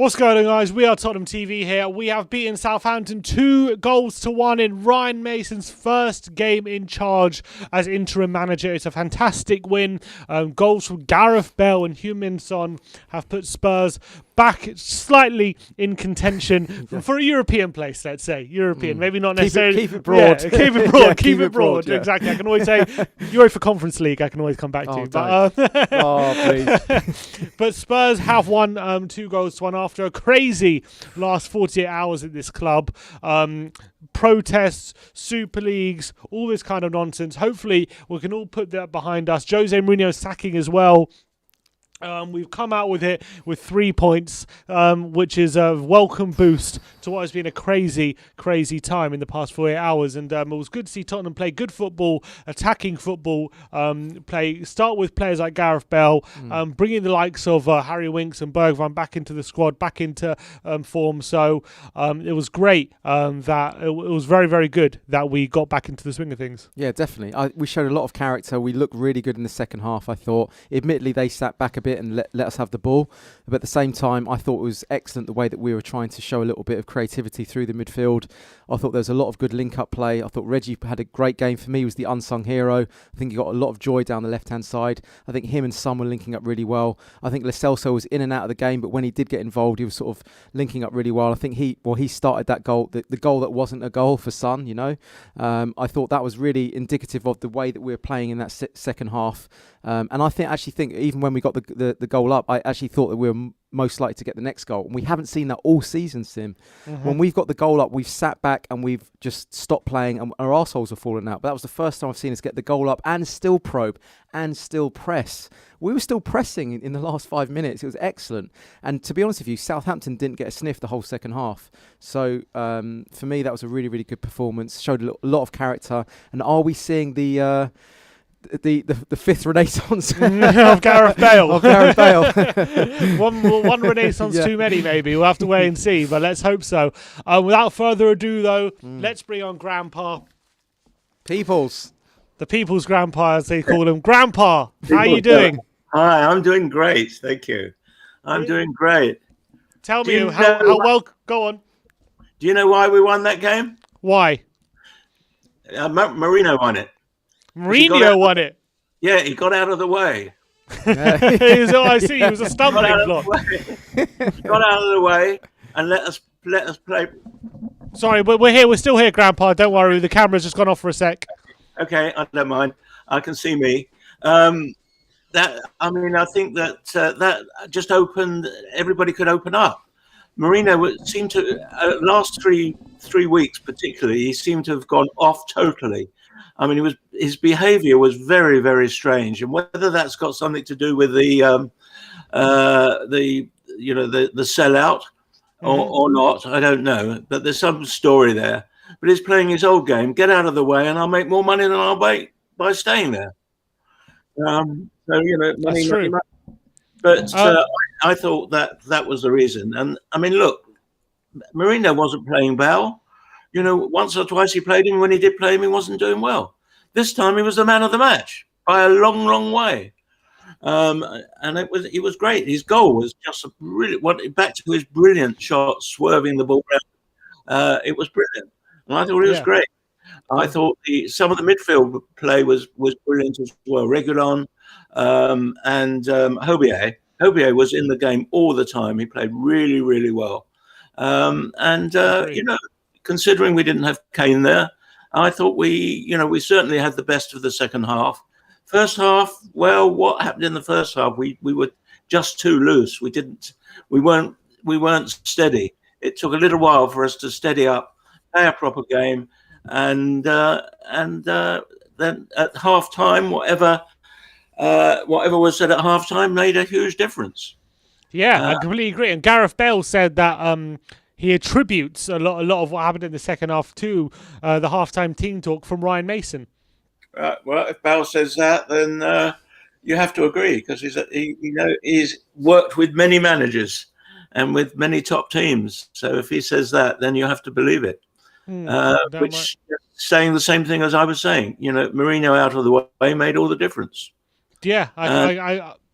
What's going on, guys? We are Tottenham TV here. We have beaten Southampton 2-1 in Ryan Mason's first game in charge as interim manager. It's a fantastic win. Goals from Gareth Bale and Heung-min have put Spurs back slightly in contention for a European place, let's say. European, maybe not necessarily. Keep it broad. Yeah, keep it broad. Yeah, keep it broad. yeah. Exactly. I can always say UEFA Conference League. I can always come back to. Please. But Spurs have won 2-1 after a crazy last 48 hours at this club. Protests, Super Leagues, all this kind of nonsense. Hopefully, we can all put that behind us. Jose Mourinho sacking as well. We've come out with it with 3 points, which is a welcome boost to what has been a crazy, crazy time in the past 48 hours. And it was good to see Tottenham play good football, attacking football, start with players like Gareth Bale, bringing the likes of Harry Winks and Bergwijn back into the squad, back into form. So it was great that it was very, very good that we got back into the swing of things. Yeah, definitely. We showed a lot of character. We looked really good in the second half, I thought. Admittedly, they sat back a bit and let us have the ball. But at the same time, I thought it was excellent the way that we were trying to show a little bit of creativity through the midfield. I thought there was a lot of good link-up play. I thought Reggie had a great game for me. He was the unsung hero. I think he got a lot of joy down the left-hand side. I think him and Son were linking up really well. I think Lo Celso was in and out of the game, but when he did get involved, he was sort of linking up really well. I think he started that goal, the goal that wasn't a goal for Son, you know. I thought that was really indicative of the way that we were playing in that second half. And I actually think even when we got the goal up, I actually thought that we were most likely to get the next goal. And we haven't seen that all season, Sim. When we've got the goal up, we've sat back and we've just stopped playing and our arseholes are falling out. But that was the first time I've seen us get the goal up and still probe and still press. We were still pressing in the last 5 minutes. It was excellent. And to be honest with you, Southampton didn't get a sniff the whole second half. So for me, that was a really, really good performance. Showed a lot of character. And are we seeing the fifth renaissance of Gareth Bale? one renaissance Yeah. too many, maybe. We'll have to wait and see, but let's hope so. Without further ado, though, let's bring on Grandpa. The People's Grandpa, as they call him. Grandpa, how are you doing? Hi, I'm doing great. Thank you. I'm doing great. Tell me how well... Go on. Do you know why we won that game? Why? Mourinho won it. Mourinho won it. Yeah, he got out of the way. I see. He was a stumbling block. He got out of the way and let us play. Sorry, but we're here. We're still here, Grandpa. Don't worry. The camera's just gone off for a sec. Okay, I don't mind. I can see me. I think that just opened. Everybody could open up. Mourinho seemed to last three weeks, particularly, he seemed to have gone off totally. I mean, his behaviour was very, very strange, and whether that's got something to do with the sellout or not, I don't know. But there's some story there. But he's playing his old game. Get out of the way, and I'll make more money than I'll make by staying there. Money. That's true. Money. But I thought that was the reason. And I mean, look, Mourinho wasn't playing Bale. Once or twice he played him. When he did play him, he wasn't doing well. This time he was the man of the match by a long, long way. And he was great. His goal was just back to his brilliant shot, swerving the ball around. It was brilliant. And I thought it was great. I thought some of the midfield play was brilliant as well. Reguilon and Hobier. Hobier was in the game all the time. He played really, really well. Considering we didn't have Kane there, I thought we certainly had the best of the second half. First half, well, what happened in the first half? We were just too loose. We weren't steady. It took a little while for us to steady up, play a proper game, and then at half time, whatever was said at half time made a huge difference. Yeah, I completely agree. And Gareth Bale said that he attributes a lot of what happened in the second half to the halftime team talk from Ryan Mason. Well, if Bale says that, then you have to agree, because he's worked with many managers and with many top teams. So if he says that, then you have to believe it. Which saying the same thing as I was saying. Mourinho out of the way made all the difference. Yeah,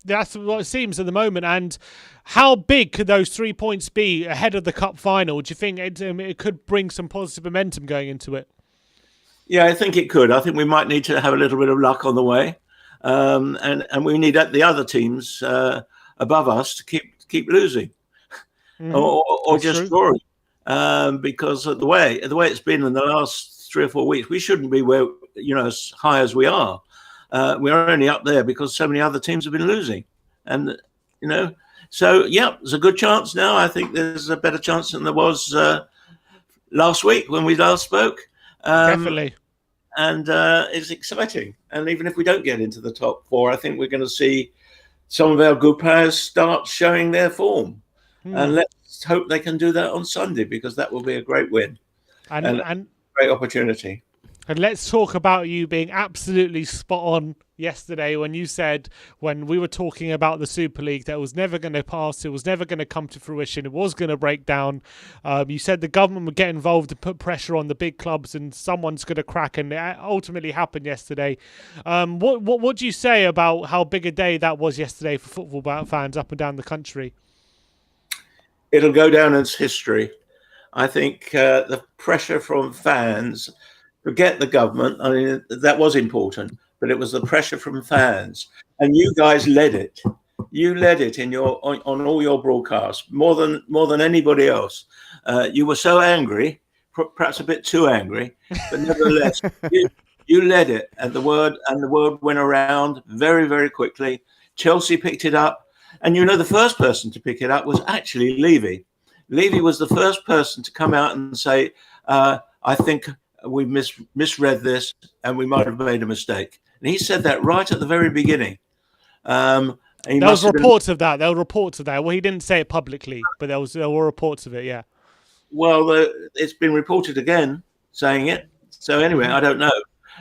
that's what it seems at the moment. And how big could those 3 points be ahead of the cup final? Do you think it could bring some positive momentum going into it? Yeah, I think it could. I think we might need to have a little bit of luck on the way, and we need the other teams above us to keep losing, or just drawing, because of the way it's been in the last 3 or 4 weeks, we shouldn't be where as high as we are. We're only up there because so many other teams have been losing, and so yeah, there's a good chance now. I think there's a better chance than there was last week when we last spoke. Definitely. And it's exciting. And even if we don't get into the top 4, I think we're going to see some of our good players start showing their form. And let's hope they can do that on Sunday, because that will be a great win and a great opportunity. And let's talk about you being absolutely spot on yesterday when you said, when we were talking about the Super League, that it was never going to pass, it was never going to come to fruition, it was going to break down. You said the government would get involved and put pressure on the big clubs and someone's going to crack, and it ultimately happened yesterday. What do you say about how big a day that was yesterday for football fans up and down the country? It'll go down as history. I think the pressure from fans, forget the government, I mean, that was important, but it was the pressure from fans. And you guys led it. You led it on all your broadcasts, more than anybody else. You were so angry, perhaps a bit too angry, but nevertheless, you led it. And the word went around very, very quickly. Chelsea picked it up. And the first person to pick it up was actually Levy. Levy was the first person to come out and say, I think we misread this and we might have made a mistake. And he said that right at the very beginning. There was reports of that. There were reports of that. Well, he didn't say it publicly, but there were reports of it, yeah. Well, it's been reported again saying it. So anyway, I don't know.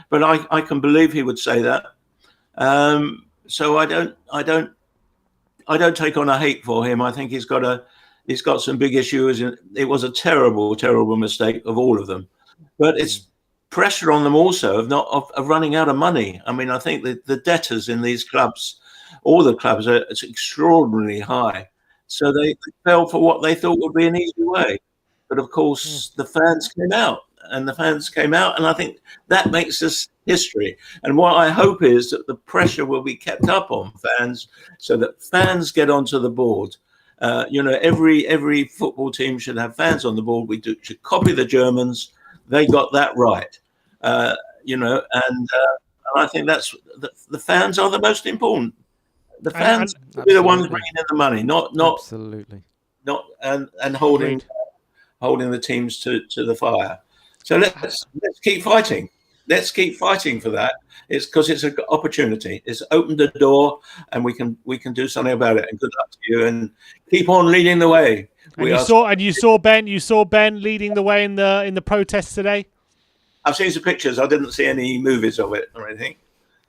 But I can believe he would say that. So I don't take on a hate for him. I think he's got some big issues. It was a terrible, terrible mistake of all of them. But it's pressure on them also of running out of money. I mean, I think the debtors in these clubs, all the clubs, it's extraordinarily high. So they fell for what they thought would be an easy way. But of course, the fans came out, and I think that makes us history. And what I hope is that the pressure will be kept up on fans, so that fans get onto the board. Every football team should have fans on the board. We should copy the Germans. They got that right, and I think that's the fans are the most important. The fans are the ones bringing in the money, not absolutely, and holding the teams to the fire. So let's keep fighting. Let's keep fighting for that. It's because it's an opportunity. It's opened the door, and we can do something about it. And good luck to you, and keep on leading the way. You saw Ben leading the way in the protests today. I've seen some pictures. I didn't see any movies of it or anything.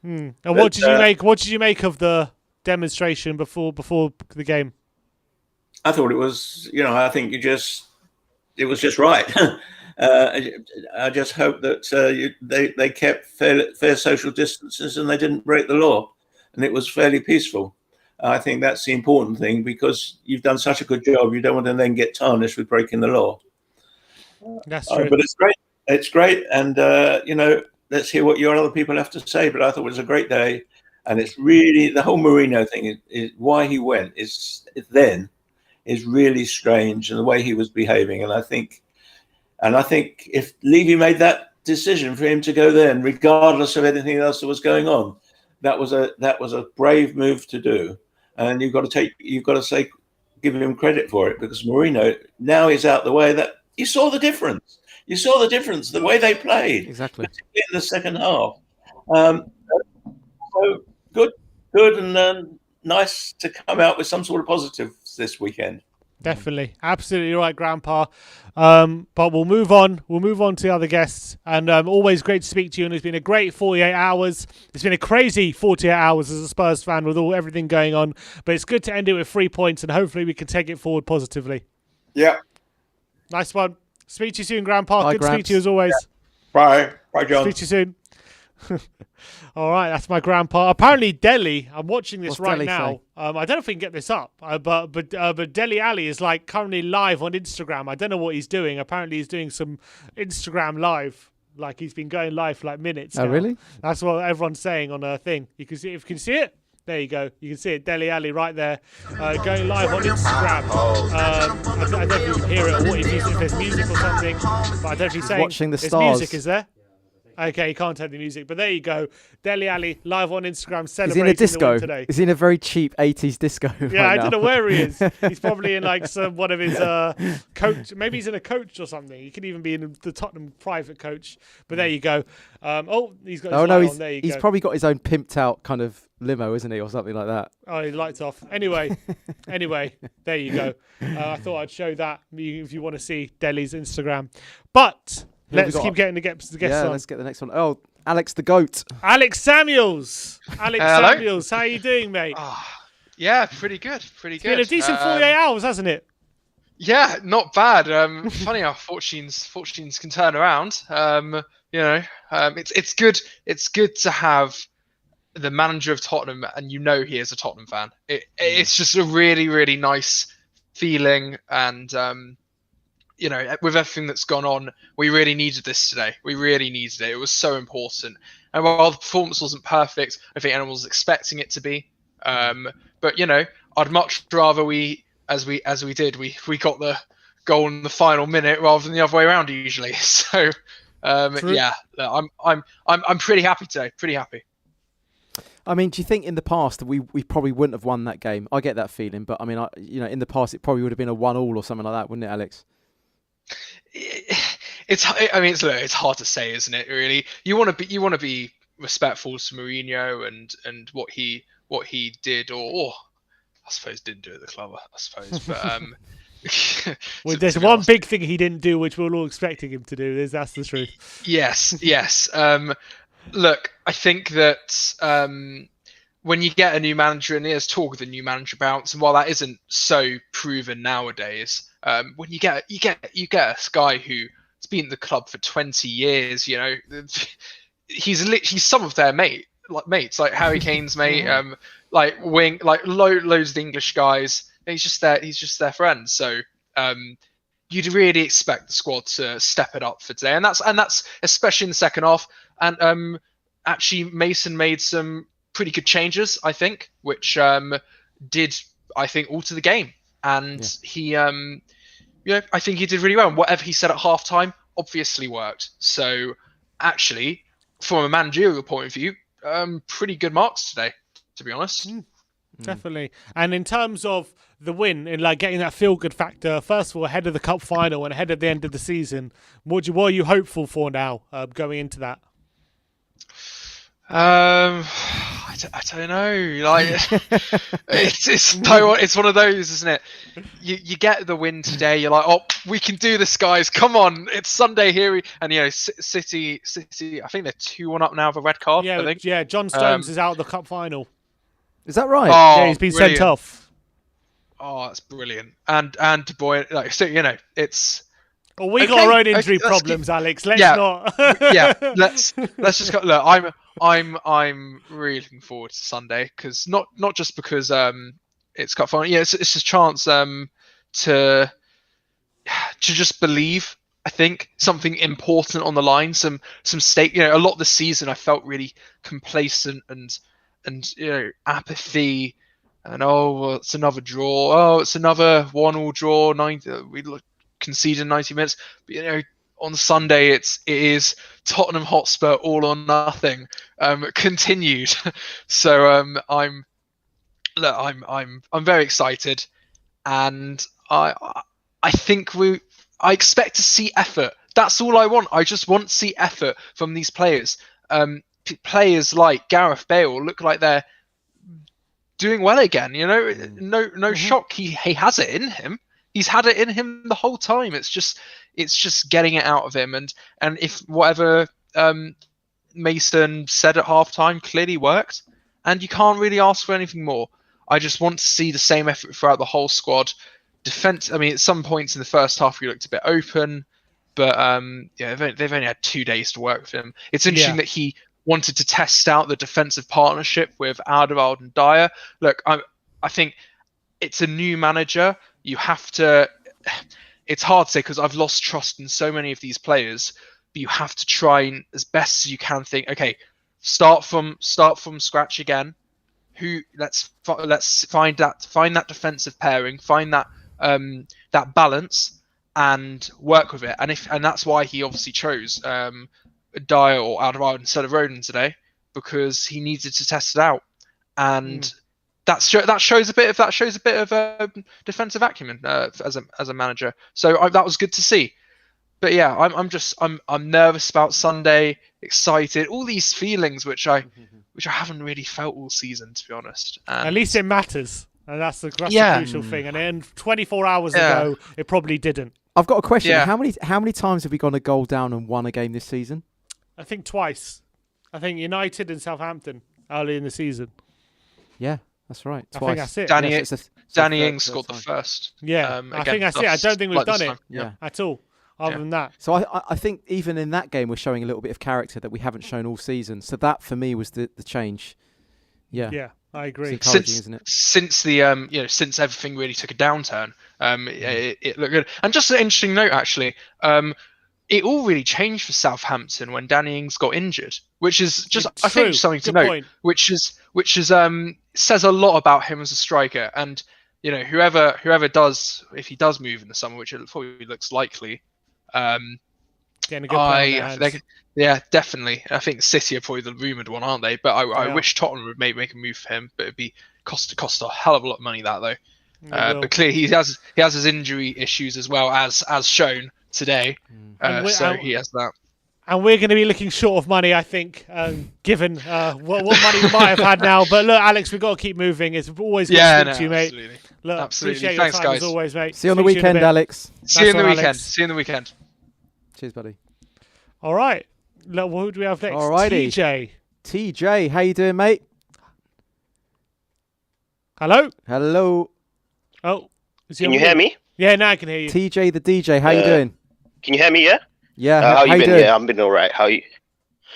And what did you make? What did you make of the demonstration before the game? I thought it was. I think it was just right. I just hope that they kept fair social distances and they didn't break the law, and it was fairly peaceful. I think that's the important thing, because you've done such a good job. You don't want to then get tarnished with breaking the law. That's true. But it's great. It's great. And, let's hear what your other people have to say. But I thought it was a great day. And it's really, the whole Mourinho thing is why he went is really strange, and the way he was behaving. And I think if Levy made that decision for him to go then, regardless of anything else that was going on, that was a brave move to do. And you've got to give him credit for it, because Mourinho now is out the way. That you saw the difference. The way they played, exactly, in the second half. So good, and nice to come out with some sort of positives this weekend. Definitely, absolutely right, Grandpa. But we'll move on. We'll move on to the other guests. And always great to speak to you. And it's been a great 48 hours. It's been a crazy 48 hours as a Spurs fan with everything going on. But it's good to end it with 3 points, and hopefully we can take it forward positively. Yeah. Nice one. Speak to you soon, Grandpa. Bye, good to speak to you as always. Yeah. Bye, John. Speak to you soon. All right, that's my grandpa. Apparently, Dele. I'm watching this What's right Dele now. say? I don't know if we can get this up, but Dele Alli is like currently live on Instagram. I don't know what he's doing. Apparently, he's doing some Instagram live. Like he's been going live for like minutes. Oh, now. really? That's what everyone's saying on a thing. You can see if you can see it. There you go. You can see it. Dele Alli right there, going live on Instagram. I don't know if you can hear it or if there's music or something. But I don't know if he's saying watching the there's stars. music. Is there? Okay, you can't tell the music, but there you go. Dele Alli live on Instagram Is he celebrating in a the win disco? today. Is he in a very cheap 80s disco? Yeah, right I now? don't know where he is. He's probably in like one of his coach. Maybe he's in a coach or something. He could even be in the Tottenham private coach. But there you go. He's got his light on. There you he's go. probably got his own pimped out kind of limo, isn't he, or something like that? Oh, his light's off. Anyway, there you go. I thought I'd show that if you want to see Dele's Instagram. But let's keep getting the guests on. Yeah, let's get the next one. Oh, Alex the GOAT. Alex Samuels. Hello. Samuels, how you doing, mate? Yeah, pretty good. Pretty good. Been a decent 48 hours, hasn't it? Yeah, not bad. Funny how fortunes can turn around. It's good. It's good to have the manager of Tottenham, and he is a Tottenham fan. It's just a really, really nice feeling, and with everything that's gone on, we really needed this today. We really needed it. It was so important. And while the performance wasn't perfect, I think anyone was expecting it to be. But I'd much rather we got the goal in the final minute rather than the other way around usually. So yeah, I'm pretty happy today. Pretty happy. I mean, do you think in the past we probably wouldn't have won that game? I get that feeling, but I mean, in the past it probably would have been a 1-1 or something like that, wouldn't it, Alex? It's hard to say, isn't it? Really, you want to be respectful to Mourinho and what he did, or I suppose didn't do at the club. I suppose, but well, there's one big thing he didn't do, which we're all expecting him to do. That's the truth. Yes. Look, I think that when you get a new manager, and there's talk of the new manager bounce, and while that isn't so proven nowadays. When you get a guy who's been at the club for 20 years, he's some of their mates, like Harry Kane's mate, loads of English guys. He's just their friend. So you'd really expect the squad to step it up for today, and that's especially in the second half. And actually, Mason made some pretty good changes, I think, which did alter the game, and he. I think he did really well. And whatever he said at halftime obviously worked. So, actually, from a managerial point of view, pretty good marks today, to be honest. Definitely. And in terms of the win and like getting that feel-good factor, first of all, ahead of the cup final and ahead of the end of the season, what are you hopeful for now going into that? I don't know. Like it's one of those, isn't it? You get the win today. You're like, oh, we can do this, guys. Come on, it's Sunday here. And City. I think they're 2-1 up now with a red card. Yeah, I think. Yeah. John Stones is out of the cup final. Is that right? Oh, yeah, he's been sent off. Oh, that's brilliant. And boy, it's. Well, we got our own injury problems, Alex. Let's not. Let's just go. Look, I'm really looking forward to Sunday because not just because it's cup final. Yeah, it's a chance to just believe. I think something important on the line. Some stake. A lot of the season I felt really complacent and apathy. And it's another draw. Oh, it's another 1-1 draw. We conceded 90 minutes. But, on Sunday, it is Tottenham Hotspur all or nothing continued. So I'm very excited, and I think I expect to see effort. That's all I want. I just want to see effort from these players. Players like Gareth Bale look like they're doing well again. No shock. He has it in him. He's had it in him the whole time. It's just getting it out of him. And if whatever Mason said at halftime clearly worked, and you can't really ask for anything more. I just want to see the same effort throughout the whole squad. Defense. I mean, at some points in the first half, we looked a bit open, but they've only had 2 days to work with him. It's interesting that he wanted to test out the defensive partnership with Alderweireld and Dyer. Look, I think it's a new manager. You have to. It's hard to say because I've lost trust in so many of these players. But you have to try and, as best as you can, think. Okay, start from scratch again. Let's find that defensive pairing, find that that balance, and work with it. And that's why he obviously chose Dyer or Alderweireld instead of Roden today, because he needed to test it out. And that shows a bit of defensive acumen as a manager. So that was good to see. But yeah, I'm nervous about Sunday, excited, all these feelings which I haven't really felt all season, to be honest. And at least it matters, and that's the crucial thing. And then 24 hours ago, it probably didn't. I've got a question. Yeah. How many times have we gone a goal down and won a game this season? I think twice. I think United and Southampton early in the season. Yeah, that's right. I Twice. think that's it. Danny Ings scored the first. Yeah, I think that's it. I don't think we've done it at all. Other than that. So I think even in that game we're showing a little bit of character that we haven't shown all season. So that for me was the change. Yeah. Yeah, I agree. It's encouraging, isn't it? Since the since everything really took a downturn, it looked good. And just an interesting note actually, it all really changed for Southampton when Danny Ings got injured, which is just I think something to note. Which is says a lot about him as a striker. And whoever does, if he does move in the summer, which it probably looks likely. Getting a good yeah, definitely. I think City are probably the rumoured one, aren't they? But I wish Tottenham would make a move for him. But it'd be cost a hell of a lot of money that though. But clearly he has his injury issues as well as shown today. So he has that. And we're going to be looking short of money, I think, given what money we might have had now. But look, Alex, we've got to keep moving. It's always good to speak to you, mate. Absolutely. Look, Absolutely. appreciate Thanks, your time guys. as always, mate. See you on the weekend, Alex. See you in the weekend. Alex. See you in the weekend. Cheers, buddy. All right. Look, who do we have next? Alrighty. TJ, how you doing, mate? Hello? Hello. Oh. Can you hear me? Yeah, now I can hear you. TJ the DJ, how you doing? Can you hear me, yeah? Yeah, how you been? doing? Yeah, I've been all right. How you?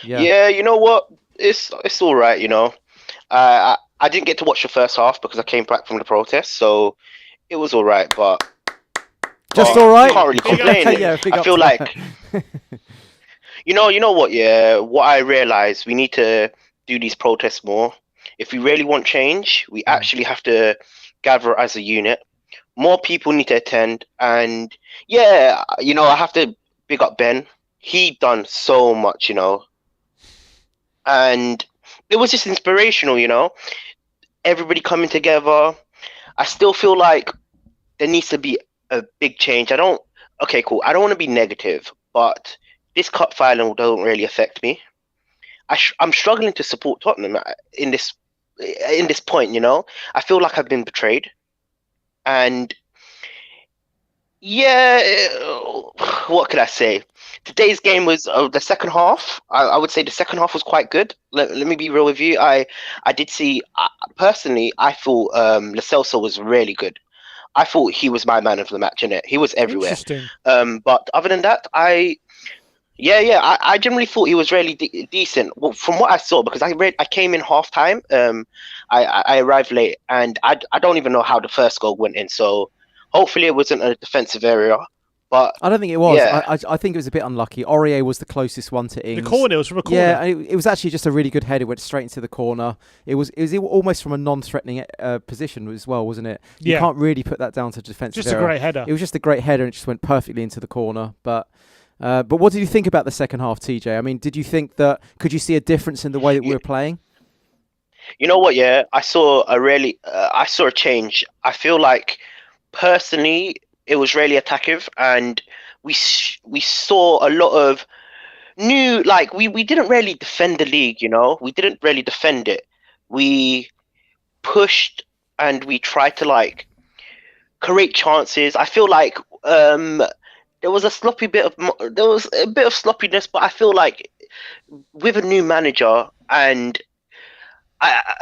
Yeah. Yeah, you know what? It's all right, you know. I didn't get to watch the first half because I came back from the protest, so it was all right, but just all right? Can't really complain. Yeah, I feel like you know what, yeah, what I realized, we need to do these protests more. If we really want change, we actually have to gather as a unit. More people need to attend, and yeah, I have to big up Ben. He done so much, and it was just inspirational, everybody coming together. I still feel like there needs to be a big change. Okay, cool. I don't want to be negative, but this cup final doesn't really affect me. I'm struggling to support Tottenham in this point, I feel like I've been betrayed. And yeah, what could I say? Today's game was the second half. I would say the second half was quite good. Let me be real with you. I did see, personally, I thought Lo Celso was really good. I thought he was my man of the match, innit? He was everywhere. Interesting. But other than that, I generally thought he was really decent. Well, from what I saw, because I came in half time. I arrived late, and I don't even know how the first goal went in. So hopefully it wasn't a defensive area. But I don't think it was. Yeah. I think it was a bit unlucky. Aurier was the closest one to Ings. The corner, it was from a corner. Yeah, it was actually just a really good header. It went straight into the corner. It was almost from a non-threatening position as well, wasn't it? You can't really put that down to defensive Just error. a great header. It was just a great header, and it just went perfectly into the corner. But what did you think about the second half, TJ? I mean, did you think could you see a difference in the way that we were playing? You know what? Yeah, I saw a change. I feel like personally, it was really attackive, and we saw a lot of new, like we didn't really defend the league, we didn't really defend it. We pushed and we tried to create chances. I feel like there was a bit of sloppiness, but I feel like with a new manager, and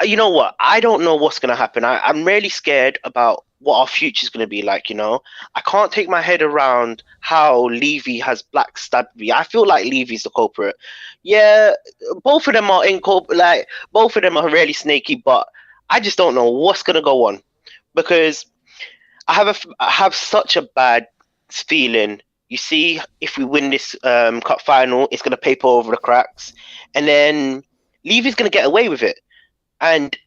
you know what, I don't know what's gonna happen. I'm really scared about what our future is going to be like. I can't take my head around how Levy has blackstabbed me. I feel like Levy's the culprit. Yeah, both of them are both of them are really snaky, but I just don't know what's going to go on, because I have such a bad feeling. You see, if we win this cup final, it's going to paper over the cracks, and then Levy's going to get away with it. And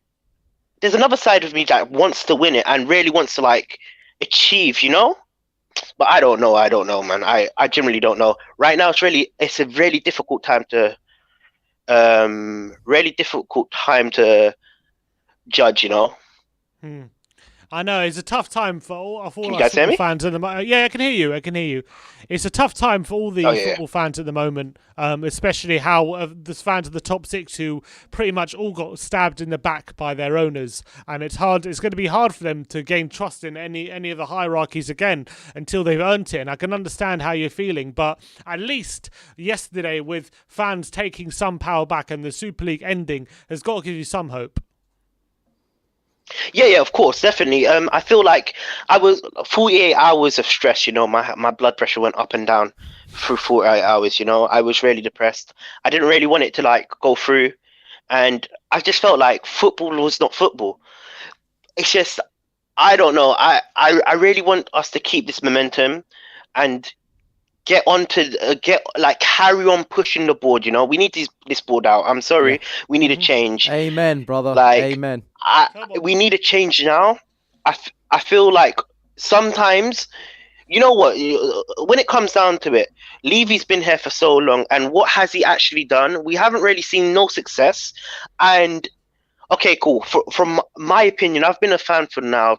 there's another side of me that wants to win it and really wants to achieve, But I don't know, man. I generally don't know. Right now, it's a really difficult time to judge, I know it's a tough time for all Can you our guys hear football me? fans at the moment. Yeah, I can hear you. It's a tough time for all the football fans at the moment, especially how the fans of the top six who pretty much all got stabbed in the back by their owners, and it's hard. It's going to be hard for them to gain trust in any of the hierarchies again until they've earned it. And I can understand how you're feeling, but at least yesterday, with fans taking some power back and the Super League ending, has got to give you some hope. Yeah, of course, definitely. I feel like I was 48 hours of stress. My blood pressure went up and down through 48 hours. I was really depressed. I didn't really want it to go through, and I just felt like football was not football. It's just, I don't know. I really want us to keep this momentum and get on to carry on pushing the board. We need this board out. I'm sorry, we need a change. Amen, brother. Amen. We need a change now. I feel like sometimes, you know what, when it comes down to it, Levy's been here for so long, and what has he actually done? We haven't really seen no success. And okay, cool. From my opinion, I've been a fan for now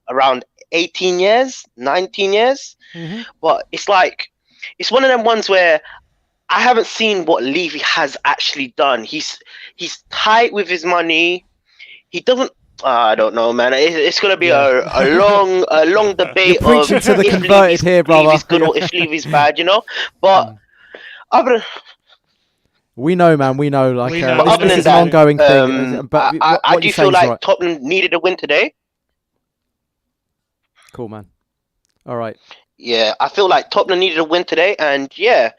around 18 years, 19 years. Mm-hmm. But it's one of them ones where I haven't seen what Levy has actually done. He's tight with his money. He doesn't. I don't know, man. It's gonna be a long debate. You're preaching to the converted here, brother. Levy's good or if Levy's bad, But other. We know, man. We know. But other this than is that, an ongoing thing. But I do feel like right. Tottenham needed a win today. Cool, man. All right. Yeah, I feel like Tottenham needed a win today, and yeah.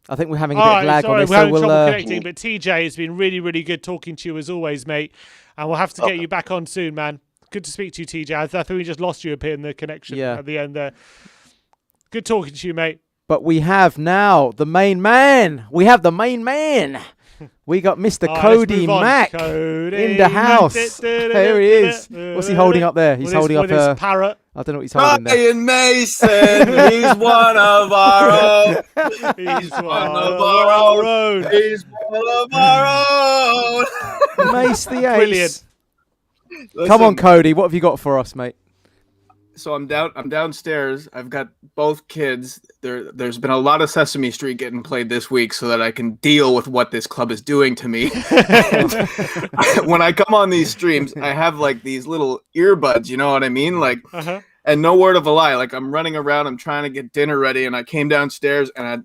I think we're having a bit of lag on this. We're having trouble we'll connecting, but TJ, it's been really, really good talking to you as always, mate. And we'll have to get you back on soon, man. Good to speak to you, TJ. I think we just lost you a bit in the connection at the end there. Good talking to you, mate. But we have now the main man. We have the main man. We got Mr. Cody Mack in the house. There he is. What's he holding up there? He's holding up his parrot. I don't know what he's holding there. Ryan Mason, he's one of our own. He's one of our own. He's one of our own. Mace the Ace. Brilliant. Listen, Come on, Cody. What have you got for us, mate? So I'm downstairs. I've got both kids. There's been a lot of Sesame Street getting played this week so that I can deal with what this club is doing to me. And when I come on these streams, I have these little earbuds, you know what I mean? And no word of a lie, I'm running around, I'm trying to get dinner ready, and I came downstairs and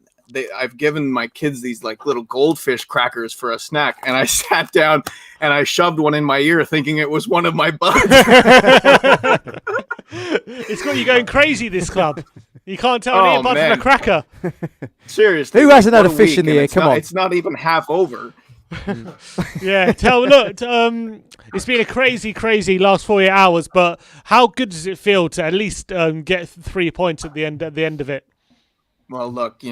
I've given my kids these little goldfish crackers for a snack, and I sat down and I shoved one in my ear thinking it was one of my buds. It's got you going crazy, this club. You can't tell an earbud from a cracker. Seriously. Who hasn't had a fish in the ear? Come on. It's not even half over. Yeah, it's been a crazy last 48 hours, but how good does it feel to at least get 3 points at the end of it? Well, look,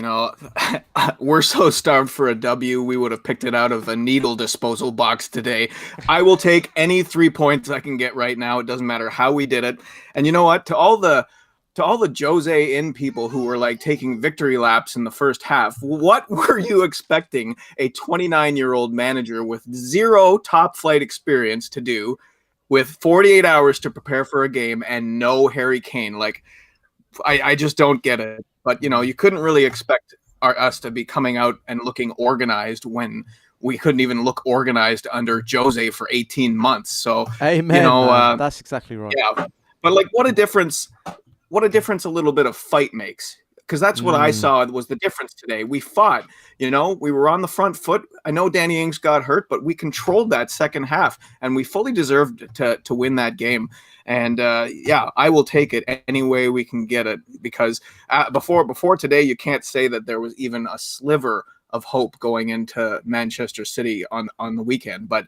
we're so starved for a W, we would have picked it out of a needle disposal box today. I will take any 3 points I can get right now. It doesn't matter how we did it. And you know what? To all the Jose in people who were taking victory laps in the first half, what were you expecting a 29-year-old manager with zero top flight experience to do with 48 hours to prepare for a game and no Harry Kane? I just don't get it. But, you couldn't really expect us to be coming out and looking organized when we couldn't even look organized under Jose for 18 months. So, Amen, that's exactly right. Yeah. But what a difference a little bit of fight makes. because that's what I saw was the difference today. We fought, we were on the front foot. I know Danny Ings got hurt, but we controlled that second half, and we fully deserved to win that game. And I will take it any way we can get it, because before today, you can't say that there was even a sliver of hope going into Manchester City on the weekend. But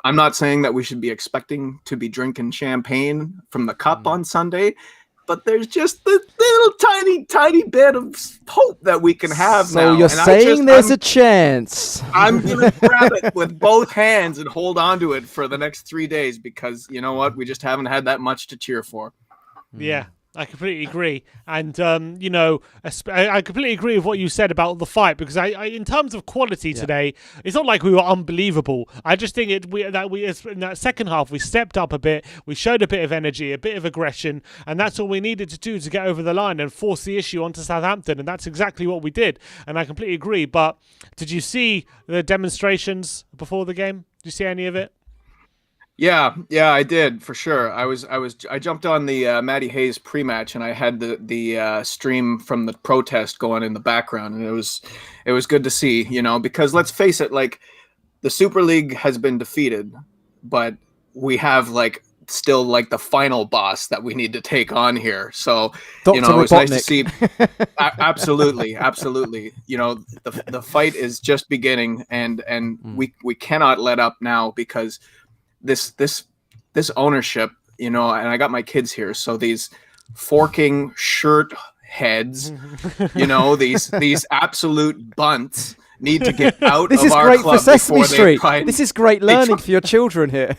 I'm not saying that we should be expecting to be drinking champagne from the cup on Sunday, but there's just the little tiny bit of hope that we can have now. So you're saying there's a chance. I'm going to grab it with both hands and hold on to it for the next 3 days, because you know what? We just haven't had that much to cheer for. Yeah. I completely agree, and I completely agree with what you said about the fight, because I in terms of quality today, it's not like we were unbelievable. I just think in that second half we stepped up a bit, we showed a bit of energy, a bit of aggression, and that's all we needed to do to get over the line and force the issue onto Southampton, and that's exactly what we did. And I completely agree. But did you see the demonstrations before the game? Did you see any of it? Yeah, I did, for sure. I jumped on the Matty Hayes pre-match, and I had the stream from the protest going in the background, and it was good to see, because let's face it, like, the Super League has been defeated, but we have still the final boss that we need to take on here. So Dr. it was nice to see. Absolutely. The fight is just beginning, and we cannot let up now, because this ownership, and I got my kids here, so these forking shirt heads, these absolute bunts need to get out this of our great club for Sesame Street. Try, this is great learning for your children here.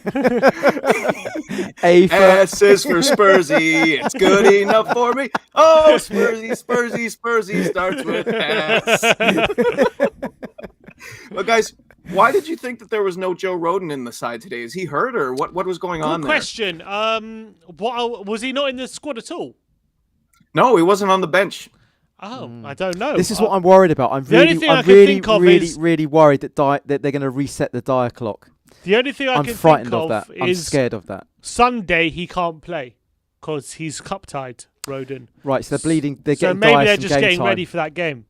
A for S is for Spursy. It's good enough for me. Oh, Spursy starts with S. Well, guys, why did you think that there was no Joe Rodon in the side today? Is he hurt, or what was going on there? Good question. Was he not in the squad at all? No, he wasn't on the bench. Oh, I don't know. This is what I'm worried about. I'm really worried that they're going to reset the Dyer clock. The only thing I'm can frightened think of that. I'm scared of that. Sunday he can't play because he's cup tied, Rodon. Right, so they're bleeding. They're so getting maybe Dyer they're some just game getting time. ready for that game.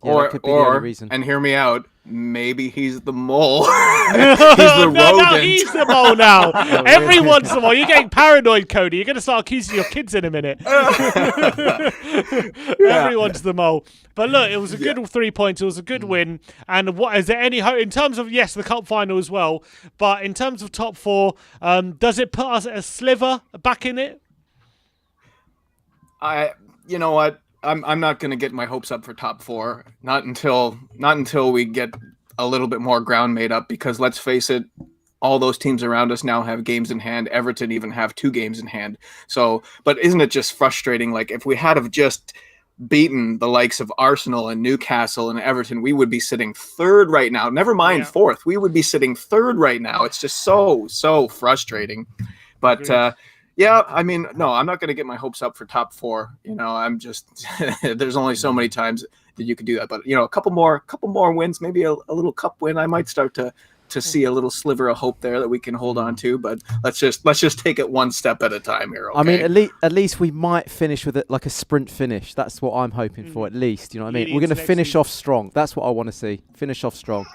Yeah, that could be the only reason. And hear me out, maybe he's the mole. He's the rodent. No, he's the mole now. Everyone's the mole. You're getting paranoid, Cody. You're going to start accusing your kids in a minute. Everyone's the mole. But look, it was a good 3 points. It was a good win. And what is there any hope in terms of, yes, the cup final as well, but in terms of top four, does it put us a sliver back in it? You know what? I'm not going to get my hopes up for top four. Not until we get a little bit more ground made up, because let's face it, all those teams around us now have games in hand. Everton even have 2 games in hand. So, but isn't it just frustrating? Like, if we had have just beaten the likes of Arsenal and Newcastle and Everton, we would be sitting third right now. Never mind fourth. We would be sitting third right now. It's just so frustrating. But yeah, I mean, no, I'm not going to get my hopes up for top four. I'm just there's only so many times that you could do that. But a couple more wins, maybe a little cup win, I might start to see a little sliver of hope there that we can hold on to. But let's just take it one step at a time here. Okay? I mean, at least we might finish with it like a sprint finish. That's what I'm hoping for. At least, you know what I mean. We're going to finish off strong. That's what I want to see. Finish off strong.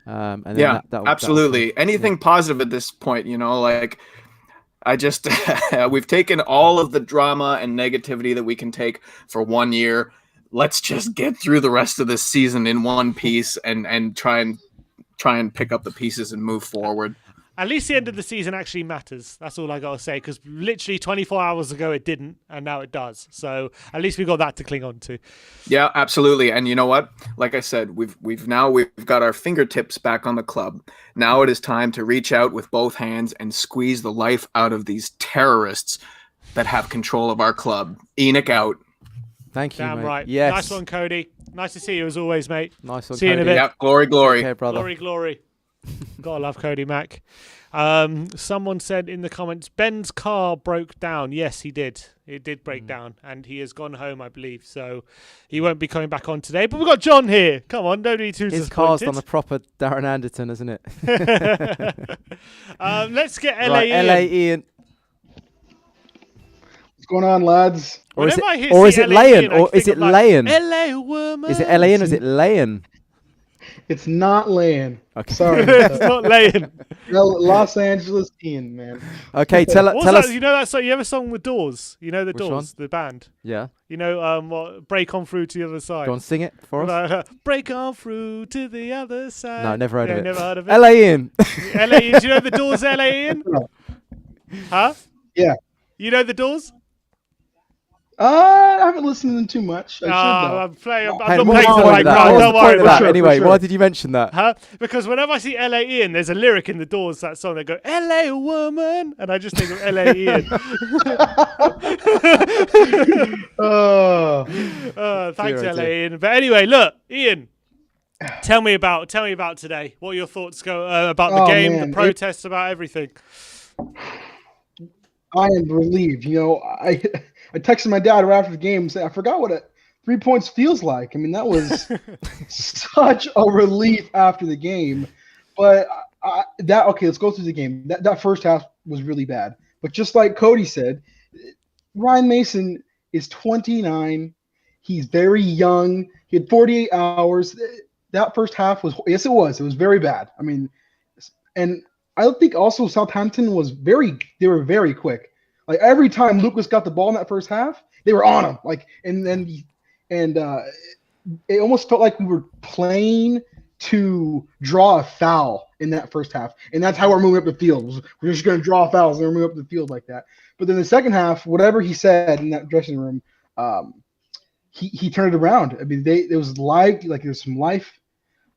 And then absolutely. Anything positive at this point, we've taken all of the drama and negativity that we can take for 1 year. Let's just get through the rest of this season in one piece and try and pick up the pieces and move forward. At least the end of the season actually matters. That's all I got to say, because literally 24 hours ago it didn't, and now it does. So at least we got that to cling on to. Yeah, absolutely. And you know what? Like I said, we've got our fingertips back on the club. Now it is time to reach out with both hands and squeeze the life out of these terrorists that have control of our club. Enoch out. Thank you, Damn mate. right. Yes. Nice one, Cody. Nice to see you as always, mate. Nice one, see Cody. you in a bit. Yeah, glory. Okay, brother. Glory. Gotta love Cody Mack. Someone said in the comments, Ben's car broke down. Yes, he did. It did break down, and he has gone home, I believe. So he won't be coming back on today. But we've got John here. Come on, don't be too disappointed. His car's done the proper Darren Anderton, isn't it? Let's get LA right, in. LA Ian. What's going on, lads? Or is Whenever I it, hear or is see it LA Layan? Ian, I Or is think it of, like, Layan? LA woman. Is it Layan or is it Layan? It's not laying. Okay. Sorry. It's not laying. Los Angeles team, man. Okay, tell What's us. that? You know that song? You have a song with Doors? You know the Which Doors, the band. Yeah. You know, what, break on through to the other side. Go on, sing it for us. Break on through to the other side. No, never heard of it. Never heard of it. LA Ian. LA. Do you know the Doors? LA Ian? Huh? Yeah. You know the Doors? I haven't listened to them too much. I should though. I'm playing. I'm Hey, not what's playing the for point my of that? crowd. What's Don't the worry point of about that? it. Anyway, sure. why did you mention that? Huh? Because whenever I see LA Ian, there's a lyric in the Doors, that song, they go, LA woman, and I just think of LA Ian. Thanks, Dear, oh LA dear. Ian. But anyway, look, Ian, tell me about today. What are your thoughts about the game, man, the protests, about everything? I am relieved. You know, I texted my dad right after the game saying I forgot what 3 points feels like. I mean, that was such a relief after the game. But okay, let's go through the game. That first half was really bad. But just like Cody said, Ryan Mason is 29. He's very young. He had 48 hours. That first half was it was very bad. I mean, and I think also Southampton they were very quick. Like every time Lucas got the ball in that first half, they were on him. Like it almost felt like we were playing to draw a foul in that first half, and that's how we're moving up the field. We're just going to draw fouls and we're moving up the field like that. But then the second half, whatever he said in that dressing room, he turned it around. I mean, there was live, like there's some life,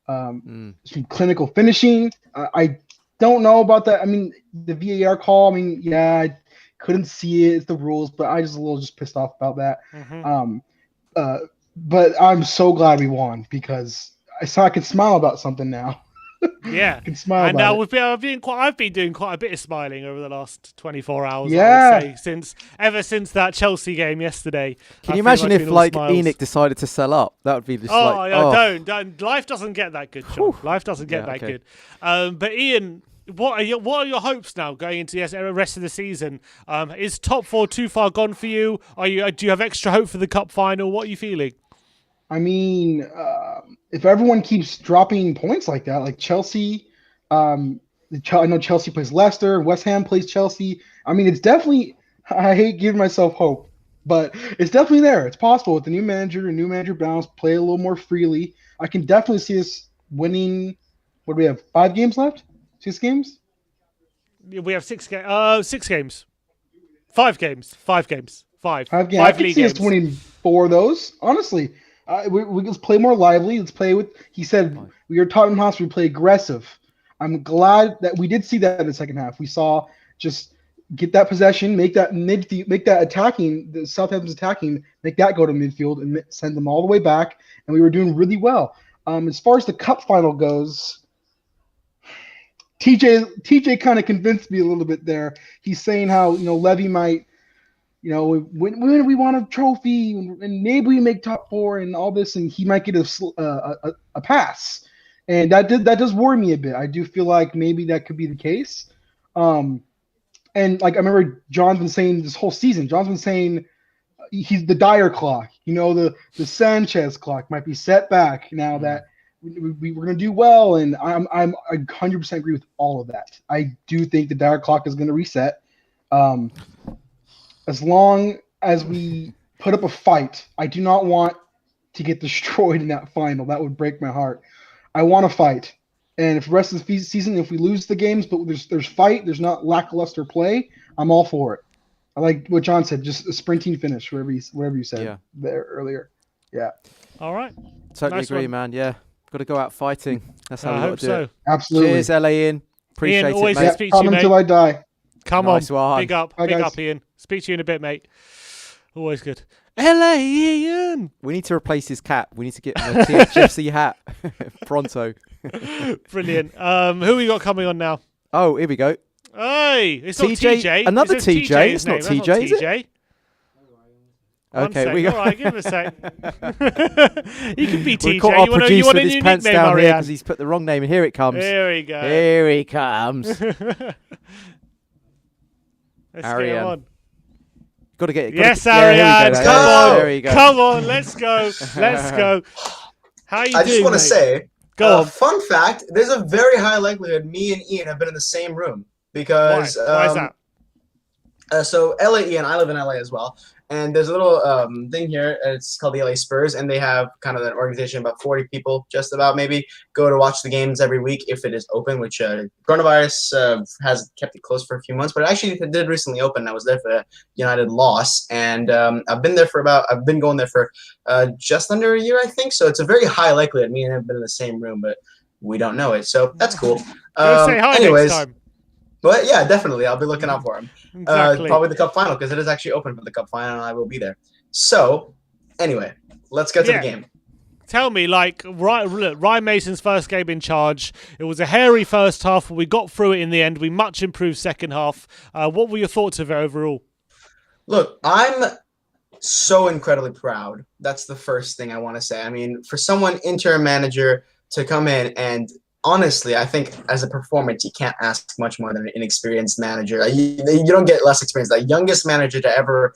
some clinical finishing. I don't know about that. I mean, the VAR call. I mean, yeah, I couldn't see it. It's the rules, but I just a little pissed off about that. But I'm so glad we won because I can smile about something now. Yeah, I can smile and about it. I've been doing quite a bit of smiling over the last 24 hours. Yeah. I would say, ever since that Chelsea game yesterday. Can you imagine if like Enoch decided to sell up? That would be just Don't. Life doesn't get that good, Sean. Life doesn't get that good. But Ian, what are your hopes now going into the rest of the season? Is top four too far gone for you? Do you have extra hope for the cup final? What are you feeling? I mean, if everyone keeps dropping points like that, like Chelsea, I know Chelsea plays Leicester, West Ham plays Chelsea. I mean, it's definitely. I hate giving myself hope, but it's definitely there. It's possible with the new manager bounce, play a little more freely. I can definitely see us winning. What do we have? 5 games left? 6 games? We have 6 games. 6 games. 5 games. 5 games. 5. 5 games. I can see us winning 4 of those. Honestly, we let's play more lively. Let's play with. He said we are Tottenham Hotspur. We play aggressive. I'm glad that we did see that in the second half. We saw just get that possession, make that attacking, the Southampton's attacking, make that go to midfield and send them all the way back. And we were doing really well. As far as the cup final goes, TJ kind of convinced me a little bit there. He's saying how Levy might, when we want a trophy and maybe we make top 4 and all this, and he might get a pass. And that does worry me a bit. I do feel like maybe that could be the case. And like I remember John's been saying this whole season. John's been saying he's the Dyer clock. The Sanchez clock might be set back now that we're going to do well. And I 100% agree with all of that. I do think the Dyer clock is going to reset. As long as we put up a fight, I do not want to get destroyed in that final. That would break my heart. I want to fight. And if the rest of the season, if we lose the games, but there's fight, there's not lackluster play, I'm all for it. I like what John said, just a sprinting finish, whatever you said there earlier. Yeah. All right. Totally Nice agree, one. man. Yeah. Got to go out fighting. That's how we I got hope to do so. it. Absolutely. Cheers, LA Ian. Appreciate Ian, always it, mate. speak to you, Come mate. until I die. Come Nice on. one. Big up. Bye, Big guys. up, Ian. Speak to you in a bit, mate. Always good. LA Ian. We need to replace his cap. We need to get him a THFC hat. Pronto. Brilliant. Who we got coming on now? Oh, here we go. Hey, it's not TJ. TJ. Another It says TJ. his It's not name. That's TJ, is it? TJ. One Okay, sec. we got. All right, give him a sec. You can be We TJ. caught our You want producer a with his new pants nickname, down here Marianne? because he's put the wrong name, and here it comes. There we go. Here he comes. Let's get him Ariane. on. Got to get it. Yes, yeah, here we Ariad. go. Come on. There you go. Come on. Let's go. Let's go. How you I doing, just want to mate? say, Go on. fun fact: there's a very high likelihood me and Ian have been in the same room because Why is that? So LA, Ian, I live in LA as well, and there's a little thing here. It's called the LA Spurs, and they have kind of an organization about 40 people, just about maybe, go to watch the games every week if it is open. Which coronavirus has kept it closed for a few months, but actually it did recently open. I was there for a United loss, and I've been going there for just under a year, I think. So it's a very high likelihood me and him have been in the same room, but we don't know it. So that's cool. Go say hi anyways, next time. but yeah, definitely, I'll be looking out for him. Exactly. Probably the cup final because it is actually open for the cup final, and I will be there. So, anyway, let's get to the game. Tell me, like, Ryan Mason's first game in charge. It was a hairy first half, but we got through it in the end. We much improved second half. What were your thoughts of it overall? Look, I'm so incredibly proud. That's the first thing I want to say. I mean, for someone interim manager to come in and honestly, I think as a performance, you can't ask much more than an inexperienced manager. You don't get less experience. The youngest manager to ever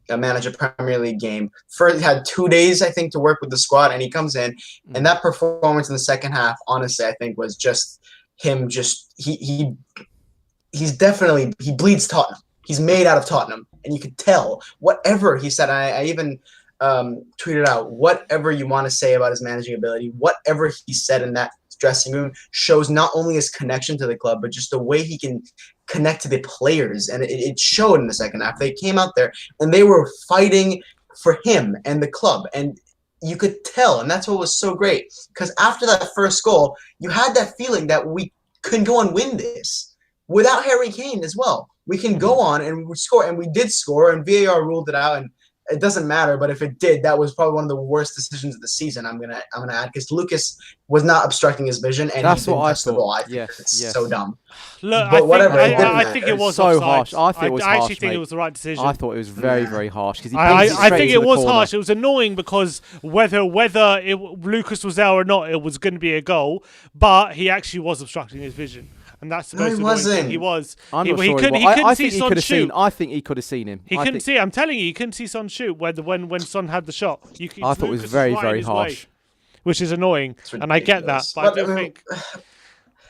manage a Premier League game. First, had 2 days, I think, to work with the squad, and he comes in, and that performance in the second half, honestly, I think was just him. He's definitely, he bleeds Tottenham. He's made out of Tottenham, and you could tell whatever he said. I even tweeted out, whatever you want to say about his managing ability, whatever he said in that dressing room shows not only his connection to the club, but just the way he can connect to the players. And it showed in the second half. They came out there and they were fighting for him and the club. And you could tell, and that's what was so great. Because after that first goal, you had that feeling that we can go and win this without Harry Kane as well. We can go on and score, and we did score, and VAR ruled it out, and it doesn't matter, but if it did, that was probably one of the worst decisions of the season. I'm gonna add, because Lucas was not obstructing his vision, and that's he didn't what I touch the thought. ball. I think Yes, it's yes. so dumb. Look, But whatever, it didn't I think matter. it was so offside. harsh. I think it was I actually harsh, think mate. it was the right decision. I thought it was very, very harsh because I think it was harsh. It was annoying because whether Lucas was there or not, it was going to be a goal. But he actually was obstructing his vision, and that's the No, most he annoying thing. wasn't. He was. I'm not he sure. couldn't I see think he Son could have shoot. seen. I think he could have seen him. He couldn't see. I'm telling you, couldn't see Son shoot when Son had the shot. I thought it was very, very harsh. Which is annoying, and I get that. ridiculous. But I do But, I mean, think.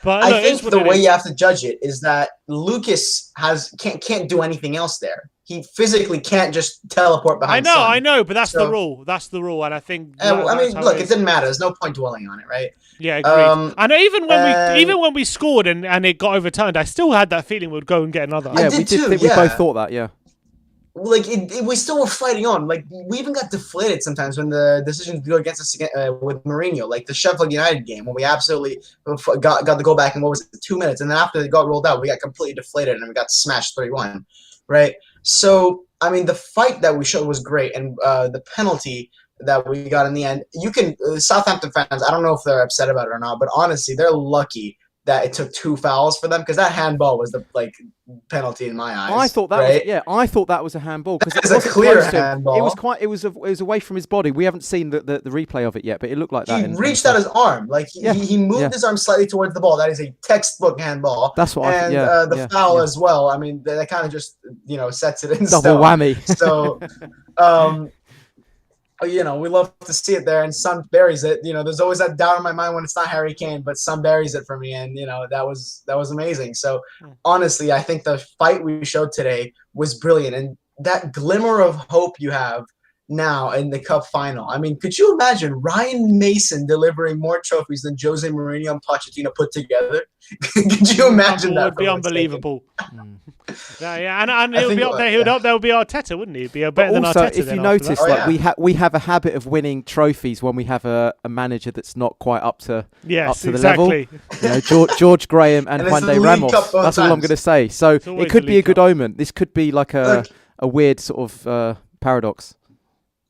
But I look, it's think what the it way is. you have to judge it is that Lucas can't do anything else there. He physically can't just teleport behind. I know, but that's the So- rule. That's the rule, and I think. I mean, that's how look, it it is. didn't matter. There's no point dwelling on it, right? Yeah, agreed. And and- even when we scored and it got overturned, I still had that feeling we'd go and get another. Yeah, I we did did. too, Think we yeah. both thought that. Yeah. Like we still were fighting on. Like we even got deflated sometimes when the decisions go against us with Mourinho, like the Sheffield United game when we absolutely got the goal back in what was it, 2 minutes, and then after it got rolled out, we got completely deflated and we got smashed 3-1, right? So I mean, the fight that we showed was great, and the penalty that we got in the end. You can Southampton fans, I don't know if they're upset about it or not, but honestly, they're lucky that it took 2 fouls for them, because that handball was the penalty in my eyes. I thought that right? I thought that was a handball because That it is a wasn't clear close to him. handball. It was away from his body. We haven't seen the replay of it yet, but it looked like that. He reached out his arm, like he moved his arm slightly towards the ball. That is a textbook handball. That's what and the foul as well. I mean, that kind of just sets it in double stone. whammy. So, we love to see it there, and Son buries it. There's always that doubt in my mind when it's not Harry Kane, but Son buries it for me, and that was amazing. So honestly, I think the fight we showed today was brilliant, and that glimmer of hope you have now in the cup final. I mean, could you imagine Ryan Mason delivering more trophies than Jose Mourinho and Pochettino put together? Could you imagine that? It would be unbelievable. and he'll be up there. There would be Arteta, wouldn't he? He'd be better than also, Arteta. if you notice, we have a habit of winning trophies when we have a manager that's not quite up to the level. George Graham and Juan de Ramos. That's all I'm going to say. So it could be a good omen. This could be like a weird sort of paradox.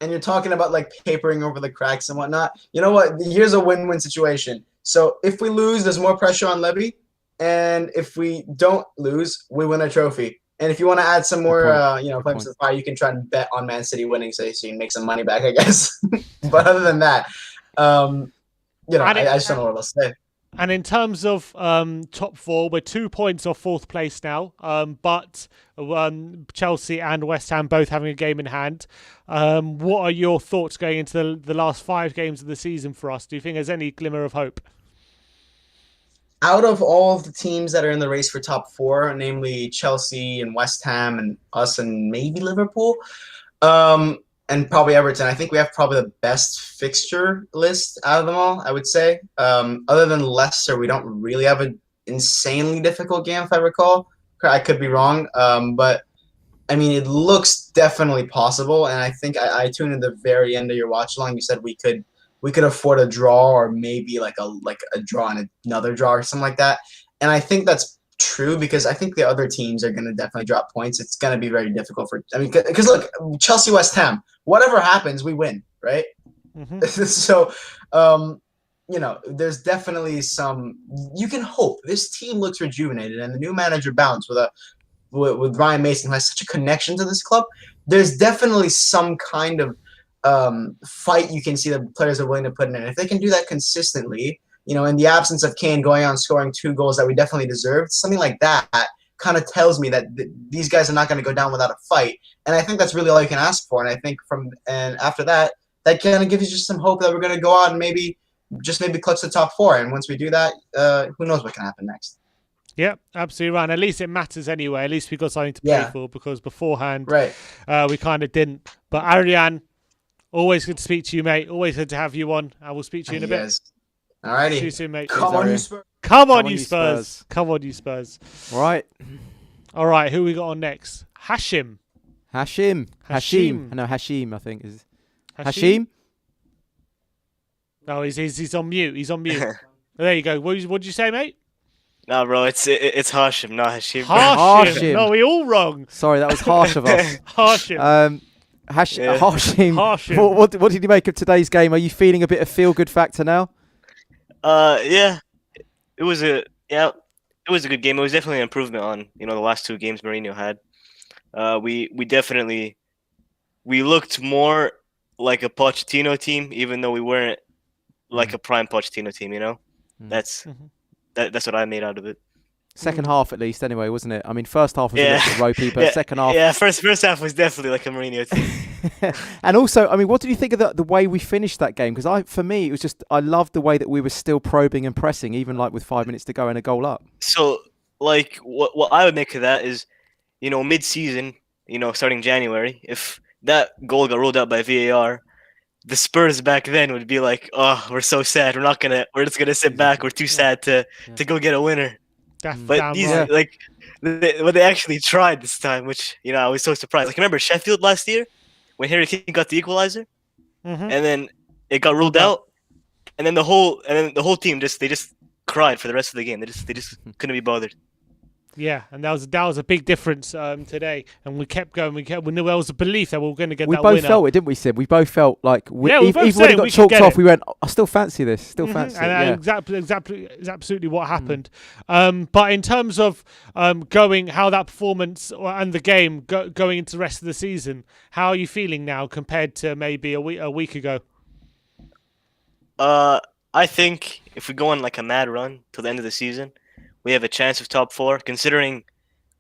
And you're talking about papering over the cracks and whatnot. You know what? Here's a win-win situation. So if we lose, there's more pressure on Levy. And if we don't lose, we win a trophy. And if you want to add some more, flames to the fire, you can try and bet on Man City winning, so you can make some money back, I guess. But other than that, I just don't know what else to say. And in terms of top four, we're 2 points off fourth place now, but Chelsea and West Ham both having a game in hand. What are your thoughts going into the last 5 games of the season for us? Do you think there's any glimmer of hope? Out of all of the teams that are in the race for top 4, namely Chelsea and West Ham and us and maybe Liverpool, and probably Everton, I think we have probably the best fixture list out of them all, I would say. Other than Leicester, we don't really have an insanely difficult game, if I recall. I could be wrong, but I mean, it looks definitely possible. And I think I tuned in the very end of your watch along. You said we could afford a draw, or maybe like a draw and another draw or something like that. And I think that's true, because I think the other teams are going to definitely drop points. It's going to be very difficult because look, Chelsea, West Ham, whatever happens, we win, right? Mm-hmm. So, there's definitely you can hope. This team looks rejuvenated, and the new manager Bounce with Ryan Mason, who has such a connection to this club. There's definitely some kind of fight you can see the players are willing to put in. And if they can do that consistently, in the absence of Kane going on scoring 2 goals that we definitely deserved, something like that kind of tells me that these guys are not going to go down without a fight. And I think that's really all you can ask for. And I think after that kind of gives you just some hope that we're going to go out and maybe clutch the top 4. And once we do that, who knows what can happen next. Yeah, absolutely right. And at least it matters anyway. At least we got something to play for, because beforehand, right, we kind of didn't. But Ariane, always good to speak to you, mate. Always good to have you on. I will speak to you in a bit. Alrighty. See you soon, mate. Come on, you Spurs. Come on, you Spurs. Come on, you Spurs. Right. All right, who we got on next? Hashim. Hashim. No, Hashim, I think is. Hashim? No, he's on mute. He's on mute. There you go. What did you say, mate? No, bro, it's Hashim, not Hashim. Hashim. No, we all wrong. Sorry, that was harsh of us. Hashim. Hashim. Hashim. What did you make of today's game? Are you feeling a bit of feel-good factor now? Yeah, it was a good game. It was definitely an improvement on the last 2 games Mourinho had. We looked more like a Pochettino team, even though we weren't like a prime Pochettino team. That's what I made out of it. Second half, at least, anyway, wasn't it? I mean, first half was a little bit ropey, but second half... Yeah, first half was definitely like a Mourinho team. And also, I mean, what did you think of the way we finished that game? Because for me, it was just... I loved the way that we were still probing and pressing, even like with 5 minutes to go and a goal up. So, like, what I would make of that is, mid-season, starting January, if that goal got ruled out by VAR, the Spurs back then would be like, oh, we're so sad. We're just gonna sit back. We're too sad to go get a winner. But these what they actually tried this time, which I was so surprised. Like, remember Sheffield last year when Harry Kane got the equalizer, and then it got ruled out, and then the whole team just cried for the rest of the game. They just couldn't be bothered. Yeah, and that was a big difference today, and we kept going. There was a belief that we were going to get that winner. We both felt it, didn't we, Sid? We both felt like even when it got chalked off, we went, I still fancy this. Fancy it. Yeah. Exactly is absolutely what happened. But in terms of how that performance and the game going into the rest of the season, how are you feeling now compared to maybe a week ago? I think if we go on like a mad run till the end of the season, we have a chance of top 4, considering,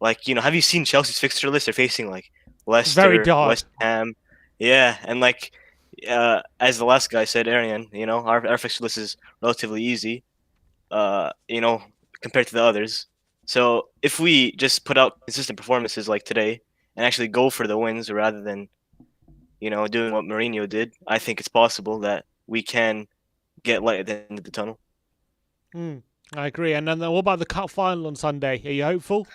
like, have you seen Chelsea's fixture list? They're facing, like, Leicester, very dark. West Ham. Yeah, and, like, as the last guy said, Arian, our fixture list is relatively easy, compared to the others. So if we just put out consistent performances like today and actually go for the wins rather than, doing what Mourinho did, I think it's possible that we can get light at the end of the tunnel. I agree. And then what about the cup final on Sunday? Are you hopeful?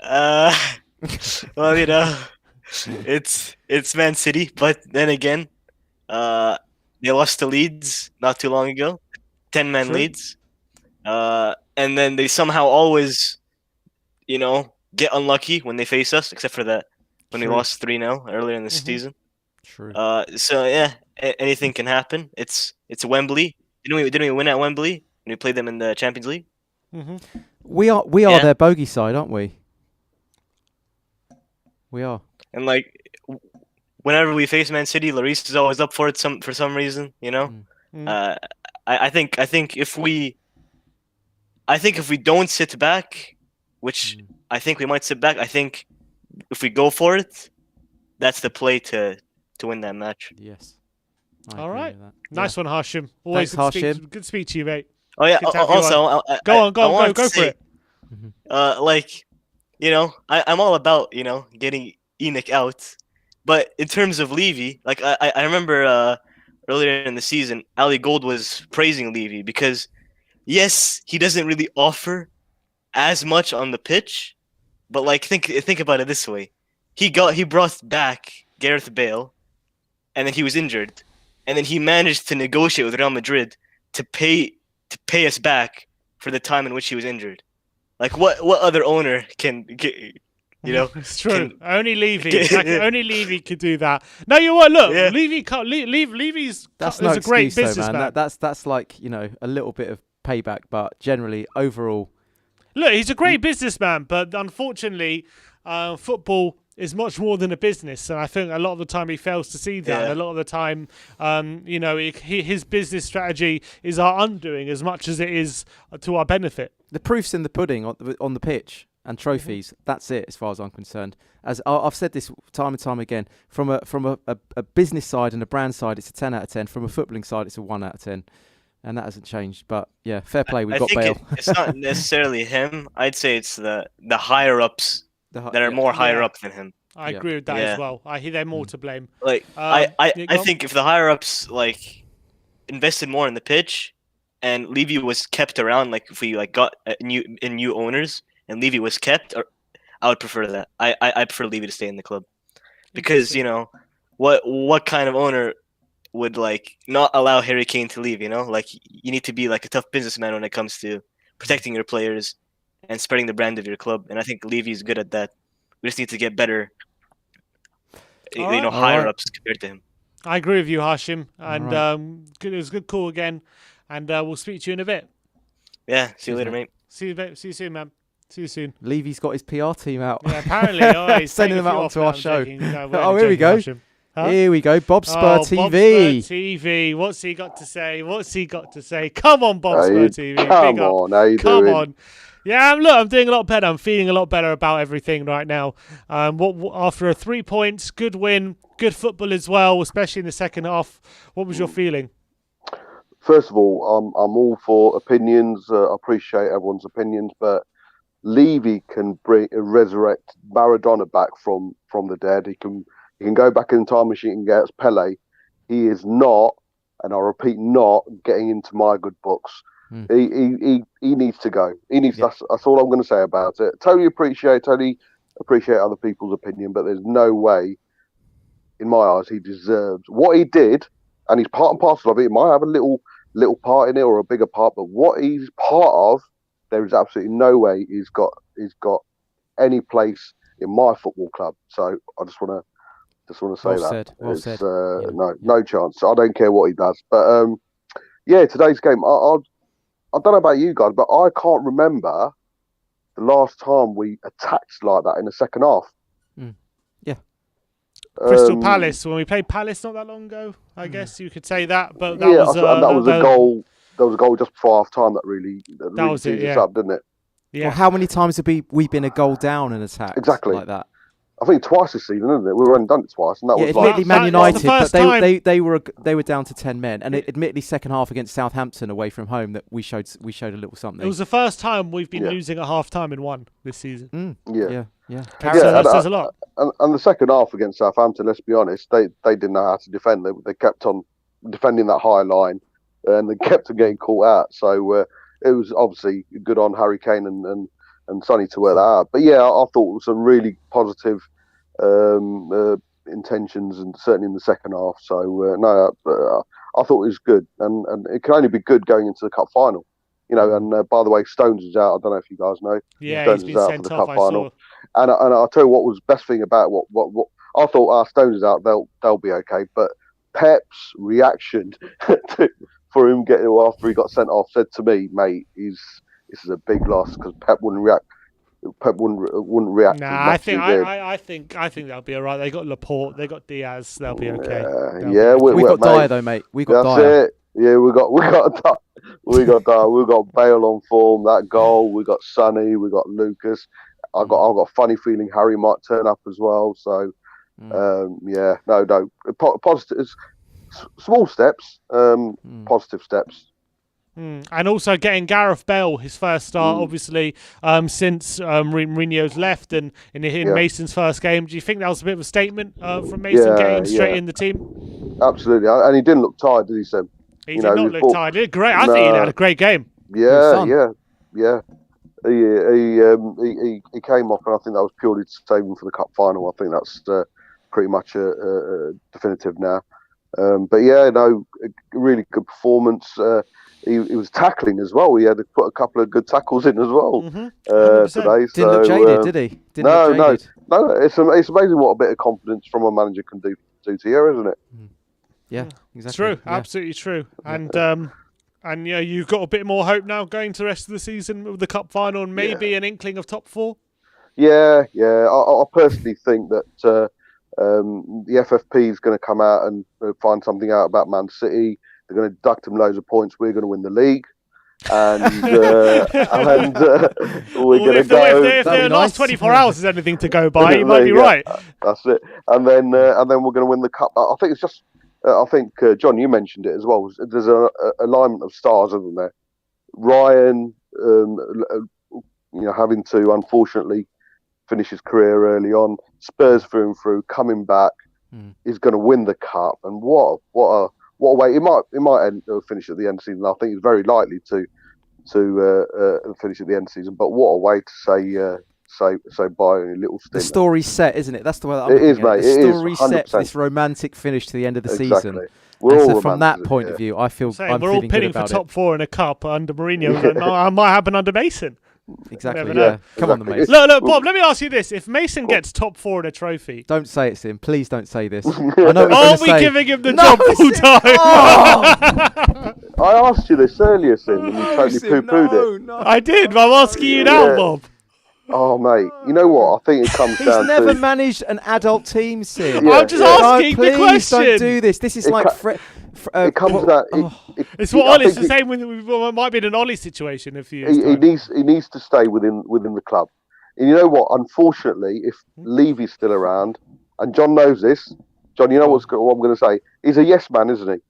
Well, it's Man City, but then again, they lost to Leeds not too long ago, 10-man leads, and then they somehow always, get unlucky when they face us, except for that when we lost 3-0 earlier in the season. True. So yeah, anything can happen. It's Wembley. Didn't we win at Wembley? We played them in the Champions League. Mm-hmm. We are their bogey side, aren't we? We are. And like, whenever we face Man City, Lloris is always up for it for some reason. I think if we I think if we don't sit back, which I think we might sit back, I think if we go for it, that's the play to win that match. Yes. All right. Nice one, Hashim. Always Thanks, good to speak to you, mate. Oh yeah. Good to have you Also, on. Go for it. Like, I'm all about getting Enoch out, but in terms of Levy, like I remember earlier in the season, Ali Gold was praising Levy because yes, he doesn't really offer as much on the pitch, but like think about it this way: he brought back Gareth Bale, and then he was injured, and then he managed to negotiate with Real Madrid to pay us back for the time in which he was injured. Like what other owner can get, It's true. Only Levy. Only Levy could do that. No, you what? Look, yeah. Levy's that's is no a great excuse, businessman. That's like a little bit of payback, but generally overall, look, he's a great businessman. But unfortunately, football is much more than a business, and I think a lot of the time he fails to see that. Yeah. And a lot of the time, his business strategy is our undoing as much as it is to our benefit. The proof's in the pudding on the pitch and trophies. That's it, as far as I'm concerned. As I've said this time and time again, from a business side and a brand side, it's a 10 out of 10. From a footballing side, it's a 1 out of 10, and that hasn't changed. But yeah, fair play. We've got Bale. It's not necessarily him. I'd say it's the higher ups that are more higher up than him. I agree with that as well. They're more to blame. Like I think if the higher ups like invested more in the pitch, and Levy was kept around, like if we got new owners and Levy was kept, I would prefer that. I prefer Levy to stay in the club, because what kind of owner would not allow Harry Kane to leave? Like you need to be like a tough businessman when it comes to protecting your players and spreading the brand of your club, and I think Levy is good at that. We just need to get better, higher ups compared to him. I agree with you, Hashim, and it was a good call again, and we'll speak to you in a bit. Yeah, see you later, mate. See you soon, man. See you soon. Levy's got his PR team out. Yeah, apparently. He's sending them out onto our show. No, here we go. Huh? Here we go. Bob Spur TV. Bob Spur TV. What's he got to say? Come on, Bob Spur TV. Come on. How you doing? Come on. Yeah, I'm doing a lot better. I'm feeling a lot better about everything right now. After a 3 points, good win, good football as well, especially in the second half. What was your feeling? First of all, I'm all for opinions. I appreciate everyone's opinions, but Levy can resurrect Maradona back from the dead. He can go back in the time machine and get Pele. He is not, and I repeat, not getting into my good books. He needs to go. He needs. Yeah. That's all I'm going to say about it. Totally appreciate other people's opinion, but there's no way, in my eyes, he deserves what he did, and he's part and parcel of it. He might have a little part in it or a bigger part, but what he's part of, there is absolutely no way he's got any place in my football club. So I just want to say Well said. No chance. I don't care what he does. But today's game. I don't know about you guys, but I can't remember the last time we attacked like that in the second half. Yeah. Crystal Palace, when we played Palace not that long ago, I guess you could say that. But that was a goal. There was a goal just before half time that really was teased us up, didn't it? Yeah. Well, how many times have we been a goal down and attacked like that? I think twice this season, isn't it? We've only done it twice, and that was admittedly Man United, but they were down to 10 men, and admittedly second half against Southampton away from home that we showed a little something. It was the first time we've been losing at half time in one this season. Yeah. That says a lot. And the second half against Southampton, let's be honest, they didn't know how to defend. They kept on defending that high line, and they kept on getting caught out. So it was obviously good on Harry Kane and Sonny to work that out. But yeah, I thought it was some really positive intentions, and certainly in the second half. So I thought it was good, and it can only be good going into the cup final. And by the way, Stones is out. I don't know if you guys know. Yeah, Stones he's been is out sent for the off. cup final. And I'll tell you what was the best thing about what I thought. Stones is out. They'll be okay. But Pep's reaction for him getting after he got sent off said to me, mate, this is a big loss, because Pep wouldn't react. Pep wouldn't react. Nah, I think they'll be all right. They got Laporte, they got Diaz. They'll be okay. We got Dyer though, mate. We got Dyer. That's it. Yeah, we got we got Bale on form. That goal. We got Sonny. We got Lucas. I've got a funny feeling Harry might turn up as well. So yeah, no, positive, small steps, positive steps. And also getting Gareth Bale his first start, obviously, since Mourinho's left and in Mason's first game. Do you think that was a bit of a statement from Mason getting him straight in the team? Absolutely, and he didn't look tired, did he, Sim? He did not look tired. He did great. I think he had a great game. Yeah. He came off, and I think that was purely to save him for the cup final. I think that's pretty much a definitive now. But yeah, no, a really good performance. He was tackling as well. He had to put a couple of good tackles in as well today. Didn't look jaded, did he? No. It's amazing what a bit of confidence from a manager can do to you, isn't it? Yeah, exactly. True, absolutely true. And yeah, you've got a bit more hope now going to the rest of the season with the cup final and maybe an inkling of top 4. Yeah. I personally think that the FFP is going to come out and find something out about Man City. They're going to deduct them loads of points. We're going to win the league, and we're going to go. If the last 24 hours is anything to go by, you might be right. That's it. And then we're going to win the cup. I think it's just. I think John, you mentioned it as well. There's an alignment of stars, isn't there? Ryan, having to unfortunately finish his career early on. Spurs through and through, coming back, is going to win the cup, and what a way! It might finish at the end of the season. I think it's very likely to finish at the end of the season. But what a way to say bye in a little stint. The story's set, isn't it? That's the way that I'm it is, mate. The story's set set for this romantic finish to the end of the exactly. season. So from that point of view, I feel we're all pinning for top 4 in a cup under Mourinho. It might happen under Mason. Exactly. Yeah. Come on, the Mason. Look, Bob. Let me ask you this: if Mason gets top 4 in a trophy, don't say it, Sim. Please don't say this. I know are we giving him the job full time? I asked you this earlier, Sim, and you totally poo-pooed it. No. I did. But I'm asking you now, Bob. Oh, mate. You know what? I think it comes down to... He's never managed an adult team, Sim. I'm just asking the question. Please don't do this. This is like... it comes down... It's what Ollie's the same. It might be an Ollie situation if you... He needs to stay within the club. And you know what? Unfortunately, if Levy's still around, and John knows this, John, you know what I'm going to say? He's a yes man, isn't he?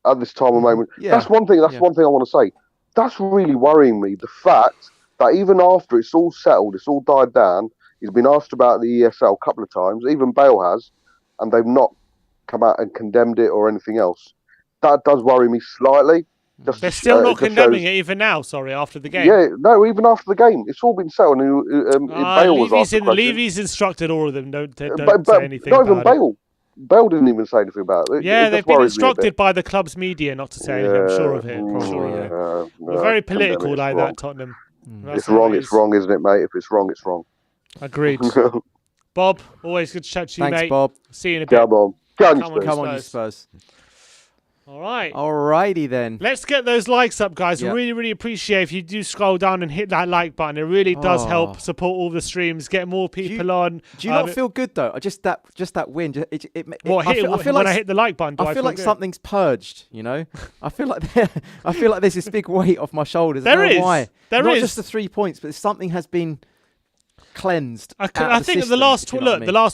At this time of moment. Yeah. That's one thing I want to say. That's really worrying me. The fact that even after it's all settled, it's all died down, he's been asked about the ESL a couple of times, even Bale has, and they've not come out and condemned it or anything else. That does worry me slightly. They're still not condemning it even now, after the game. Yeah, no, even after the game. It's all been settled. Bale was asked the question. Levy's instructed all of them, don't say anything not even about Bale. Bale didn't even say anything about it. Yeah, they've been instructed by the club's media not to say anything. I'm sure of it. We're very political like that, Tottenham. It's wrong, isn't it, mate? If it's wrong, it's wrong. Agreed. Bob, always good to chat to you, Thanks, mate. Bob. See you in a bit. Come on, Come on, you Spurs. All right. Alrighty then. Let's get those likes up, guys. We really, really appreciate if you do scroll down and hit that like button. It really does help support all the streams, get more people on. Do you not feel good though? Just that win. I feel when I hit the like button, I feel like something's purged. You know, I feel like there's this big weight off my shoulders. There is. Why? There not is. just the 3 points, but something has been cleansed. I think the last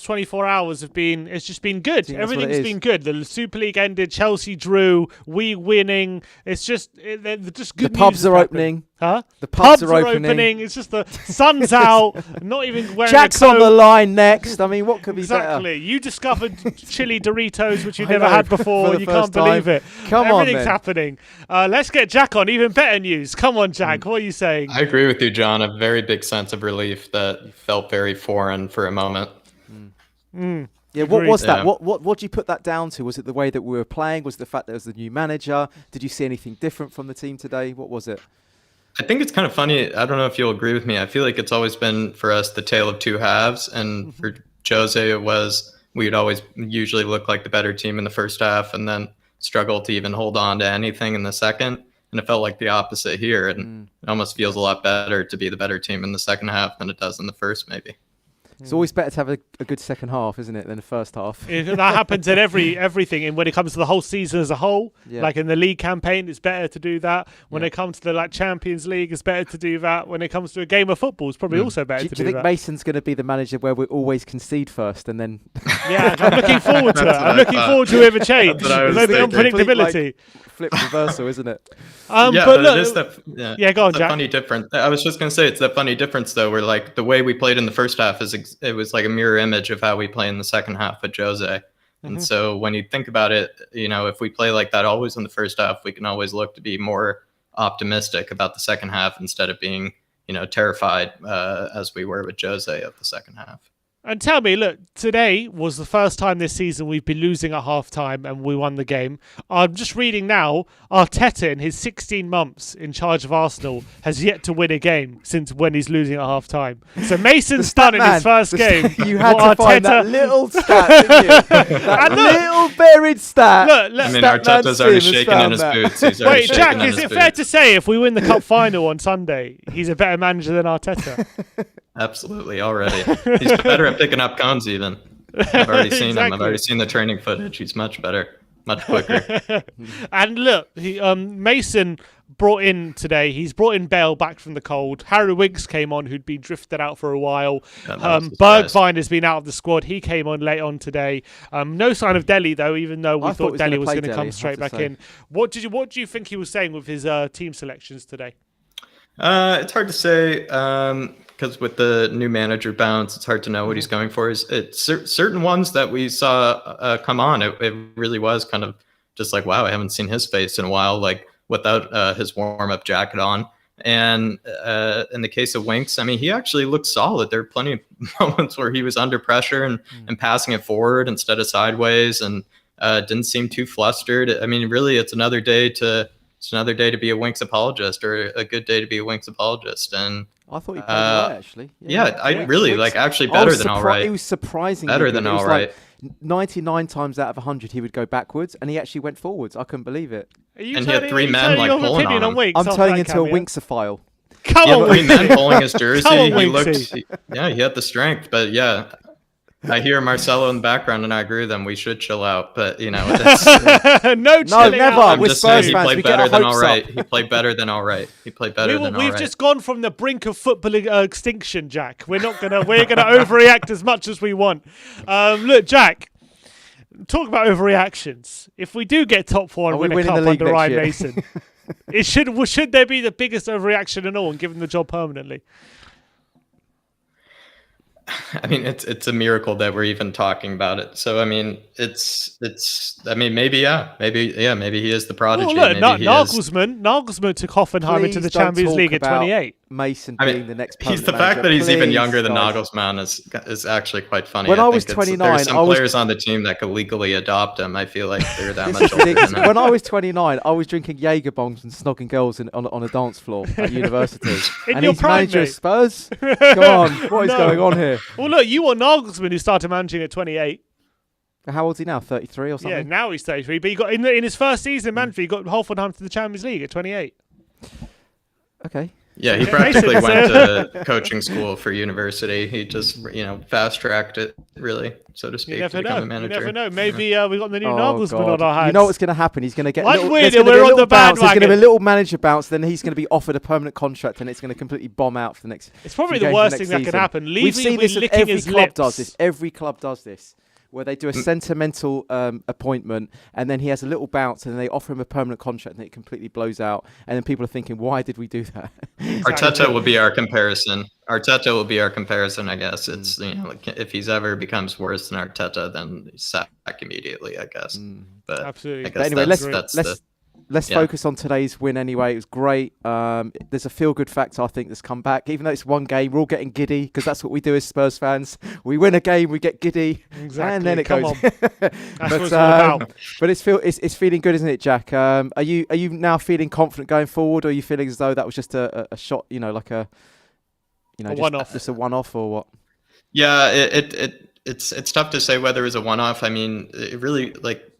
24 hours have been. It's just been good. Everything's been good. The Super League ended. Chelsea drew. We winning. It's just they're just good. The pubs are opening. Huh? The pubs are opening. It's just the sun's out. Not even wearing Jack's a coat. on the line next. I mean, what could be better? Exactly. You discovered chili Doritos, which you never had before. You can't believe it. Everything's happening. Let's get Jack on. Even better news. Come on, Jack. What are you saying? I agree with you, John. A very big sense of relief that felt very foreign for a moment. Yeah, what was that? What do you put that down to? Was it the way that we were playing? Was it the fact there was the new manager? Did you see anything different from the team today? What was it? I think it's kind of funny. I don't know if you'll agree with me. I feel like it's always been for us the tale of two halves, and for Jose it was we'd always usually look like the better team in the first half, and then struggle to even hold on to anything in the second. And it felt like the opposite here, and it almost feels a lot better to be the better team in the second half than it does in the first, maybe. It's always better to have a good second half, isn't it, than the first half? That happens in everything. And when it comes to the whole season as a whole, like in the league campaign, it's better to do that. When it comes to the Champions League, it's better to do that. When it comes to a game of football, it's probably also better to do that. Do you think Mason's going to be the manager where we always concede first and then? Yeah, I'm looking forward to it. I'm looking forward to a change. There's no unpredictability. Flip reversal, isn't it? But look, it is that. Go on, Jack. Funny difference. I was just going to say it's that funny difference though, where like the way we played in the first half it was like a mirror image of how we play in the second half with Jose. And so when you think about it, if we play like that always in the first half, we can always look to be more optimistic about the second half instead of being, terrified as we were with Jose of the second half. And tell me, look, today was the first time this season we've been losing at half-time and we won the game. I'm just reading now, Arteta in his 16 months in charge of Arsenal has yet to win a game since when he's losing at half-time. So Mason's done in his first game. You had to find that little stat, didn't you? That little buried stat. Look, Arteta's already shaking in his boots. Wait, Jack, is it fair to say if we win the cup final on Sunday, he's a better manager than Arteta? Absolutely, already. He's better at picking up cones even. I've already seen him. I've already seen the training footage. He's much better, much quicker. And look, Mason brought in today. He's brought in Bale back from the cold. Harry Winks came on, who'd been drifted out for a while. Bergwijn has been out of the squad. He came on late on today. No sign of Dele though, even though we thought Dele was going to come straight back in. What do you think he was saying with his team selections today? It's hard to say. Because with the new manager bounce, it's hard to know what he's going for. It's certain ones that we saw come on. It really was kind of just like, wow, I haven't seen his face in a while, like without his warm-up jacket on. And in the case of Winks, I mean, he actually looked solid. There are plenty of moments where he was under pressure and passing it forward instead of sideways, and didn't seem too flustered. I mean, really, it's another day to be a Winks apologist, or a good day to be a Winks apologist. And I thought he played well, actually. I really like actually better than all right. He was surprisingly better than all right. Like 99 times out of 100, he would go backwards, and he actually went forwards. I couldn't believe it. And he had three men like pulling on him. I'm turning into a Winksophile. Come on, three men pulling his jersey. He looked. He had the strength, but yeah. I hear Marcelo in the background, and I agree with them. We should chill out, but that's no, never. I'm just saying he played better than all right. He played better than all right. We've just gone from the brink of football extinction, Jack. We're gonna overreact as much as we want. Look, Jack, talk about overreactions. If we do get top four and win a cup under Ryan Mason, should there be the biggest overreaction in all and give him the job permanently? I mean, it's a miracle that we're even talking about it. So I mean, maybe he is the prodigy. Well, look, Nagelsmann took Hoffenheim into the Champions League at 28. Mason being the next. He's the fact that he's even younger than Nagelsmann is actually quite funny. When I was 29, there's some players on the team that could legally adopt him. I feel like they're that much older than him. When I was 29, I was drinking Jaeger bombs and snogging girls on a dance floor at university. And he's manager of Spurs. Come on, what is going on here? Well, look, you were Nagelsmann who started managing at 28. How old is he now? 33 or something? Yeah, now he's 33. But he got in his first season, he got Hoffenheim to the Champions League at 28. Okay. Yeah, he practically went to coaching school for university. He just, fast-tracked it, really, so to speak, to become a manager. You never know. Maybe we got the new Nagelsmann on our hands. You know what's going to happen? He's going to get we're on the bandwagon. There's going to be a little manager bounce, then he's going to be offered a permanent contract, and it's going to completely bomb out for the next. It's probably the worst thing that could happen. We've seen this with every club does this. Every club does this, where they do a sentimental appointment, and then he has a little bounce, and then they offer him a permanent contract, and it completely blows out. And then people are thinking, why did we do that? Arteta will be our comparison. I guess. It's if he's ever becomes worse than Arteta, then he's sacked immediately, I guess. But absolutely. I guess anyway, let's focus on today's win anyway. It was great. There's a feel-good factor, I think, that's come back. Even though it's one game, we're all getting giddy because that's what we do as Spurs fans. We win a game, we get giddy, and then it goes. That's what it's all about. But it's feeling good, isn't it, Jack? Are you now feeling confident going forward, or are you feeling as though that was just a shot, like a one-off, just a one-off, or what? Yeah, it's tough to say whether it was a one-off. I mean, it really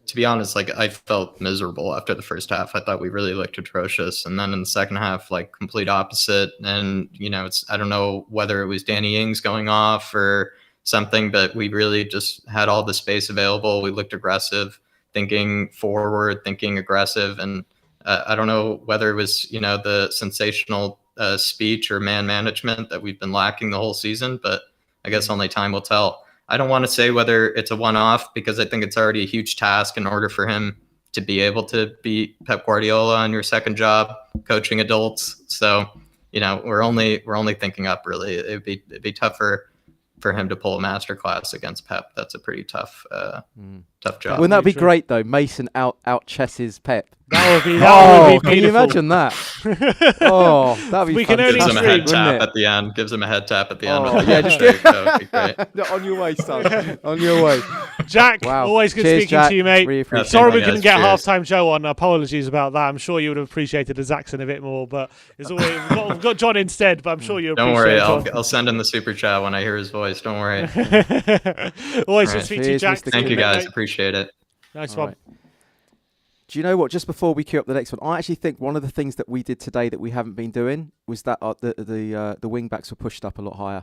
to be honest, I felt miserable after the first half. I thought we really looked atrocious. And then in the second half, complete opposite. And, I don't know whether it was Danny Ings going off or something, but we really just had all the space available. We looked aggressive, thinking forward, thinking aggressive, and I don't know whether it was, the sensational speech or man management that we've been lacking the whole season, but I guess only time will tell. I don't want to say whether it's a one-off because I think it's already a huge task in order for him to be able to beat Pep Guardiola on your second job, coaching adults. So, we're only thinking up really. It'd be tougher for him to pull a masterclass against Pep. That's a pretty tough job. Wouldn't that be great though? Mason out chesses Pep. That would be Can you beautiful. imagine that? That'd be We can only Gives him a head dream, tap at the end. Gives him a head tap at the end. Yeah, just that would be great. on your way, son. On your way. Jack, Wow. always good Cheers, speaking Jack. to you, mate. Really appreciate Sorry it. we couldn't get Cheers. halftime show on. Apologies about that. I'm sure you would have appreciated his accent a bit more, but it's always we've got John instead. But I'm sure you Don't appreciate worry, John. I'll send him the super chat when I hear his voice. Don't worry. Always good Right. speak to you, Cheers, Jack. Mr. Thank you, Mate. guys. Appreciate it. Nice All one. right. Do you know what? Just before we queue up the next one, I actually think one of the things that we did today that we haven't been doing was that the wing backs were pushed up a lot higher,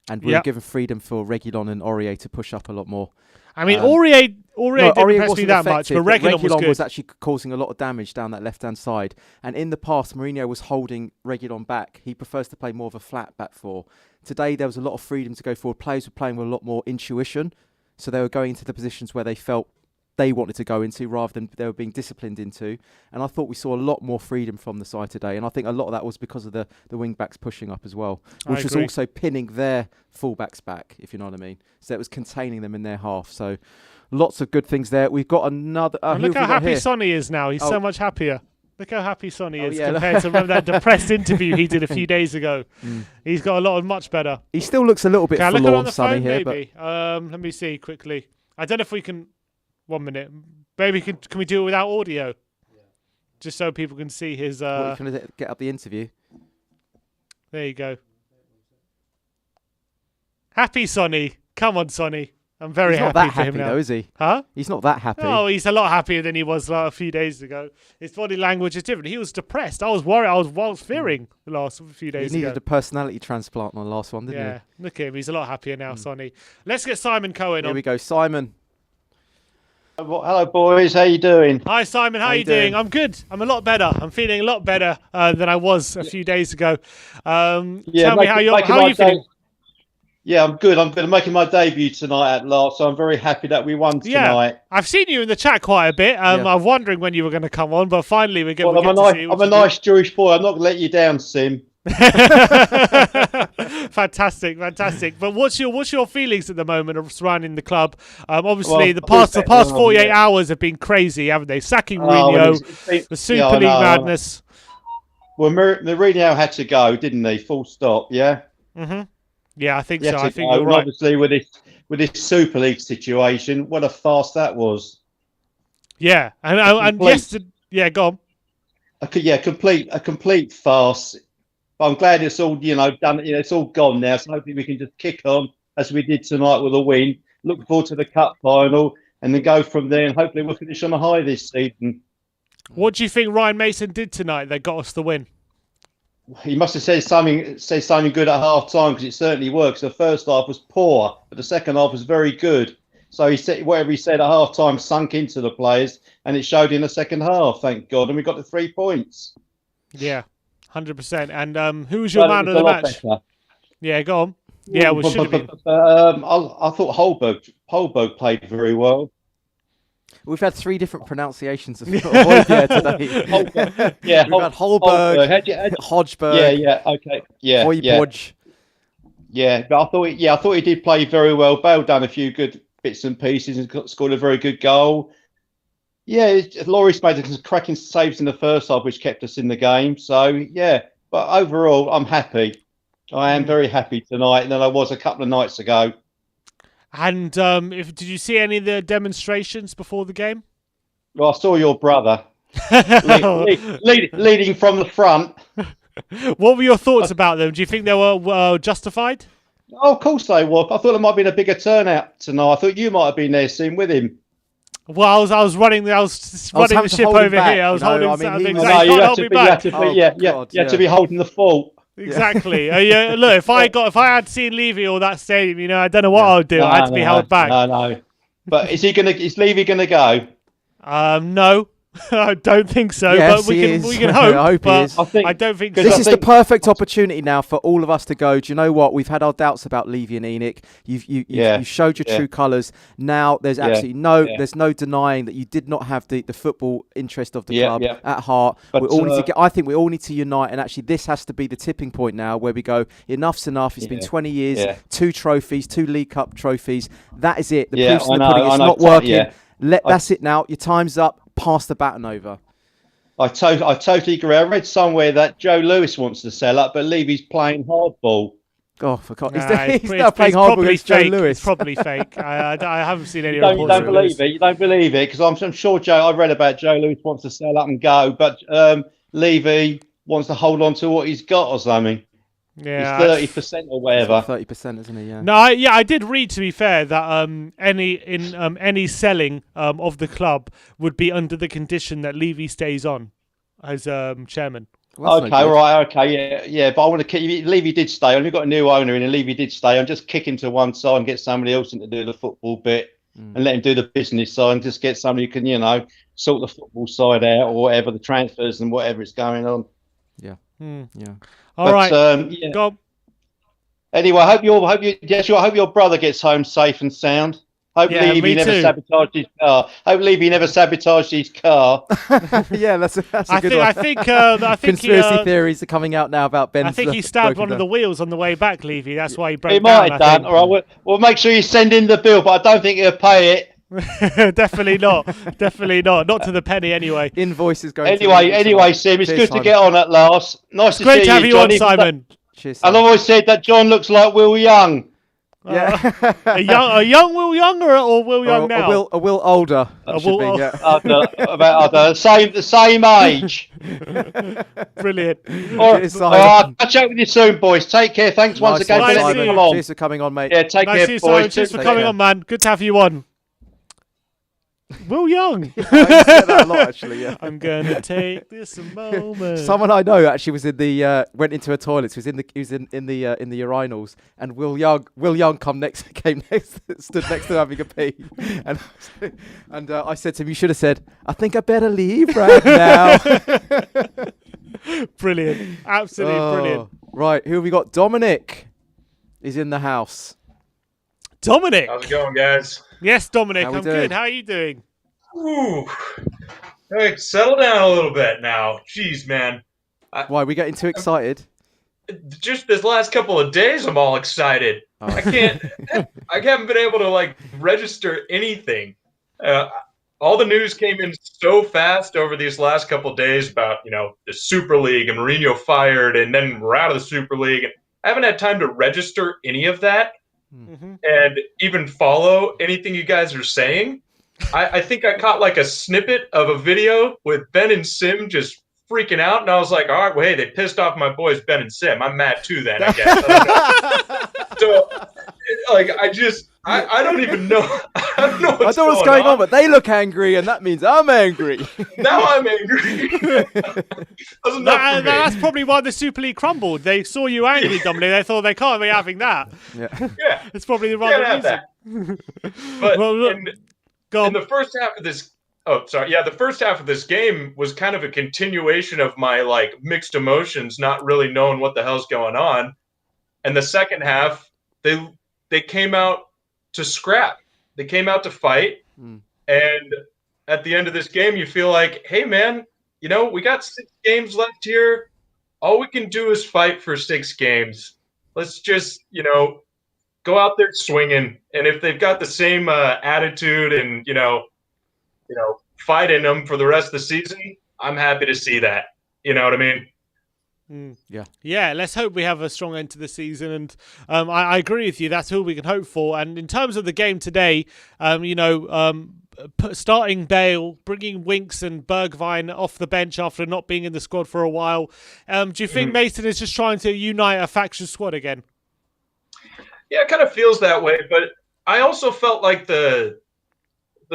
and we were given freedom for Reguilon and Aurier to push up a lot more. I mean, Aurier didn't impress me wasn't that much, effective, but Reguilon was good. was actually causing a lot of damage down that left-hand side. And in the past, Mourinho was holding Reguilon back. He prefers to play more of a flat back four. Today, there was a lot of freedom to go forward. Players were playing with a lot more intuition, so they were going into the positions where they felt they wanted to go into rather than they were being disciplined into. And I thought we saw a lot more freedom from the side today. And I think a lot of that was because of the wing backs pushing up as well, which was also pinning their full-backs back, if you know what I mean. So it was containing them in their half. So lots of good things there. We've got another... And who look have how we got happy here? Sonny is now. He's Oh. so much happier. Look how happy Sonny is yeah. compared to remember that depressed interview he did a few days ago. He's got a lot of much better. He still looks a little bit Can I look on forlorn, the Sonny, phone, here. maybe? Let me see quickly. I don't know if we can... 1 minute. Maybe can we do it without audio? Just so people can see his... What, you can get up the interview? There you go. Happy Sonny. Come on, Sonny. I'm very He's happy not that for happy, him now. though, is he? Huh? He's not that happy. Oh, he's a lot happier than he was a few days ago. His body language is different. He was depressed. I was worried. I was fearing the last few days He needed ago. a personality transplant on the last one, didn't Yeah, look at him. He's a lot happier now, Sonny. Let's get Simon Cohen he? Here on. we go. Simon. Hello, boys. How you doing? Hi, Simon. How you doing? I'm good. I'm a lot better. I'm feeling a lot better than I was a few days ago. Tell me how are you feeling? Yeah, I'm good. I'm making my debut tonight at last, so I'm very happy that we won tonight. I've seen you in the chat quite a bit. I'm wondering when you were going to come on, but finally we get. Well, I'm a nice Jewish boy. I'm not going to let you down, Sim. Fantastic. But what's your feelings at the moment of surrounding the club? Obviously, Well, the past 48 hours have been crazy, haven't they? Sacking Mourinho, the Super League madness. Well, Mourinho had to go, didn't he? Full stop. Yeah. Mhm. Yeah, I think He so. had I to think go. you're right. Obviously, with this Super League situation, what a farce that was. Yeah, and yesterday, go on. A complete farce. But I'm glad it's all done. It's all gone now. So hopefully we can just kick on as we did tonight with a win. Look forward to the cup final and then go from there. And hopefully we'll finish on a high this season. What do you think Ryan Mason did tonight that got us the win? He must have said something good at half time because it certainly works. The first half was poor, but the second half was very good. So he said whatever he said at half time sunk into the players, and it showed in the second half. Thank God, and we got the 3 points. Yeah, 100%. And who was your man of the match? Better. Yeah, go on. Yeah, well, should have been. I thought Holberg played very well. We've had 3 different pronunciations of Højbjerg today. Yeah, we've had Holberg, Hodgberg. Yeah, okay, yeah, Højbjerg. Yeah, but I thought he did play very well. Bale done a few good bits and pieces and scored a very good goal. Yeah, Lloris made some cracking saves in the first half, which kept us in the game. So yeah, but overall, I'm happy. I am very happy tonight than I was a couple of nights ago. And did you see any of the demonstrations before the game? Well, I saw your brother leading from the front. What were your thoughts about them? Do you think they were justified? Oh, of course they were. I thought there might have been a bigger turnout tonight. I thought you might have been there, seen with him. Well, I was running the ship over here. I was holding something. You had to be holding the fort. Exactly. Yeah, look, if I had seen Levy or that stadium, I don't know what I would do. I had to be held back. No. But is Levy gonna go? No. I don't think so, Yes, but we he can is. hope. I hope he but is. I don't think so. This is the perfect opportunity now for all of us to go. Do you know what? We've had our doubts about Levy and Enoch. You showed your true colours. Now there's absolutely there's no denying that you did not have the football interest of the club at heart. But, we all need to I think we all need to unite, and actually this has to be the tipping point now where we go, enough's enough. It's been 20 years, 2 trophies, 2 League Cup trophies. That is it. The proof's in the pudding. It's not working. That's it now. Your time's up. Pass the baton over. I totally agree. I read somewhere that Joe Lewis wants to sell up, but Levy's playing hardball. Oh, for God. He's now playing hardball against Joe Lewis. It's probably fake. I haven't seen any reports. You don't believe it, because I'm sure I read about Joe Lewis wants to sell up and go, but Levy wants to hold on to what he's got or something. Yeah, he's 30% or whatever. 30%, isn't he? Yeah. No, I did read, to be fair, that any selling of the club would be under the condition that Levy stays on as chairman. Well, yeah. But I want to keep. Levy did stay on. We've got a new owner in, and Levy did stay on. Just kick him to one side and get somebody else in to do the football bit, and let him do the business side, and just get somebody who can, sort the football side out or whatever, the transfers and whatever is going on. Yeah. Yeah. All right. Go. Anyway, I hope your brother gets home safe and sound. Hope Levy never sabotaged his car. Hope Levy never sabotaged his car. Yeah, that's a good one. I think conspiracy theories are coming out now about Ben. I think he stabbed one of the wheels on the way back, Levy. That's why he broke down. He might have done. All right, we'll make sure you send in the bill, but I don't think he'll pay it. Definitely not. Definitely not. Not to the penny, anyway. Invoices going. Anyway, Sim, it's good to get on at last. Nice to see you. Great to have you on, Simon. Cheers. I've always said that John looks like Will Young. Yeah, a young Will Young or Will Young now? A Will older. About the same age. Brilliant. I'll catch up with you soon, boys. Take care. Thanks once again for letting me come on. Cheers for coming on, mate. Yeah, take care, boys. Simon. Cheers for coming on, man. Good to have you on. Will Young. I said that a lot, actually. Yeah. I'm gonna take this a moment. Someone I know actually was in the went into a toilet. He was in the urinals, and Will Young came next, stood next to him having a pee, and I said to him, "You should have said, I think I better leave right now." Brilliant, absolutely brilliant. Right, who have we got? Dominic is in the house. Dominic, how's it going, guys? Yes, Dominic, I'm good. How are you doing? Ooh. Hey, settle down a little bit now. Jeez, man. Why are we getting too excited? Just this last couple of days, I'm all excited. Oh. I haven't been able to register anything. All the news came in so fast over these last couple of days about, the Super League and Mourinho fired, and then we're out of the Super League. And I haven't had time to register any of that. Mm-hmm. And even follow anything you guys are saying. I think I caught a snippet of a video with Ben and Sim just freaking out, and I was like, all right, well, hey, they pissed off my boys Ben and Sim. I'm mad too then, I guess. So I don't even know. I don't know what's going on, but they look angry, and that means I'm angry. Now I'm angry. That's probably why the Super League crumbled. They saw you angry, Dominic. They thought they can't be having that. Yeah. It's probably the wrong reason. But in the first half of this, the first half of this game was kind of a continuation of my mixed emotions, not really knowing what the hell's going on. And the second half, they came out to scrap. They came out to fight. And at the end of this game, you feel like, hey, man, we got 6 games left here. All we can do is fight for 6 games. Let's just, go out there swinging. And if they've got the same attitude and, fight in them for the rest of the season, I'm happy to see that. You know what I mean? Yeah, let's hope we have a strong end to the season, and I agree with you. That's all we can hope for. And in terms of the game today, starting Bale, bringing Winks and Bergwijn off the bench after not being in the squad for a while, do you think Mason is just trying to unite a faction squad again? Yeah, it kind of feels that way, but I also felt like the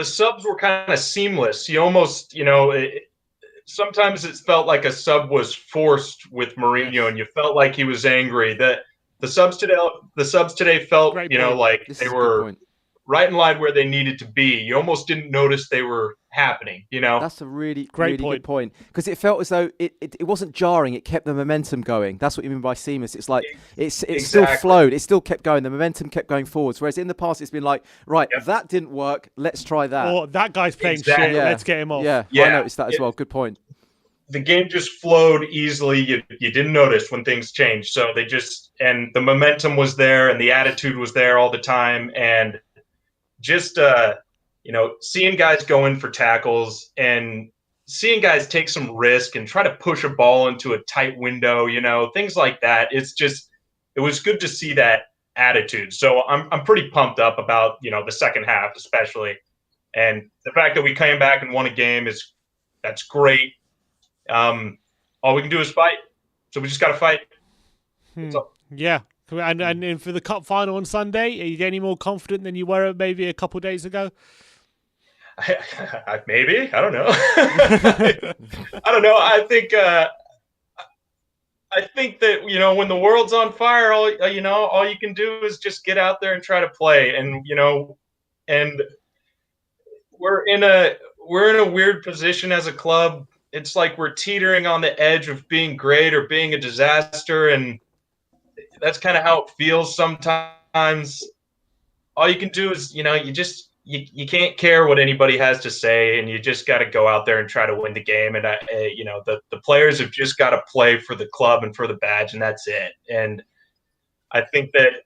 subs were kind of seamless. You almost, sometimes it felt like a sub was forced with Mourinho, and you felt like he was angry. That the subs today felt, Great you know, point. like This they is a good were point. right in line where they needed to be. You almost didn't notice they were happening, you know? That's a really, Great really good point. Because it felt as though it wasn't jarring. It kept the momentum going. That's what you mean by seamless. It's like it still Exactly. flowed. It still kept going. The momentum kept going forwards. Whereas in the past, it's been like, right, Yep. that didn't work. Let's try that. Or that guy's playing Exactly. shit. Yeah. Let's get him off. Yeah, I Yeah. noticed that as well. Good point. The game just flowed easily. You didn't notice when things changed. So they just, and the momentum was there and the attitude was there all the time. And just, you know, seeing guys go in for tackles and seeing guys take some risk and try to push a ball into a tight window, you know, things like that. It's just, it was good to see that attitude. So I'm pretty pumped up about, you know, the second half, especially. And the fact that we came back and won a game that's great. All we can do is fight. So we just got to fight. Yeah. And for the cup final on Sunday, are you any more confident than you were maybe a couple of days ago? Maybe. I don't know. I don't know. I think that, you know, when the world's on fire, all you can do is just get out there and try to play. And, you know, and we're in a weird position as a club. It's like we're teetering on the edge of being great or being a disaster, and that's kind of how it feels sometimes. All you can do is, you know, you can't care what anybody has to say, and you just got to go out there and try to win the game. And you know, the players have just got to play for the club and for the badge, and that's it. And I think they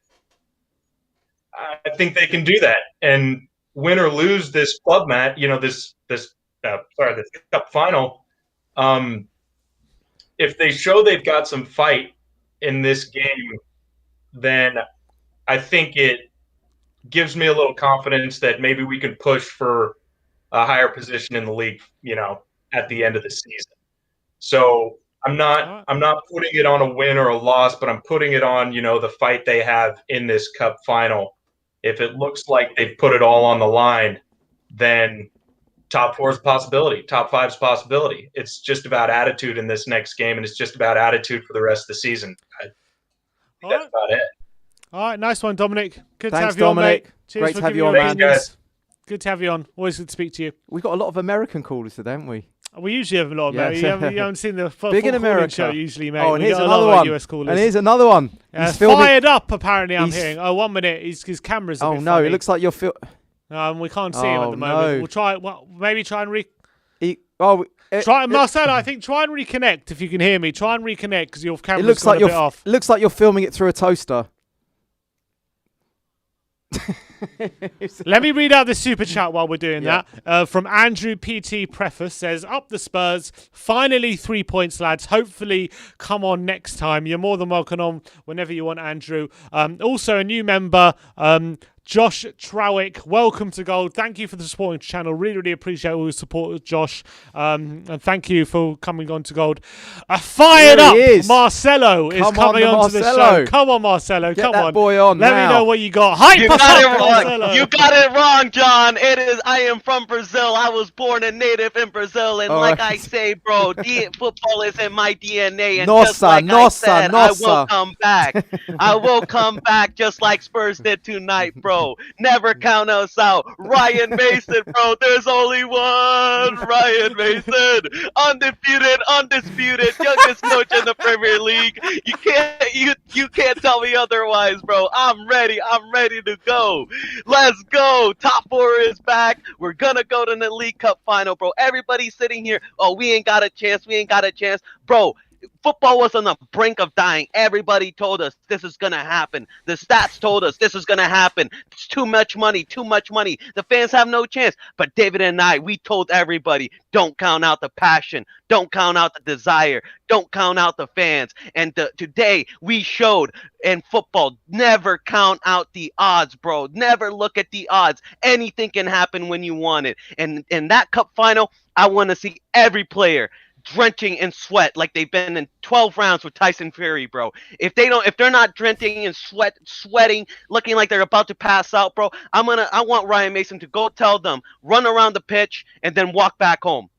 can do that, and win or lose this club match, you know, this cup final. If they show they've got some fight in this game, then I think it gives me a little confidence that maybe we can push for a higher position in the league, you know, at the end of the season. So I'm not putting it on a win or a loss, but I'm putting it on, you know, the fight they have in this cup final. If it looks like they've put it all on the line, then top 4 is a possibility. Top 5 is a possibility. It's just about attitude in this next game, and it's just about attitude for the rest of the season. That's about it. All right, nice one, Dominic. Good to Thanks, have you Dominic. on, mate. Cheers Great for to have giving you on, your man. opinions. Good to have you on. Always good to speak to you. We've got a lot of American callers today, haven't we? We usually have a lot of Yeah. American. You haven't seen the Big in America show usually, mate. Oh, and We here's got a another lot of one. US callers. And here's another one. He's fired up, apparently, I'm He's- hearing. Oh, 1 minute. His camera's a Oh bit no, funny. it looks like you're we can't see him at Oh, the moment. no. We'll try. Well, maybe try and Try, Marcelo, I think try and reconnect if you can hear me. Try and reconnect because your camera's It looks gone like a bit off. looks like you're filming it through a toaster. Let me read out the super chat while we're doing that. From Andrew PT Preface says, "Up the Spurs! Finally 3 points, lads. Hopefully, come on next time. You're more than welcome on whenever you want, Andrew." Also, a new member. Josh Trowick, welcome to Gold. Thank you for the supporting channel. Really, really appreciate all the support, Josh. And thank you for coming on to Gold. Fired up Marcelo is coming on to the show. Come on, Marcelo. Get Come that on. boy on Let now. me know what you got. Hype You us got up, it Marcelo. wrong. You got it wrong, John. I am from Brazil. I was born a native in Brazil, and All like right. I say, bro, football is in my DNA. And Nossa, just like I said, I nossa. will come back. I will come back just like Spurs did tonight, bro. Never count us out. Ryan Mason, bro. There's only one Ryan Mason. Undisputed, youngest coach in the Premier League. You can't tell me otherwise, bro. I'm ready to go. Let's go. Top 4 is back. We're gonna go to the League Cup final, bro. Everybody's sitting here. Oh, we ain't got a chance. Bro, football was on the brink of dying. Everybody told us this is going to happen. The stats told us this is going to happen. It's too much money. The fans have no chance. But David and I, we told everybody, don't count out the passion. Don't count out the desire. Don't count out the fans. And today we showed in football, never count out the odds, bro. Never look at the odds. Anything can happen when you want it. And in that cup final, I want to see every player drenching in sweat like they've been in 12 rounds with Tyson Fury, bro. If they're not drenching in sweating, looking like they're about to pass out, bro, I want Ryan Mason to go tell them, run around the pitch and then walk back home.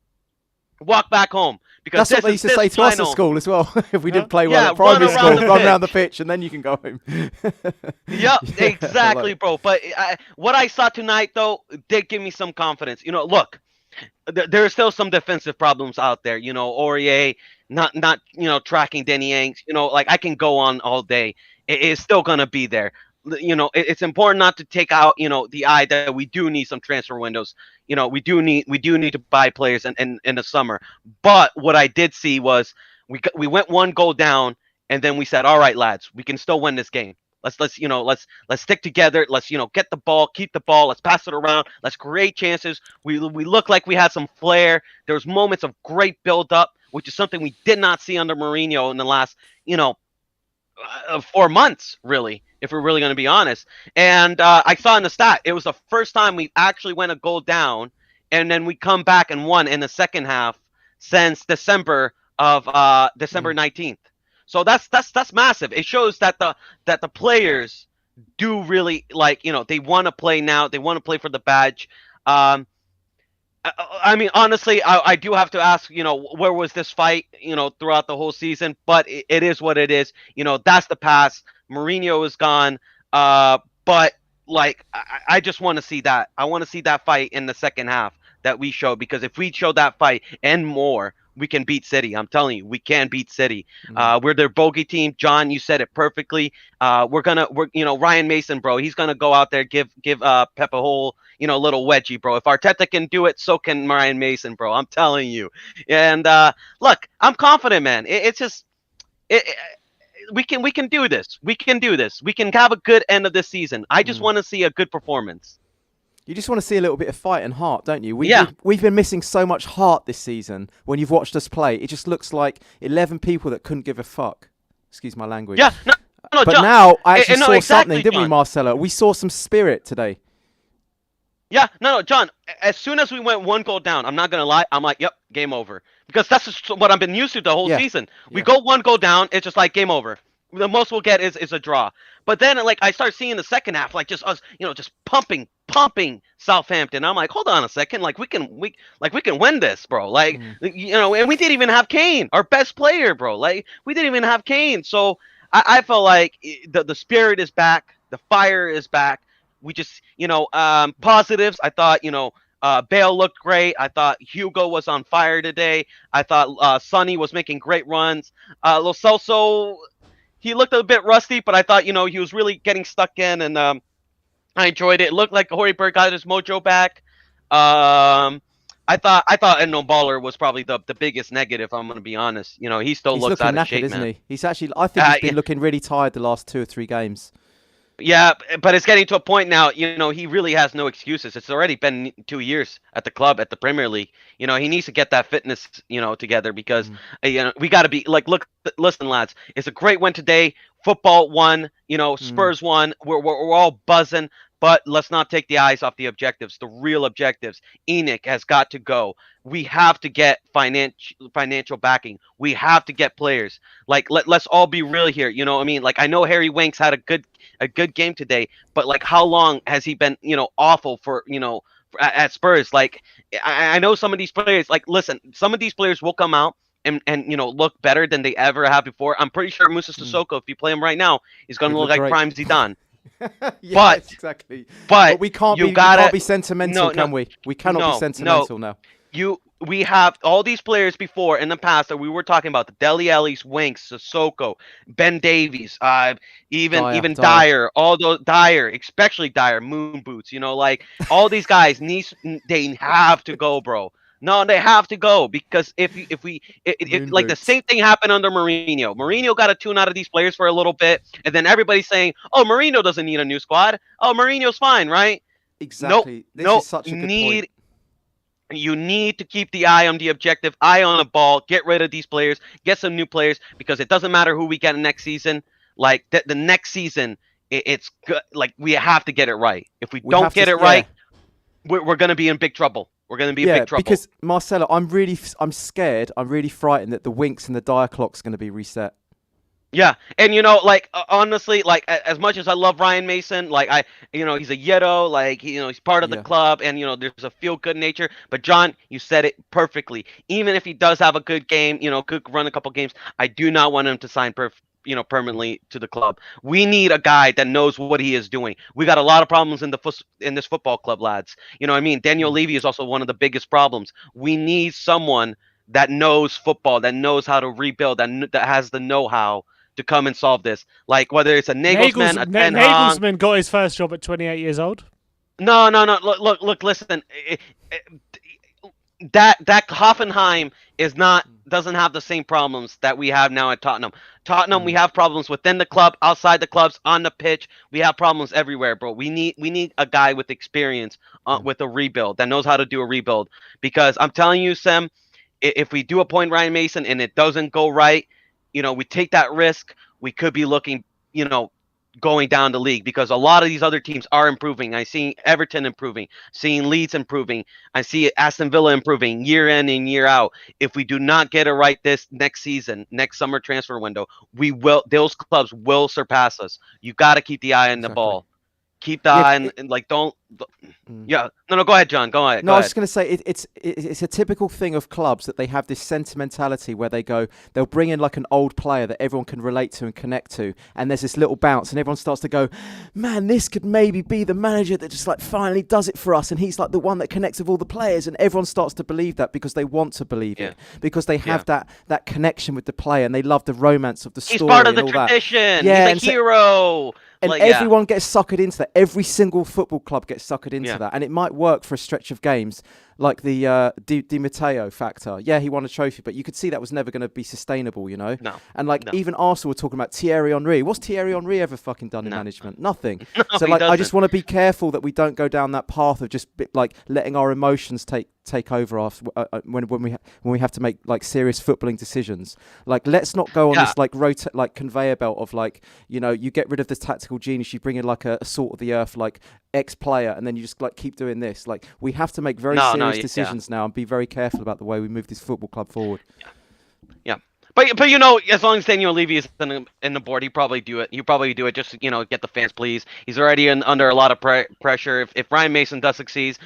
walk back home. Because that's what they used to say to us at school as well. If we didn't play well at primary school, run around the pitch and then you can go home. Yep, exactly, bro. But what I saw tonight, though, did give me some confidence. Look, there are still some defensive problems out there. Aurier not tracking Danny Ainge. Like I can go on all day. It is still gonna be there. It's important not to take out the eye that we do need some transfer windows. We do need to buy players in the summer. But what I did see was we went one goal down, and then we said, all right, lads, we can still win this game. Let's stick together. Let's get the ball, keep the ball. Let's pass it around. Let's create chances. We look like we had some flair. There was moments of great build up, which is something we did not see under Mourinho in the last 4 months, really, if we're really going to be honest. And I saw in the stat, it was the first time we actually went a goal down, and then we come back and won in the second half since December 19th. So that's massive. It shows that the players do really they want to play now. They want to play for the badge. I mean, honestly, I do have to ask, where was this fight, throughout the whole season? But it is what it is. That's the past. Mourinho is gone. But I just want to see that. I want to see that fight in the second half that we showed, because if we show that fight and more, we can beat City. I'm telling you, we can beat City. We're their bogey team. John, you said it perfectly. We're Ryan Mason, bro. He's gonna go out there, give Pep a whole little wedgie, bro. If Arteta can do it, so can Ryan Mason, bro. I'm telling you. And look, I'm confident, man. We can do this. We can do this. We can have a good end of this season. I just want to see a good performance. You just want to see a little bit of fight and heart, don't you? We've been missing so much heart this season. When you've watched us play, it just looks like 11 people that couldn't give a fuck. Excuse my language. Yeah, no, but John, now I actually saw exactly, something, didn't we, John. Marcelo? We saw some spirit today. Yeah, no, John. As soon as we went one goal down, I'm not gonna lie. I'm like, yep, game over. Because that's just what I've been used to the whole season. We go one goal down, it's just like game over. The most we'll get is a draw. But then I start seeing the second half, just us, just pumping Southampton. I'm like, hold on a second, we can win this, bro. And we didn't even have Kane, our best player, bro. We didn't even have Kane. So I felt like the spirit is back, the fire is back. We just, positives. I thought, Bale looked great. I thought Hugo was on fire today. I thought Sonny was making great runs. Lo Celso, he looked a bit rusty, but I thought, he was really getting stuck in, and I enjoyed it. It looked like Højbjerg got his mojo back. I thought Endo Baller was probably the biggest negative, I'm going to be honest. He still looks out of shape, isn't man. He? He's actually, I think he's been looking really tired the last 2 or 3 games. Yeah, but it's getting to a point now, he really has no excuses. It's already been 2 years at the club, at the Premier League. He needs to get that fitness, together, because, we got to be listen, lads, it's a great win today. Football won, Spurs won. We're all buzzing, but let's not take the eyes off the objectives, the real objectives. ENIC has got to go. We have to get financial backing. We have to get players. Let's all be real here. You know what I mean? I know Harry Winks had a good game today, but how long has he been, awful for, at Spurs? I know some of these players, listen, some of these players will come out and look better than they ever have before. I'm pretty sure Moussa Sissoko, if you play him right now, he's going to look like prime Zidane. Yes, exactly. But we can't be sentimental, can we? We cannot be sentimental now. We have all these players before in the past that we were talking about, the Dele Alli's, Winks, Sissoko, Ben Davies, even Dyer, all those Dyer, especially Dyer, Moon Boots, all these guys they have to go, bro. No, they have to go, because if the same thing happened under Mourinho. Mourinho got a tune out of these players for a little bit, and then everybody's saying, "Oh, Mourinho doesn't need a new squad. Oh, Mourinho's fine, right?" Exactly. Nope. Is such a good point. You need to keep the eye on the objective, eye on the ball, get rid of these players, get some new players, because it doesn't matter who we get next season. The next season, it's good. We have to get it right. If we don't get it right, we're going to be in big trouble. We're going to be in big trouble. Because, Marcelo, I'm scared, I'm really frightened that the Winks and the Dyer clock's going to be reset. Yeah, and like honestly, like as much as I love Ryan Mason, like he's a Yeto, like he's part of the Yeah. club, and there's a feel good nature. But John, you said it perfectly. Even if he does have a good game, could run a couple games, I do not want him to sign permanently to the club. We need a guy that knows what he is doing. We got a lot of problems in this football club, lads. You know what I mean? Daniel Levy is also one of the biggest problems. We need someone that knows football, that knows how to rebuild, that has the know-how to come and solve this. Like whether it's a Nagelsmann, a Ten Hag. Nagelsmann got his first job at 28 years old. No. Look. Listen. That Hoffenheim doesn't have the same problems that we have now at Tottenham. Tottenham, we have problems within the club, outside the clubs, on the pitch. We have problems everywhere, bro. We need a guy with experience with a rebuild that knows how to do a rebuild. Because I'm telling you, Sam, if we do appoint Ryan Mason and it doesn't go right, we take that risk. We could be looking, going down the league, because a lot of these other teams are improving. I see Everton improving, seeing Leeds improving. I see Aston Villa improving year in and year out. If we do not get it right this next season, next summer transfer window, those clubs will surpass us. You got to keep the eye on the ball. Keep the eye and like don't. Yeah, no. Go ahead, John. Go ahead. No, I was just going to say it's a typical thing of clubs that they have this sentimentality where they'll bring in like an old player that everyone can relate to and connect to, and there's this little bounce, and everyone starts to go, man, this could maybe be the manager that just like finally does it for us, and he's like the one that connects with all the players, and everyone starts to believe that because they want to believe it, because they have that connection with the player, and they love the romance of the story. He's part of the and all tradition. That. He's a hero. And everyone gets suckered into that. Every single football club gets suckered into that. And it might work for a stretch of games, like the Di Matteo factor. Yeah, he won a trophy, but you could see that was never going to be sustainable, No. And even Arsenal were talking about Thierry Henry. What's Thierry Henry ever fucking done in management? Nothing. No, so I just want to be careful that we don't go down that path of just letting our emotions take over when we have to make like serious footballing decisions. Like, let's not go on this conveyor belt of you get rid of the tactical genius, you bring in like a salt of the earth like X player, and then you just keep doing this. Like, we have to make very serious decisions now and be very careful about the way we move this football club forward. Yeah. But as long as Daniel Levy is in the board, he probably do it. You probably do it just get the fans pleased. He's already under a lot of pressure. If Ryan Mason does succeed,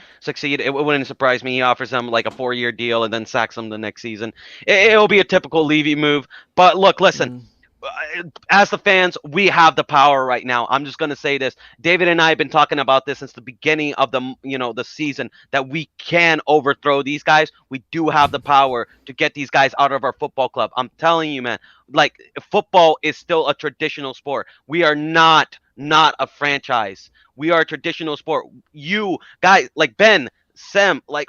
it wouldn't surprise me. He offers him like a 4-year deal and then sacks him the next season. It'll be a typical Levy move. But look, listen. As the fans, we have the power right now. I'm just going to say this. David and I have been talking about this since the beginning of the season, that we can overthrow these guys. We do have the power to get these guys out of our football club. I'm telling you, man, like, football is still a traditional sport. We are not a franchise. We are a traditional sport. You guys, like Ben, Sam, like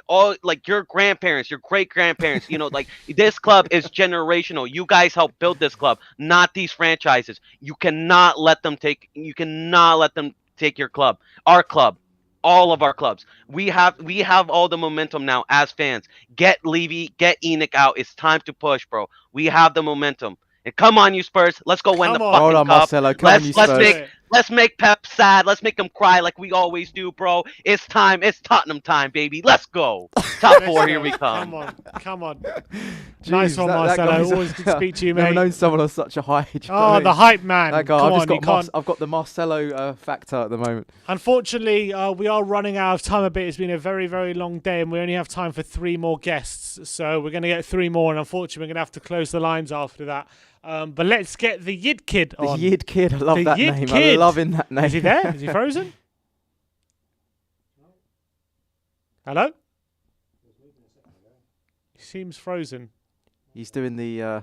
your grandparents, your great grandparents, like, this club is generational. You guys helped build this club, not these franchises. You cannot let them take your club, our club, all of our clubs. We have all the momentum now as fans. Get Levy, get Enoch out. It's time to push, bro. We have the momentum. And come on, you Spurs. Let's go win the fucking Hold on, cup. Marcelo. Come on, you Spurs. Let's make Pep sad. Let's make him cry like we always do, bro. It's time. It's Tottenham time, baby. Let's go. Top 4, here we come. Come on. Jeez, Nice one, Marcelo. Always good to speak to you, mate. Never known someone on such a high. The hype man. I've got the Marcelo factor at the moment. Unfortunately, we are running out of time a bit. It's been a very, very long day, and we only have time for 3 more guests. So we're going to get 3 more, and unfortunately, we're going to have to close the lines after that. But let's get the Yid Kid on. The Yid Kid, I love that name. I'm loving that name. Is he there? Is he frozen? Hello? He seems frozen. He's doing the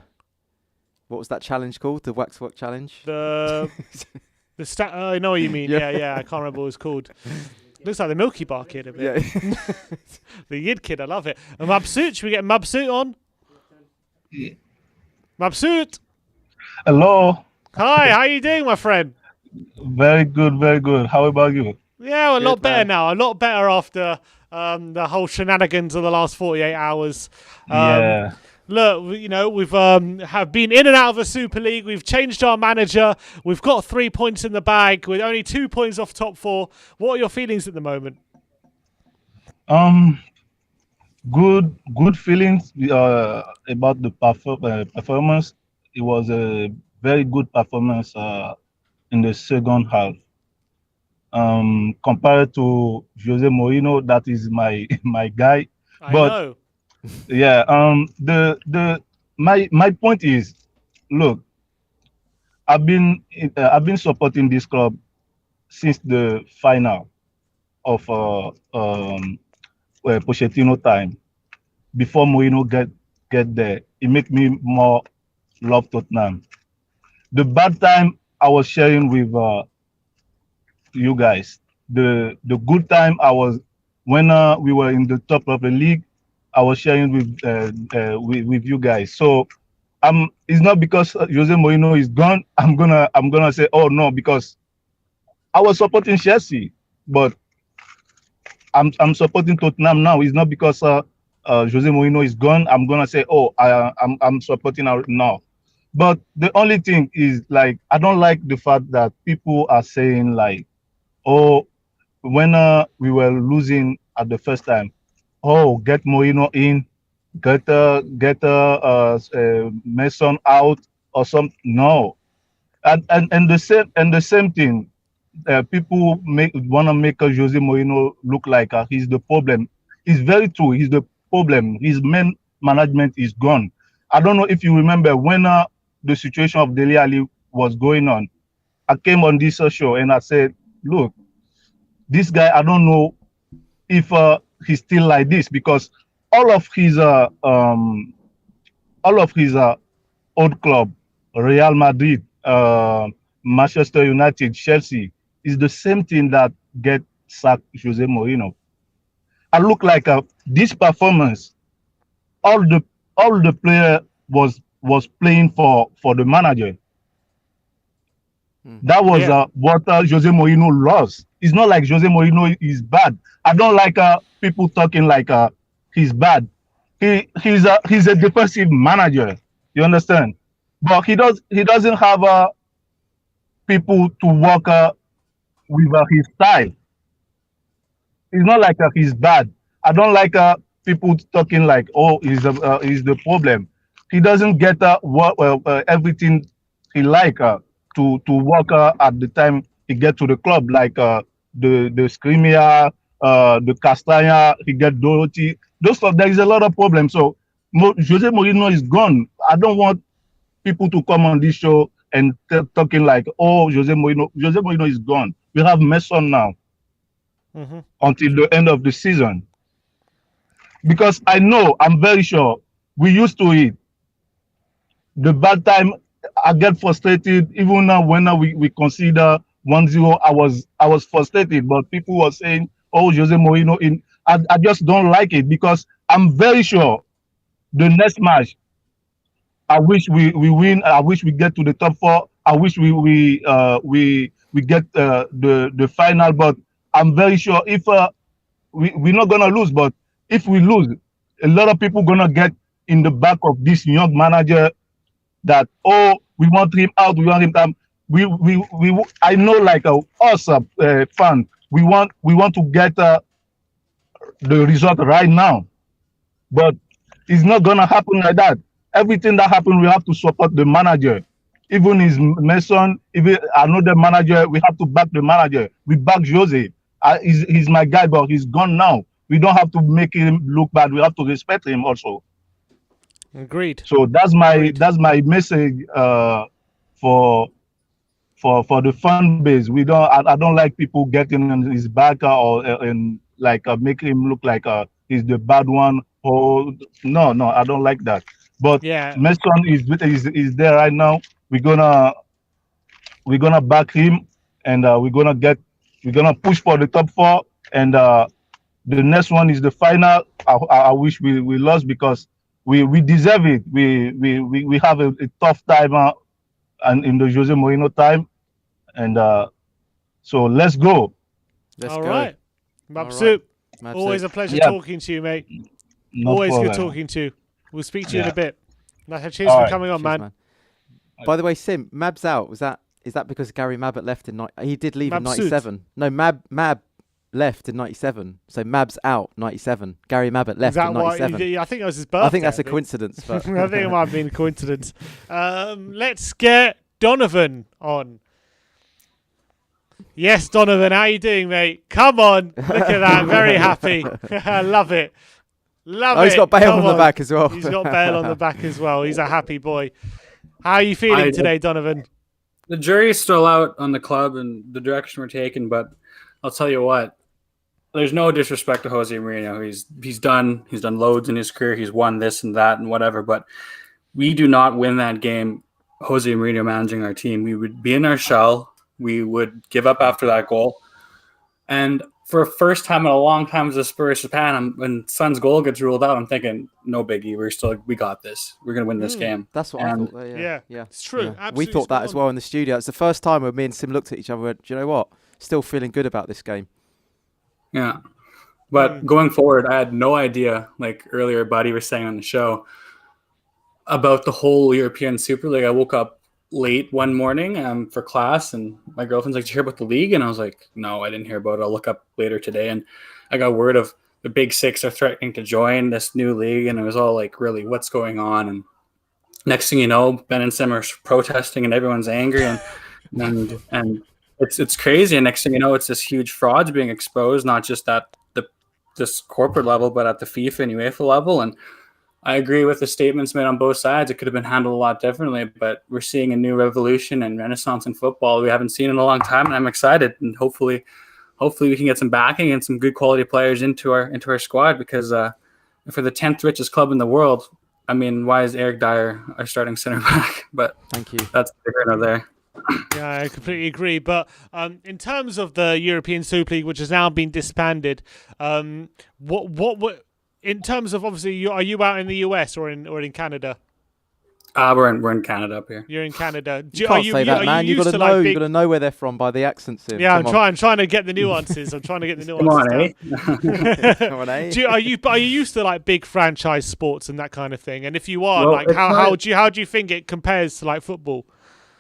what was that challenge called? The waxwork challenge? I know what you mean. Yeah. I can't remember what it was called. Looks like the Milky Bar Kid a bit. Yeah. The Yid Kid, I love it. And Mabsoot, should we get Mabsoot on? Yeah. Mabsoot! Hello. Hi, how you doing, my friend? Very good, very good. How about you? Yeah, a lot better now. A lot better after the whole shenanigans of the last 48 hours. Yeah. Look, we've have been in and out of the Super League. We've changed our manager. We've got 3 points in the bag with only 2 points off top 4. What are your feelings at the moment? Good feelings about the performance. It was a very good performance in the second half. Compared to Jose Mourinho, that is my my guy. I But know. yeah, my point is, look, I've been supporting this club since the final of Pochettino time. Before Mourinho get there, it make me more love Tottenham. The bad time I was sharing with you guys. The good time I was when we were in the top of the league, I was sharing with you guys. So it's not because Jose Mourinho is gone. I'm gonna say, oh no, because I was supporting Chelsea, but I'm supporting Tottenham now. It's not because Jose Mourinho is gone. I'm gonna say, oh, I'm supporting now. But the only thing is, like, I don't like the fact that people are saying, like, oh, when we were losing at the first time, oh, get Mourinho in, get Mason out or something. No, and the same thing. People want to make Jose Mourinho look like he's the problem. It's very true. He's the problem. His main management is gone. I don't know if you remember when the situation of Dele Alli was going on. I came on this show and I said, look, this guy, I don't know if he's still like this, because all of his old club, Real Madrid, Manchester United, Chelsea, is the same thing that get sacked Jose Mourinho. I look like this performance, all the player was playing for the manager. That was what Jose Mourinho lost. It's not like Jose Mourinho is bad. I don't like people talking like he's bad. He's a defensive manager. You understand? But he doesn't have people to work with his style. It's not like he's bad. I don't like people talking like, oh, he's the problem. He doesn't get everything he like to work at the time he get to the club, like the Skriniar, the Castagna, he get Dorothy. Those stuff, there is a lot of problems. So Jose Mourinho is gone. I don't want people to come on this show and talking like, oh, Jose Mourinho is gone. We have Mason now until the end of the season. Because I'm very sure we used to it. The bad time, I get frustrated. Even now, when we consider 1-0, I was frustrated. But people were saying, oh, Jose Mourinho in. I just don't like it, because I'm very sure the next match, I wish we win. I wish we get to the top 4. I wish we get the final. But I'm very sure if we're not gonna lose, but if we lose, a lot of people gonna get in the back of this young manager that, oh, we want him out, we want him down. I know, like us fan, we want to get the result right now, but it's not gonna happen like that. Everything that happens, we have to support the manager. Even his Mason, even another manager, we have to back the manager. We back Jose. He's my guy, but he's gone now. We don't have to make him look bad. We have to respect him also. Agreed. So that's my message for the fan base. I don't like people getting on his back or make him look like he's the bad one. Or no, I don't like that. But Mason is there right now. We're gonna back him, and we're gonna push for the top 4. And the next one is the final. I wish we lost, because we deserve it. We have a tough time and in the Jose Mourinho time, and so let's go. All right, Mabsup. Always a pleasure talking to you, mate. Always good talking to you. We'll speak to you in a bit. Cheers for coming on, man. By the way, Sim, Mab's out. Is that because Gary Mabbott left he did leave in 97? No, Mab left in 97. So Mab's out 97. Gary Mabbott left in 97. I think that was his birthday. I think that's a coincidence. But I think it might have been a coincidence. Let's get Donovan on. Yes, Donovan, how you doing, mate? Come on, look at that, very happy. I love it. Love it. He's got Bale Come on the back as well. He's got Bale on the back as well. He's a happy boy. How are you feeling today, Donovan? The jury's still out on the club and the direction we're taking, but I'll tell you what. There's no disrespect to Jose Mourinho. He's done loads in his career. He's won this and that and whatever, but we do not win that game. Jose Mourinho managing our team, we would be in our shell. We would give up after that goal, and for a first time in a long time as a Spurs fan, when Son's goal gets ruled out, I'm thinking, no biggie. We got this. We're gonna win this game. That's what I thought. Yeah, it's true. Yeah. We thought that as well in the studio. It's the first time when me and Sim looked at each other and went, do you know what? Still feeling good about this game. Yeah. But going forward, I had no idea, like earlier Buddy was saying on the show, about the whole European Super League. I woke up late one morning for class, and my girlfriend's like, did you hear about the league? And I was like, no, I didn't hear about it. I'll look up later today. And I got word of the Big Six are threatening to join this new league, and it was all like, really, what's going on? And next thing you know, Ben and Sim are protesting, and everyone's angry, and it's crazy. And next thing you know, it's this huge fraud's being exposed, not just at this corporate level, but at the FIFA and UEFA level. And I agree with the statements made on both sides. It could have been handled a lot differently, but we're seeing a new revolution and renaissance in football we haven't seen in a long time, and I'm excited. And hopefully we can get some backing and some good quality players into our squad, because for the 10th richest club in the world, I mean, why is Eric Dyer our starting center back? But thank you. That's the there. Yeah, I completely agree. But in terms of the European Super League, which has now been disbanded, what in terms of, obviously, are you out in the US or in Canada? We're in Canada up here. You're in Canada. You can't say that, man. You've got to know. You've got to know where they're from by the accents. Yeah, I'm trying to get the nuances. I'm trying to get the nuances. Come on, eh? Are you used to like big franchise sports and that kind of thing? And if you are, Well, like, how do you think it compares to like football?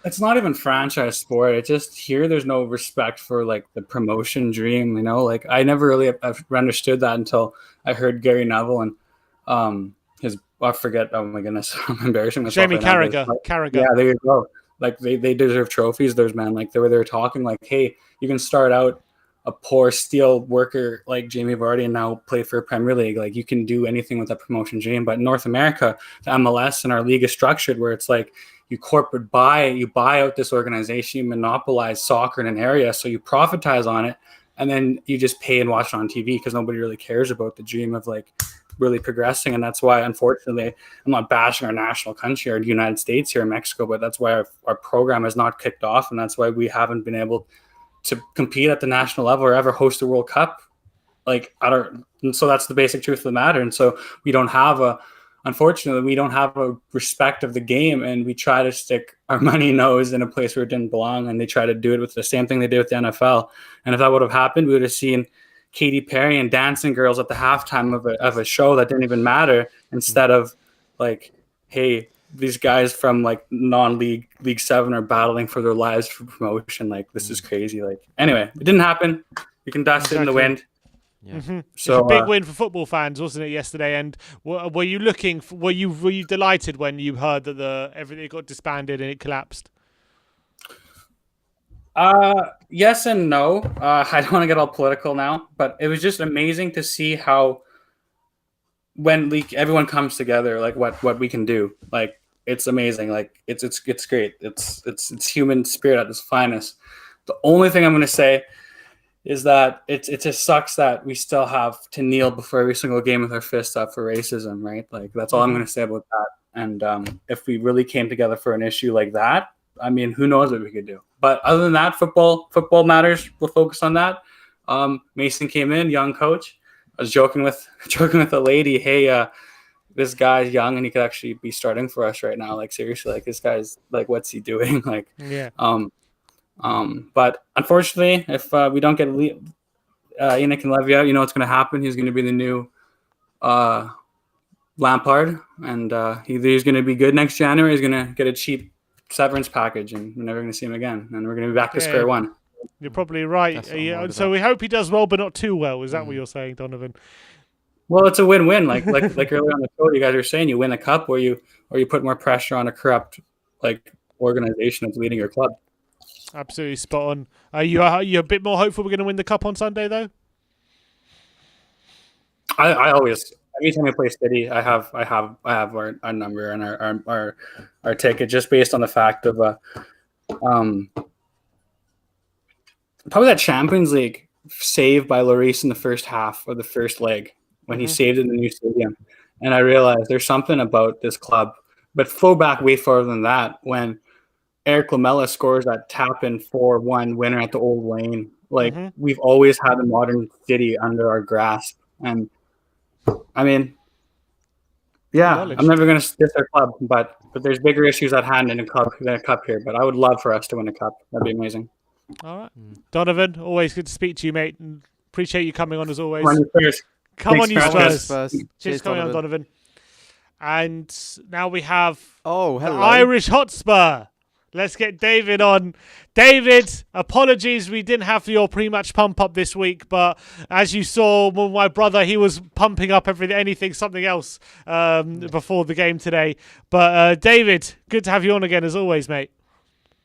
It's not even franchise sport. It just here there's no respect for like the promotion dream, you know? Like I never really understood that until I heard Gary Neville and I forget, oh my goodness, I'm embarrassing myself. Jamie Carragher. Yeah, there you go. Like they deserve trophies, those men. Like they were talking like, hey, you can start out a poor steel worker like Jamie Vardy and now play for a Premier League. Like you can do anything with that promotion dream. But in North America, the MLS and our league is structured where it's like you buy out this organization, you monopolize soccer in an area, so you profitize on it, and then you just pay and watch it on TV because nobody really cares about the dream of like really progressing. And that's why, unfortunately, I'm not bashing our national country or the United States here in Mexico, but that's why our program has not kicked off, and that's why we haven't been able to compete at the national level or ever host a World Cup. And so that's the basic truth of the matter. And so unfortunately, we don't have a respect of the game, and we try to stick our money nose in a place where it didn't belong, and they try to do it with the same thing they did with the NFL. And if that would have happened, we would have seen Katy Perry and Dancing Girls at the halftime of a show that didn't even matter, instead of like, hey, these guys from like non-league League 7 are battling for their lives for promotion. Like, this is crazy. Like, anyway, it didn't happen. You can dust it in the wind. Yeah. Mm-hmm. So it's a big win for football fans, wasn't it, yesterday? And were you delighted when you heard that everything got disbanded and it collapsed? Yes and no. I don't want to get all political now, but it was just amazing to see how when everyone comes together, like what we can do. Like it's amazing. Like it's great. It's human spirit at its finest. The only thing I'm going to say is that it just sucks that we still have to kneel before every single game with our fists up for racism, right? Like that's all I'm going to say about that. And if we really came together for an issue like that, I mean, who knows what we could do? But other than that, football matters. We'll focus on that. Mason came in, young coach. I was joking with a lady, hey, this guy's young and he could actually be starting for us right now. Like seriously, like this guy's like, what's he doing? Like, yeah. But unfortunately, if we don't get Yannick and Levy out, you know what's going to happen. He's going to be the new Lampard, and he's going to be good next January. He's going to get a cheap severance package, and we're never going to see him again. And we're going to be back to square one. You're probably right. Yeah, so we hope he does well, but not too well. Is that what you're saying, Donovan? Well, it's a win-win. Like earlier on the show, you guys were saying, you win a cup, or you put more pressure on a corrupt like organization that's leading your club. Absolutely spot on. Are you a bit more hopeful we're going to win the cup on Sunday, though? I always, anytime we play City, I have our number and our ticket, just based on the fact of probably that Champions League save by Lloris in the first half of the first leg when he saved in the new stadium, and I realized there's something about this club. But flow back way further than that, when Eric Lamela scores that tap-in 4-1 winner at the Old Lane. Like, we've always had the modern City under our grasp. And, I mean, yeah, I'm never going to diss our club, but there's bigger issues at hand than a cup here. But I would love for us to win a cup. That'd be amazing. All right. Donovan, always good to speak to you, mate. And appreciate you coming on as always. Come on, you Spurs. Spurs. Cheers coming on, Donovan. And now we have hello. Irish Hotspur. Let's get David on. David, apologies we didn't have your pre-match pump up this week, but as you saw, my brother, he was pumping up something else before the game today. But David, good to have you on again as always, mate.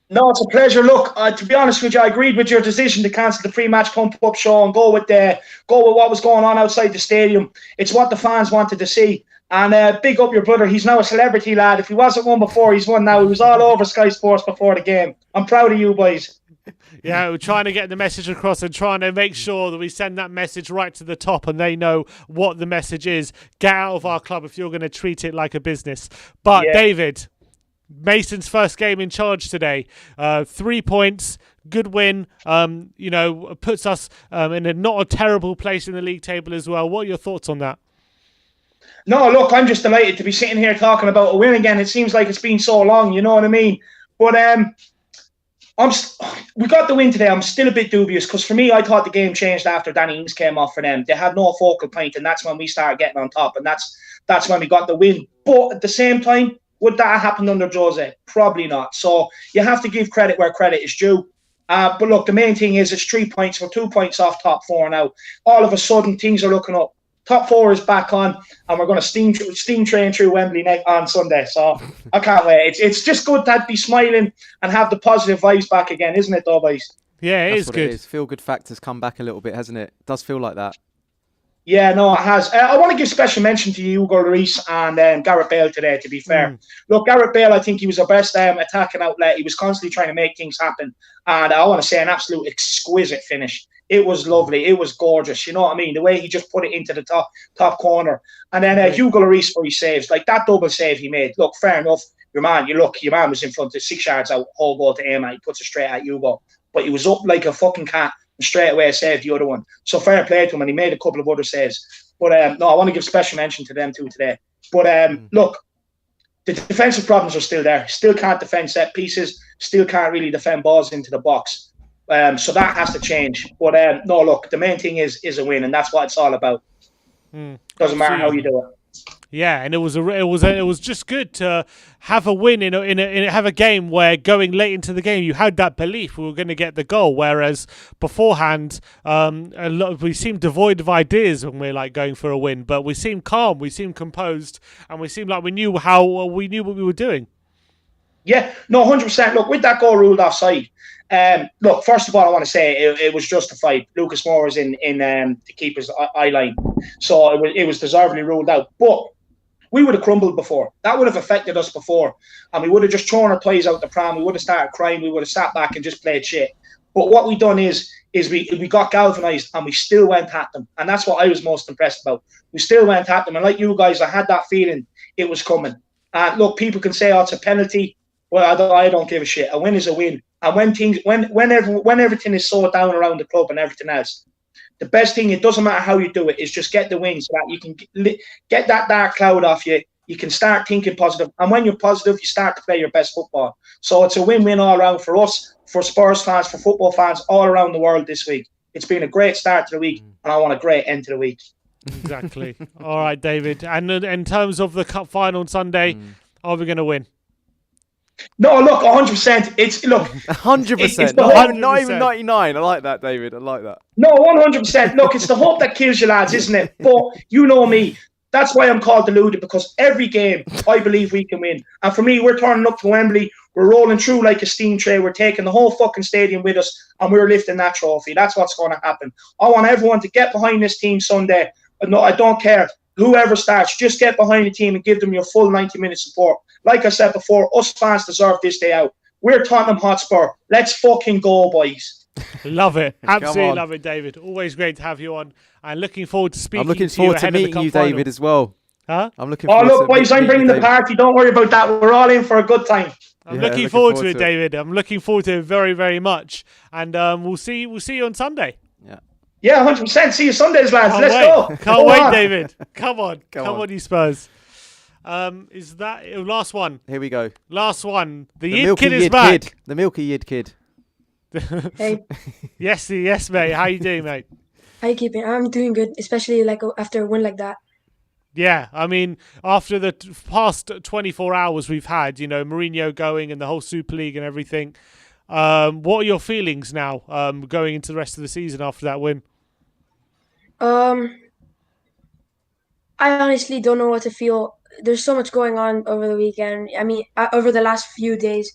No, it's a pleasure. Look, to be honest with you, I agreed with your decision to cancel the pre-match pump-up show and go with what was going on outside the stadium. It's what the fans wanted to see. And big up your brother. He's now a celebrity, lad. If he wasn't one before, he's one now. He was all over Sky Sports before the game. I'm proud of you, boys. Yeah, we're trying to get the message across and trying to make sure that we send that message right to the top and they know what the message is. Get out of our club if you're going to treat it like a business. But, David, Mason's first game in charge today. 3 points. Good win, puts us in not a terrible place in the league table as well. What are your thoughts on that? No, look, I'm just delighted to be sitting here talking about a win again. It seems like it's been so long, you know what I mean? But we got the win today. I'm still a bit dubious because for me, I thought the game changed after Danny Ings came off for them. They had no focal point, and that's when we started getting on top, and that's when we got the win. But at the same time, would that have happened under Jose? Probably not. So you have to give credit where credit is due. But look, the main thing is it's 3 points. We're 2 points off top four now. All of a sudden, things are looking up. Top four is back on, and we're going to steam train through Wembley on Sunday. So I can't wait. It's just good to be smiling and have the positive vibes back again, isn't it, though, boys? Yeah, it is good. It is. Feel good factors come back a little bit, hasn't it? It does feel like that. Yeah, no, it has. I want to give special mention to Hugo Lloris and Gareth Bale today, to be fair. Look, Gareth Bale, I think he was our best attacking outlet. He was constantly trying to make things happen. And I want to say an absolute exquisite finish. It was lovely. It was gorgeous. You know what I mean? The way he just put it into the top corner. And then Hugo Lloris for his saves. Like that double save he made. Look, fair enough. Your man was in front of 6 yards out, whole goal to aim at. He puts it straight at Hugo. But he was up like a fucking cat and straight away saved the other one. So fair play to him, and he made a couple of other saves. But no, I want to give special mention to them too today. But look, the defensive problems are still there. Still can't defend set pieces. Still can't really defend balls into the box. So that has to change. But no, look, the main thing is a win, and that's what it's all about. Doesn't matter how you do it. Yeah, and it was just good to have a win have a game where going late into the game you had that belief we were going to get the goal, whereas beforehand we seemed devoid of ideas when we're like going for a win, but we seemed calm, we seemed composed, and we seemed like we knew what we were doing. Yeah, no, 100%. Look, with that goal ruled offside. Look, first of all, I want to say it was justified. Lucas Moore was in the keeper's eye line, so it was deservedly ruled out. But we would have crumbled before. That would have affected us before, and we would have just thrown our toys out the pram. We would have started crying. We would have sat back and just played shit. But what we done is we got galvanised and we still went at them, and that's what I was most impressed about. We still went at them, and like you guys, I had that feeling it was coming. Look, people can say, "Oh, it's a penalty." Well, I don't give a shit. A win is a win. And when everything is so down around the club and everything else, the best thing, it doesn't matter how you do it, is just get the win so that you can get that dark cloud off you. You can start thinking positive. And when you're positive, you start to play your best football. So it's a win-win all around for us, for Spurs fans, for football fans all around the world this week. It's been a great start to the week, and I want a great end to the week. Exactly. All right, David. And in terms of the cup final on Sunday, are we going to win? No, look, 100%. It's 100%. Not even 99. I like that, David. I like that. No, 100%. Look, it's the hope that kills you, lads, isn't it? But you know me. That's why I'm called deluded, because every game I believe we can win. And for me, we're turning up to Wembley. We're rolling through like a steam train. We're taking the whole fucking stadium with us, and we're lifting that trophy. That's what's going to happen. I want everyone to get behind this team Sunday. No, I don't care whoever starts. Just get behind the team and give them your full 90-minute support. Like I said before, us fans deserve this day out. We're Tottenham Hotspur. Let's fucking go, boys. Love it. Absolutely love it, David. Always great to have you on. And looking forward to speaking to you. I'm looking forward to meeting you, David, as well. Huh? I'm looking forward look, boys, I'm bringing the party. Don't worry about that. We're all in for a good time. I'm looking forward to it, David. I'm looking forward to it very, very much. And we'll see you on Sunday. Yeah, 100%. See you Sundays, lads. Can't Let's wait. go. Can't Go wait, on. David. Come on, you Spurs. Is that last one? Here we go. Last one. The The Yid Milky Kid is Yid back. Kid. The Milky Yid Kid. Hey, Yes, mate. How you doing, mate? how you keeping? I'm doing good, especially like after a win like that. Yeah, I mean, after the past 24 hours we've had, Mourinho going and the whole Super League and everything, what are your feelings now going into the rest of the season after that win? I honestly don't know what to feel. There's so much going on over the weekend. I mean, over the last few days,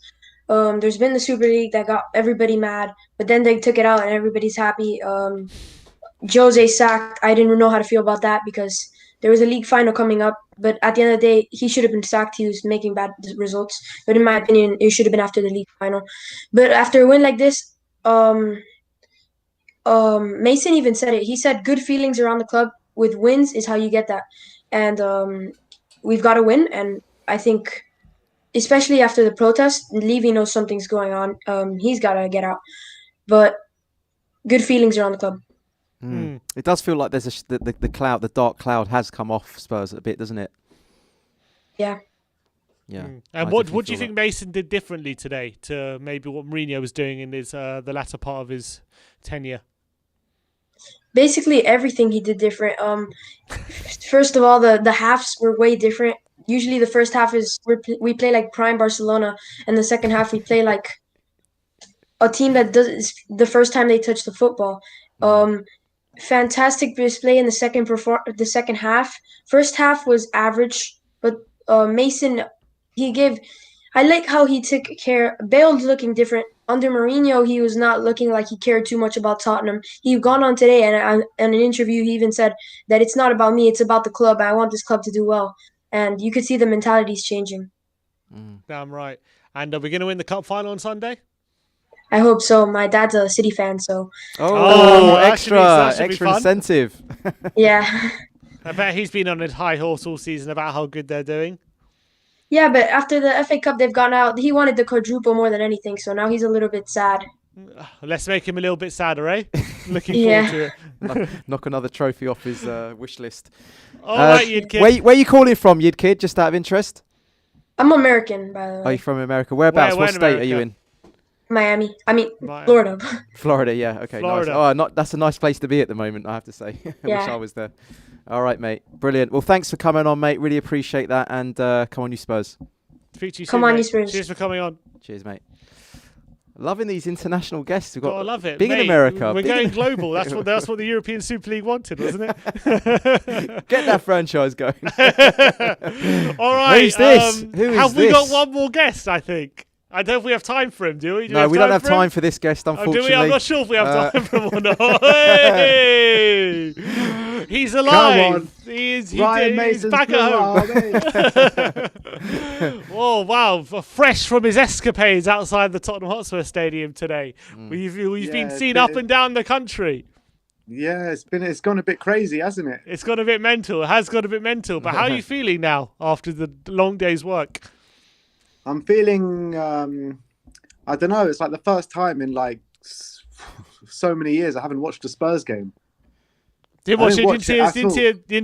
there's been the Super League that got everybody mad, but then they took it out and everybody's happy. Jose sacked. I didn't know how to feel about that because there was a league final coming up, but at the end of the day, he should have been sacked. He was making bad results. But in my opinion, it should have been after the league final. But after a win like this, Mason even said it. He said good feelings around the club with wins is how you get that. And we've got to win. And I think, especially after the protest, Levy knows something's going on. He's got to get out. But good feelings around the club. It does feel like there's the cloud, the dark cloud has come off Spurs a bit, doesn't it? Yeah. Yeah. And what do you think Mason did differently today to maybe what Mourinho was doing in his the latter part of his tenure? Basically everything he did different. First of all, the halves were way different. Usually the first half is we play like prime Barcelona, and the second half we play like a team that does the first time they touch the football. Fantastic display in the second half. First half was average, but Mason, I like how he took care. Bale's looking different. Under Mourinho, he was not looking like he cared too much about Tottenham. He gone on today and in an interview, he even said that it's not about me, it's about the club. I want this club to do well. And you could see the mentality's changing. Damn right. And are we going to win the cup final on Sunday? I hope so. My dad's a City fan, so. Extra incentive. Yeah. I bet he's been on a high horse all season about how good they're doing. Yeah, but after the FA Cup, they've gone out. He wanted the quadruple more than anything, so now he's a little bit sad. Let's make him a little bit sadder, eh? Looking forward to it. Knock another trophy off his wish list. All right, Yid Kid. Where are you calling from, Yid Kid? Just out of interest. I'm American, by the way. Are you from America? Whereabouts? What state are you in? Miami. Florida. Florida, yeah. Okay, Florida. nice. Oh, that's a nice place to be at the moment, I have to say. I wish I was there. All right, mate. Brilliant. Well, thanks for coming on, mate. Really appreciate that. And come on, you Spurs. Speak to you Come soon, on, mate. you Spurs. Cheers for coming on. Cheers, mate. Loving these international guests. We've got I love it. being Mate, in America. We're going global. That's what the European Super League wanted, wasn't it? Get that franchise going. All right. Who's this? Who is have we this? got one more guest, I think? I don't know if we have time for him, do we? No, we don't have time for this guest, Oh, do unfortunately. we? I'm not sure if we have time for him or not. Hey! He's alive. He's back at home. Oh, wow. Fresh from his escapades outside the Tottenham Hotspur Stadium today. We've been seen up and down the country. Yeah, it's gone a bit crazy, hasn't it? It's gone a bit mental. It has got a bit mental. But how are you feeling now after the long day's work? I'm feeling, I don't know, it's like the first time in like so many years I haven't watched a Spurs game. Didn't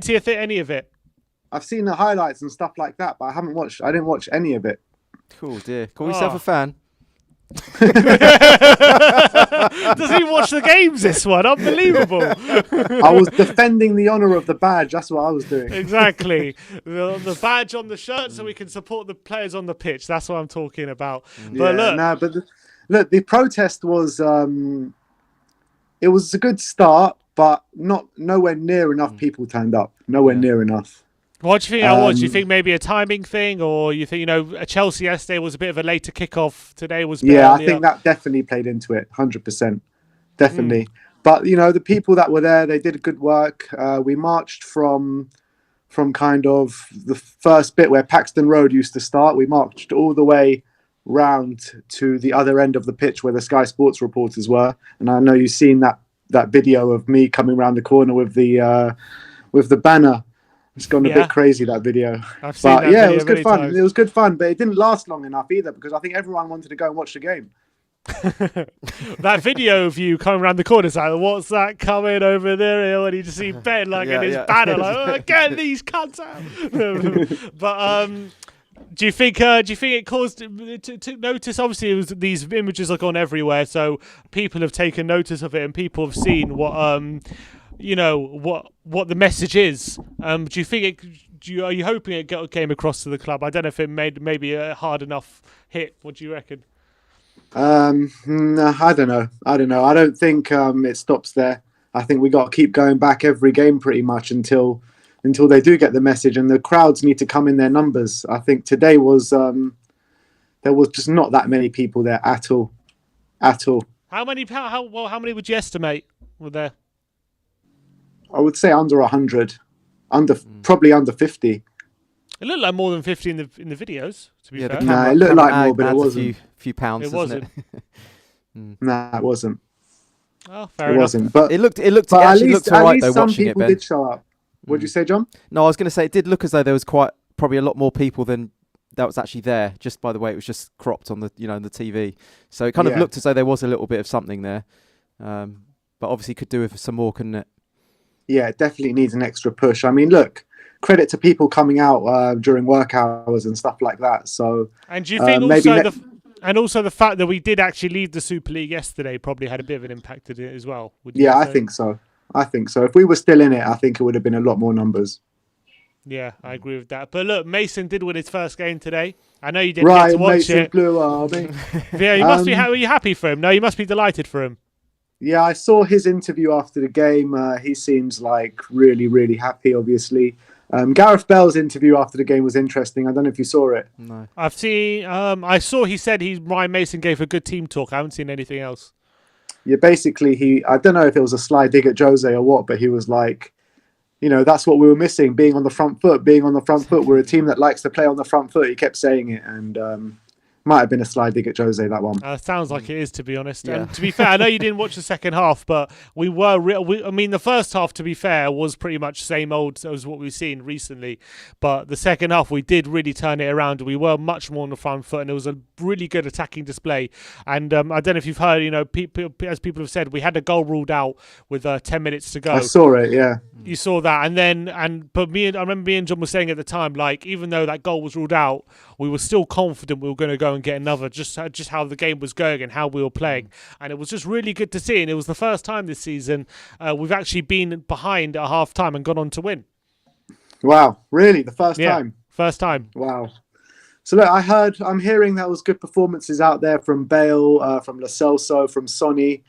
see any of it? I've seen the highlights and stuff like that, but I didn't watch any of it. Cool, dear. Call yourself a fan. Doesn't he watch the games, this one? Unbelievable. I was defending the honour of the badge. That's what I was doing. Exactly. The badge on the shirt so we can support the players on the pitch. That's what I'm talking about. But look, the protest was it was a good start, but nowhere near enough people turned up. Nowhere near enough. What do you think that was? Do you think maybe a timing thing, or you think a Chelsea yesterday was a bit of a later kickoff? Today was a bit Yeah, earlier? I think that definitely played into it, 100%, definitely. But the people that were there, they did good work. We marched from kind of the first bit where Paxton Road used to start. We marched all the way round to the other end of the pitch where the Sky Sports reporters were, and I know you've seen that video of me coming around the corner with the banner. It's gone a bit crazy, that video. I've seen that yeah, video it was good many fun. times. It was good fun, but it didn't last long enough either because I think everyone wanted to go and watch the game. That video of you coming around the corner, it's like, what's that coming over there? And you just see Ben in his banner, get these cunts out. But do you think it caused to notice? Obviously, these images have gone everywhere, so people have taken notice of it, and people have seen what what the message is. Do you think are you hoping it came across to the club? I don't know if it made maybe a hard enough hit. What do you reckon? No, I don't know. I don't think it stops there. I think we got to keep going back every game pretty much until they do get the message, and the crowds need to come in their numbers. I think today was there was just not that many people there at all. How many would you estimate were there? I would say under 100, probably under 50. It looked like more than 50 in the videos. To be fair, it looked like more, but it wasn't. A few pounds. It wasn't. No, it wasn't. Oh, fair it enough. wasn't. But it looked. It but actually looked all right though. Some Watching people it, Ben. did show up. What did you say, John? No, I was going to say it did look as though there was probably a lot more people than that was actually there. Just by the way, it was just cropped on the the TV. So it kind of looked as though there was a little bit of something there. But obviously could do with some more, couldn't it? Yeah, it definitely needs an extra push. I mean, look, credit to people coming out during work hours and stuff like that. So, and do you think also the fact that we did actually leave the Super League yesterday probably had a bit of an impact in it as well? Yeah, I think so. If we were still in it, I think it would have been a lot more numbers. Yeah, I agree with that. But look, Mason did win his first game today. I know you didn't get to watch Mason it. Blue Army. Yeah, you must be. Were you happy for him? No, you must be delighted for him. Yeah, I saw his interview after the game. He seems like really, really happy, obviously. Gareth Bell's interview after the game was interesting. I don't know if you saw it. No. I've seen. I saw he said Ryan Mason gave a good team talk. I haven't seen anything else. Yeah, basically, I don't know if it was a sly dig at Jose or what, but he was like, that's what we were missing, being on the front foot. We're a team that likes to play on the front foot. He kept saying it, and might have been a sly dig at Jose, that one. Sounds like it is, to be honest. Yeah. And to be fair, I know you didn't watch the second half, but the first half, to be fair, was pretty much same old as what we've seen recently. But the second half, we did really turn it around. We were much more on the front foot, and it was a really good attacking display. And I don't know if you've heard, as people have said, we had a goal ruled out with 10 minutes to go. I saw it, yeah. You saw that, I remember me and John were saying at the time, like, even though that goal was ruled out, we were still confident we were going to go and get another, just how the game was going and how we were playing, and it was just really good to see. And it was the first time this season we've actually been behind at half time and gone on to win. Wow, really? The first time? First time. Wow. So look, I'm hearing there was good performances out there from Bale, from Lo Celso, from Sonny.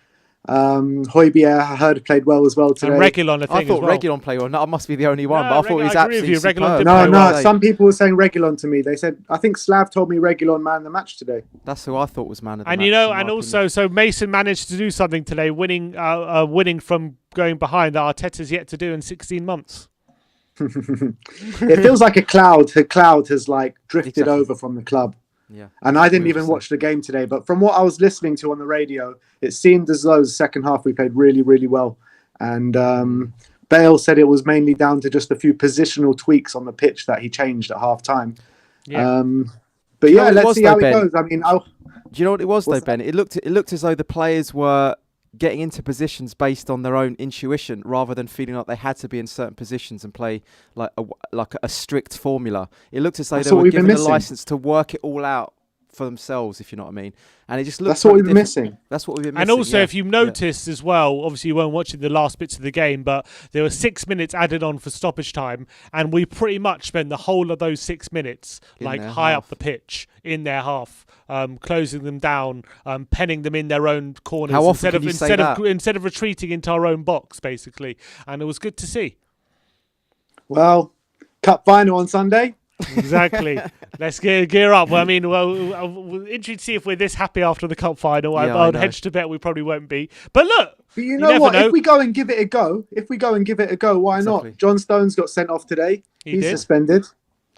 Højbjerg, I heard, played well as well today. And Reguilon, I thought Reguilon played well. No, I must be the only one, but I thought he was absolutely superb. No, some people were saying Reguilon to me. They said, I think Slav told me Reguilon man of the match today. That's who I thought was man of the and match. And also, so Mason managed to do something today, winning from going behind that Arteta's yet to do in 16 months. It feels like a cloud. The cloud has drifted over from the club. Yeah. And I didn't even watch the game today, but from what I was listening to on the radio, it seemed as though the second half we played really, really well. And Bale said it was mainly down to just a few positional tweaks on the pitch that he changed at half time. Yeah. But yeah, let's see how it goes. I mean, do you know what it was though, Ben? It looked as though the players were getting into positions based on their own intuition rather than feeling like they had to be in certain positions and play like a strict formula. It looked as though they were given a license to work it all out for themselves, if you know what I mean. And it just looked That's what we've been missing. That's what we've been missing. And also, if you noticed as well, obviously you weren't watching the last bits of the game, but there were 6 minutes added on for stoppage time, and we pretty much spent the whole of those 6 minutes high up the pitch in their half, closing them down, penning them in their own corners. How often can you say that? Instead of retreating into our own box, basically. And it was good to see. Well, Cup final on Sunday. Exactly. Let's gear up. Well, I mean, we're interested to see if we're this happy after the cup final. Yeah, I would know. hedge to bet we probably won't be. But look, But you know what? If we go and give it a go, why not? John Stones got sent off today. He's did. suspended.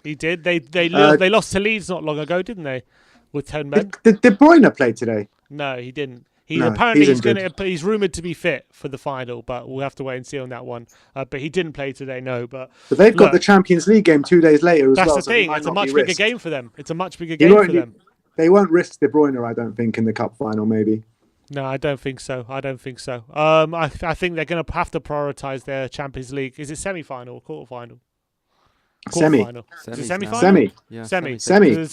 He did. They lost to Leeds not long ago, didn't they? With 10 men. Did De Bruyne play today? No, he didn't. No, Apparently he's he's rumored to be fit for the final, but we'll have to wait and see on that one. But he didn't play today, no. But they've got the Champions League game 2 days later as well. That's the so thing. It's a much bigger game for them. It's a much bigger game for them. They won't risk De Bruyne, I don't think, in the cup final. Maybe. No, I don't think so. I think they're going to have to prioritise their Champions League. Is it semi-final or quarter-final? Semi-final. Is it semi-final? Semi. Yeah, semi.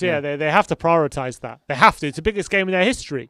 Yeah, they have to prioritise that. They have to. It's the biggest game in their history.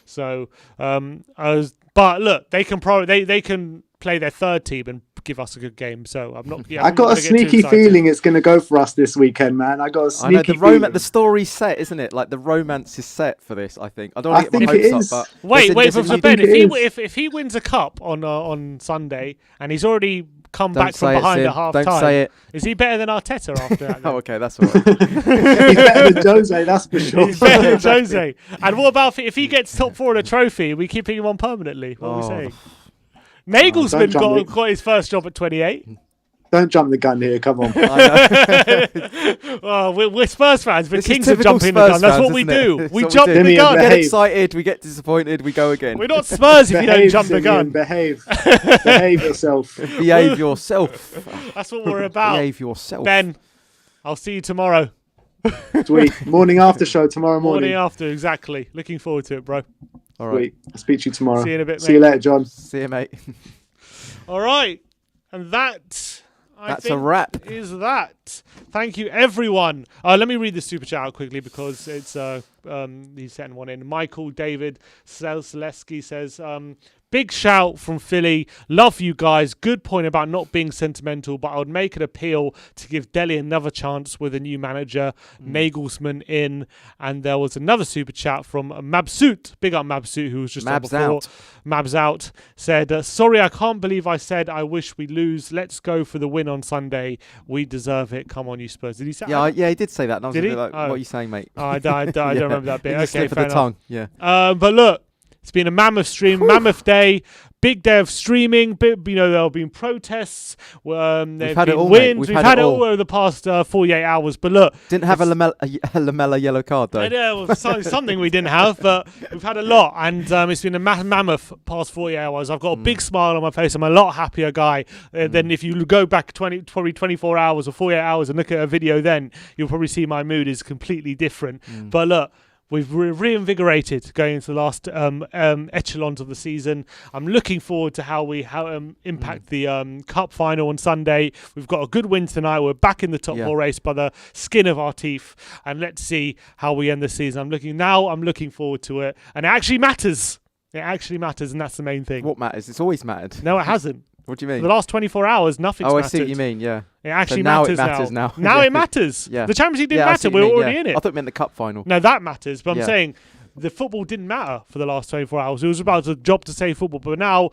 So, but look, they can they can play their third team and give us a good game. So I'm not. Yeah, I got a sneaky feeling it's going to go for us this weekend, man. I got a sneaky feeling. The story's set, isn't it? Like the romance is set for this. I think. I don't I want to get my think hopes up, but wait for Ben. If he wins a cup on Sunday and he's already come back from behind at half time, don't say it. Is he better than Arteta after that? Oh, okay, that's all right. He's better than Jose, that's for sure. He's better than Jose. And what about if he gets top 4 in a trophy? Are we keeping him on permanently? What are we saying? Nagelsmann got his first job at 28. Don't jump the gun here, come on. Well, we're Spurs fans, but kings of jumping the gun. That's what we do. We jump the gun. We get excited, we get disappointed, we go again. We're not Spurs if you don't jump the gun. Behave. Behave yourself. Behave yourself. That's what we're about. Behave yourself. Ben, I'll see you tomorrow. Sweet. Morning after show tomorrow morning. Morning after, exactly. Looking forward to it, bro. All right. Sweet. I'll speak to you tomorrow. See you in a bit, mate. See you later, John. See you, mate. All right. And that's a wrap. Is that. Thank you, everyone. Let me read the super chat out quickly because it's he's sending one in. Michael David Selski says, big shout from Philly. Love you guys. Good point about not being sentimental, but I would make an appeal to give Dele another chance with a new manager, Nagelsmann in. And there was another super chat from Mabsoot. Big up Mabsoot, who was just on before. Mabs out. Said, sorry, I can't believe I said I wish we lose. Let's go for the win on Sunday. We deserve it. Come on, you Spurs. Did he say that? Yeah, he did say that. And I was Did a he? bit like, what are you saying, mate? I don't remember that bit. Okay, fair enough. Tongue. Yeah. But look, it's been a mammoth stream, mammoth day, big day of streaming. There have been protests. There have been wins. We've had it all over the past 48 hours. But look, didn't have a Lamella yellow card though. Yeah, something we didn't have, but we've had a lot, and it's been a mammoth past 48 hours. I've got a big smile on my face. I'm a lot happier guy than if you go back probably 24 hours or 48 hours and look at a video. Then you'll probably see my mood is completely different. But look. We've reinvigorated going into the last echelons of the season. I'm looking forward to how we impact the cup final on Sunday. We've got a good win tonight. We're back in the top 4 race by the skin of our teeth. And let's see how we end the season. I'm looking forward to it. And it actually matters. It actually matters, and that's the main thing. What matters? It's always mattered. No, it hasn't. What do you mean? The last 24 hours, nothing's mattered. I see what you mean, yeah. It actually now matters it matters now. Now it matters. Yeah. The Champions League didn't matter. We were already in it. I thought it meant the cup final. No, that matters. But I'm saying the football didn't matter for the last 24 hours. It was about a job to save football. But now,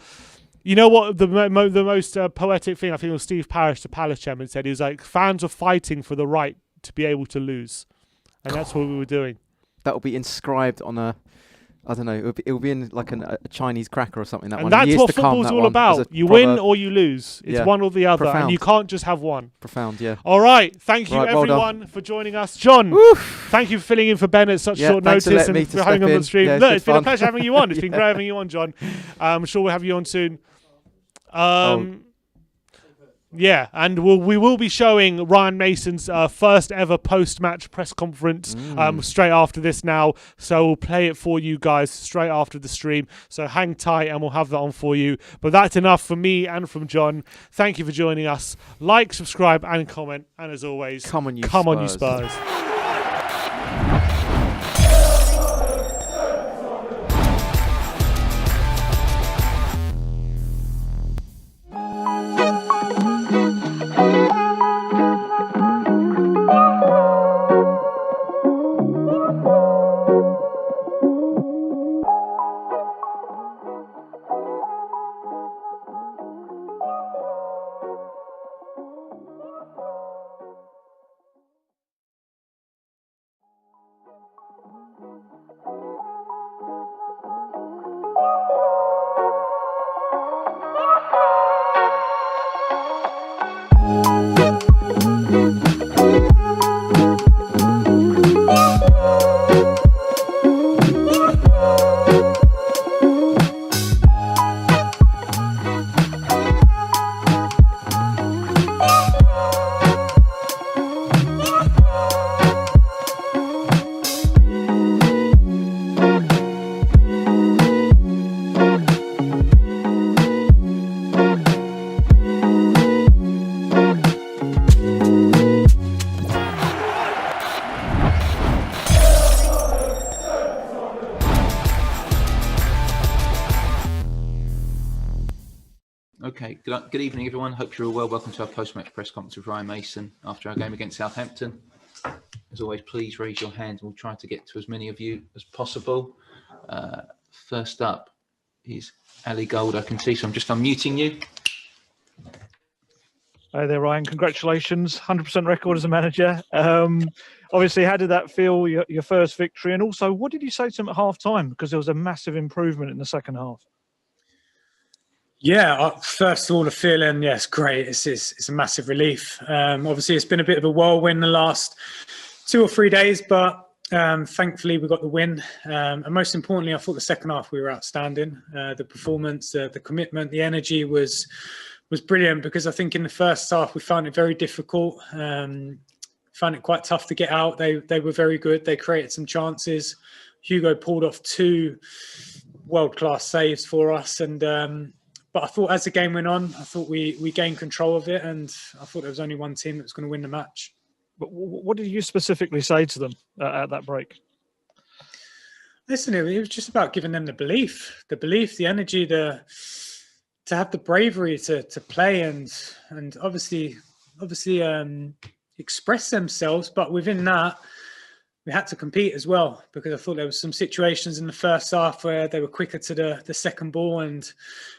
you know what? The most poetic thing, I think it was Steve Parish, the Palace chairman, said. He was like, fans are fighting for the right to be able to lose. And that's what we were doing. That will be inscribed on a... I don't know. It will be in like a Chinese cracker or something. That and one. that's Years what to come, football's all about. You win or you lose. It's one or the other, and you can't just have one. Profound, yeah. All right. Thank you, everyone, for joining us. John, thank you for filling in for Ben at such short notice and for having on the stream. Yeah, Look, it's been a pleasure having you on. It's been great having you on, John. I'm sure we'll have you on soon. Yeah, and we will be showing Ryan Mason's first ever post-match press conference straight after this now. So we'll play it for you guys straight after the stream. So hang tight and we'll have that on for you. But that's enough from me and from John. Thank you for joining us. Like, subscribe and comment. And as always, come on you Spurs. Okay, good evening, everyone. Hope you're all well. Welcome to our post-match press conference with Ryan Mason after our game against Southampton. As always, please raise your hand and we'll try to get to as many of you as possible. First up is Ali Gold. I can see, so I'm just unmuting you. Hi there, Ryan. Congratulations. 100% record as a manager. Obviously, how did that feel, your first victory? And also, what did you say to him at half-time? Because there was a massive improvement in the second half. Yeah, first of all, the feeling, yes, great. It's a massive relief. Obviously, it's been a bit of a whirlwind the last 2 or 3 days, but thankfully we got the win. And most importantly, I thought the second half we were outstanding. The performance, the commitment, the energy was brilliant, because I think in the first half we found it very difficult. Found it quite tough to get out. They were very good. They created some chances. Hugo pulled off 2 world-class saves for us, and but I thought as the game went on, I thought we gained control of it, and I thought there was only one team that was going to win the match. But what did you specifically say to them at that break? Listen, it was just about giving them the belief, the energy, to have the bravery to play and obviously express themselves. But within that, we had to compete as well, because I thought there were some situations in the first half where they were quicker to the second ball, and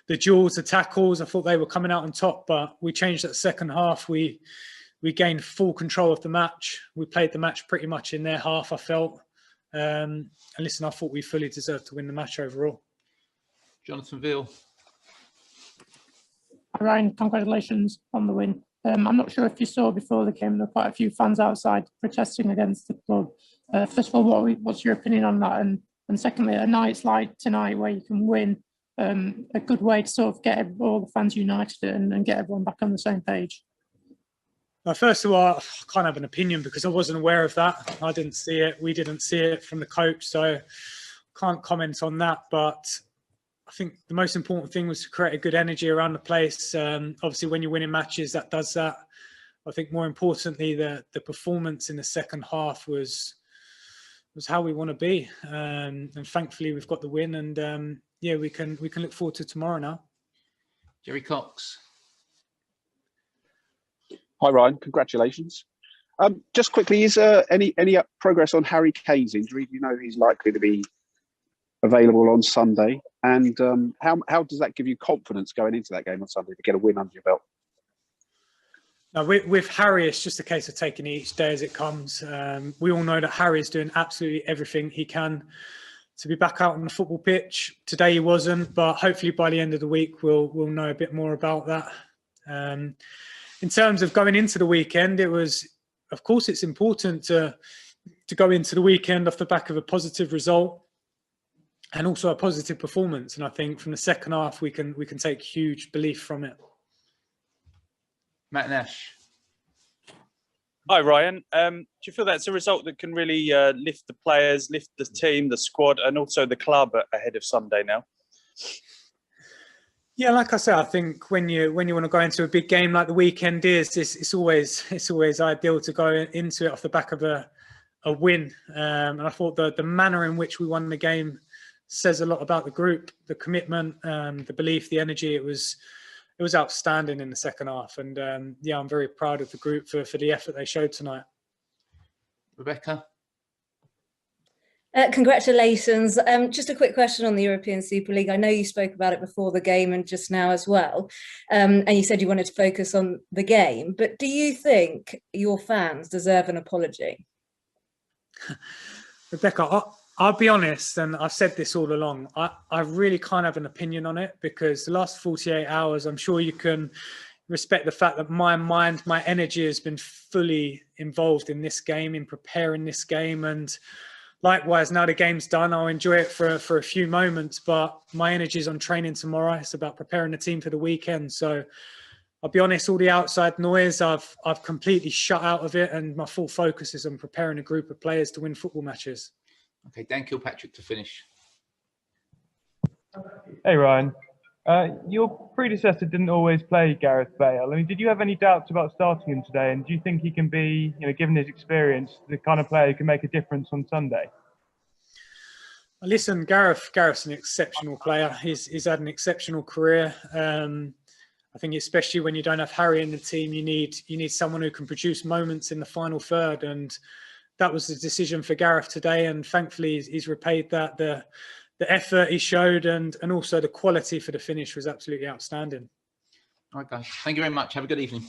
the duels, the tackles, I thought they were coming out on top. But we changed that second half. We gained full control of the match. We played the match pretty much in their half, I felt. And listen, I thought we fully deserved to win the match overall. Jonathan Veal. Ryan, congratulations on the win. I'm not sure if you saw before the game, there were quite a few fans outside protesting against the club. First of all, what's your opinion on that? And secondly, a night like tonight where you can win, a good way to sort of get all the fans united and get everyone back on the same page. First of all, I can't have an opinion because I wasn't aware of that. I didn't see it. We didn't see it from the coach, so can't comment on that. But I think the most important thing was to create a good energy around the place. Obviously, when you're winning matches, that does that. I think more importantly, the performance in the second half was how we want to be, and thankfully we've got the win. And yeah, we can look forward to tomorrow now. Jerry Cox. Hi Ryan, congratulations. Just quickly, is any progress on Harry Kane's injury? Do you know he's likely to be available on Sunday? And how does that give you confidence going into that game on Sunday to get a win under your belt? Now, with Harry, it's just a case of taking it each day as it comes. We all know that Harry is doing absolutely everything he can to be back out on the football pitch. Today he wasn't, but hopefully by the end of the week we'll know a bit more about that. In terms of going into the weekend, of course it's important to go into the weekend off the back of a positive result and also a positive performance. And I think from the second half we can take huge belief from it. Matt Nash. Hi Ryan. Do you feel that's a result that can really lift the players, lift the team, the squad, and also the club ahead of Sunday now? Yeah, like I said, I think when you want to go into a big game like the weekend is, it's always ideal to go into it off the back of a win. And I thought the manner in which we won the game says a lot about the group, the commitment, the belief, the energy. It was outstanding in the second half, and yeah, I'm very proud of the group for the effort they showed tonight. Rebecca. Congratulations. Just a quick question on the European Super League. I know you spoke about it before the game and just now as well. And you said you wanted to focus on the game. But do you think your fans deserve an apology? Rebecca, I'll be honest, and I've said this all along, I really can't have an opinion on it because the last 48 hours, I'm sure you can respect the fact that my mind, my energy has been fully involved in this game, in preparing this game. And likewise, now the game's done, I'll enjoy it for a few moments, but my energy is on training tomorrow. It's about preparing the team for the weekend. So I'll be honest, all the outside noise, I've completely shut out of it, and my full focus is on preparing a group of players to win football matches. Okay, Dan Kilpatrick to finish. Hey Ryan, your predecessor didn't always play Gareth Bale. I mean, did you have any doubts about starting him today? And do you think he can be, given his experience, the kind of player who can make a difference on Sunday? Listen, Gareth's an exceptional player. He's had an exceptional career. I think especially when you don't have Harry in the team, you need someone who can produce moments in the final third, and that was the decision for Gareth today. And thankfully, he's repaid that. The effort he showed and also the quality for the finish was absolutely outstanding. All right, guys. Thank you very much. Have a good evening.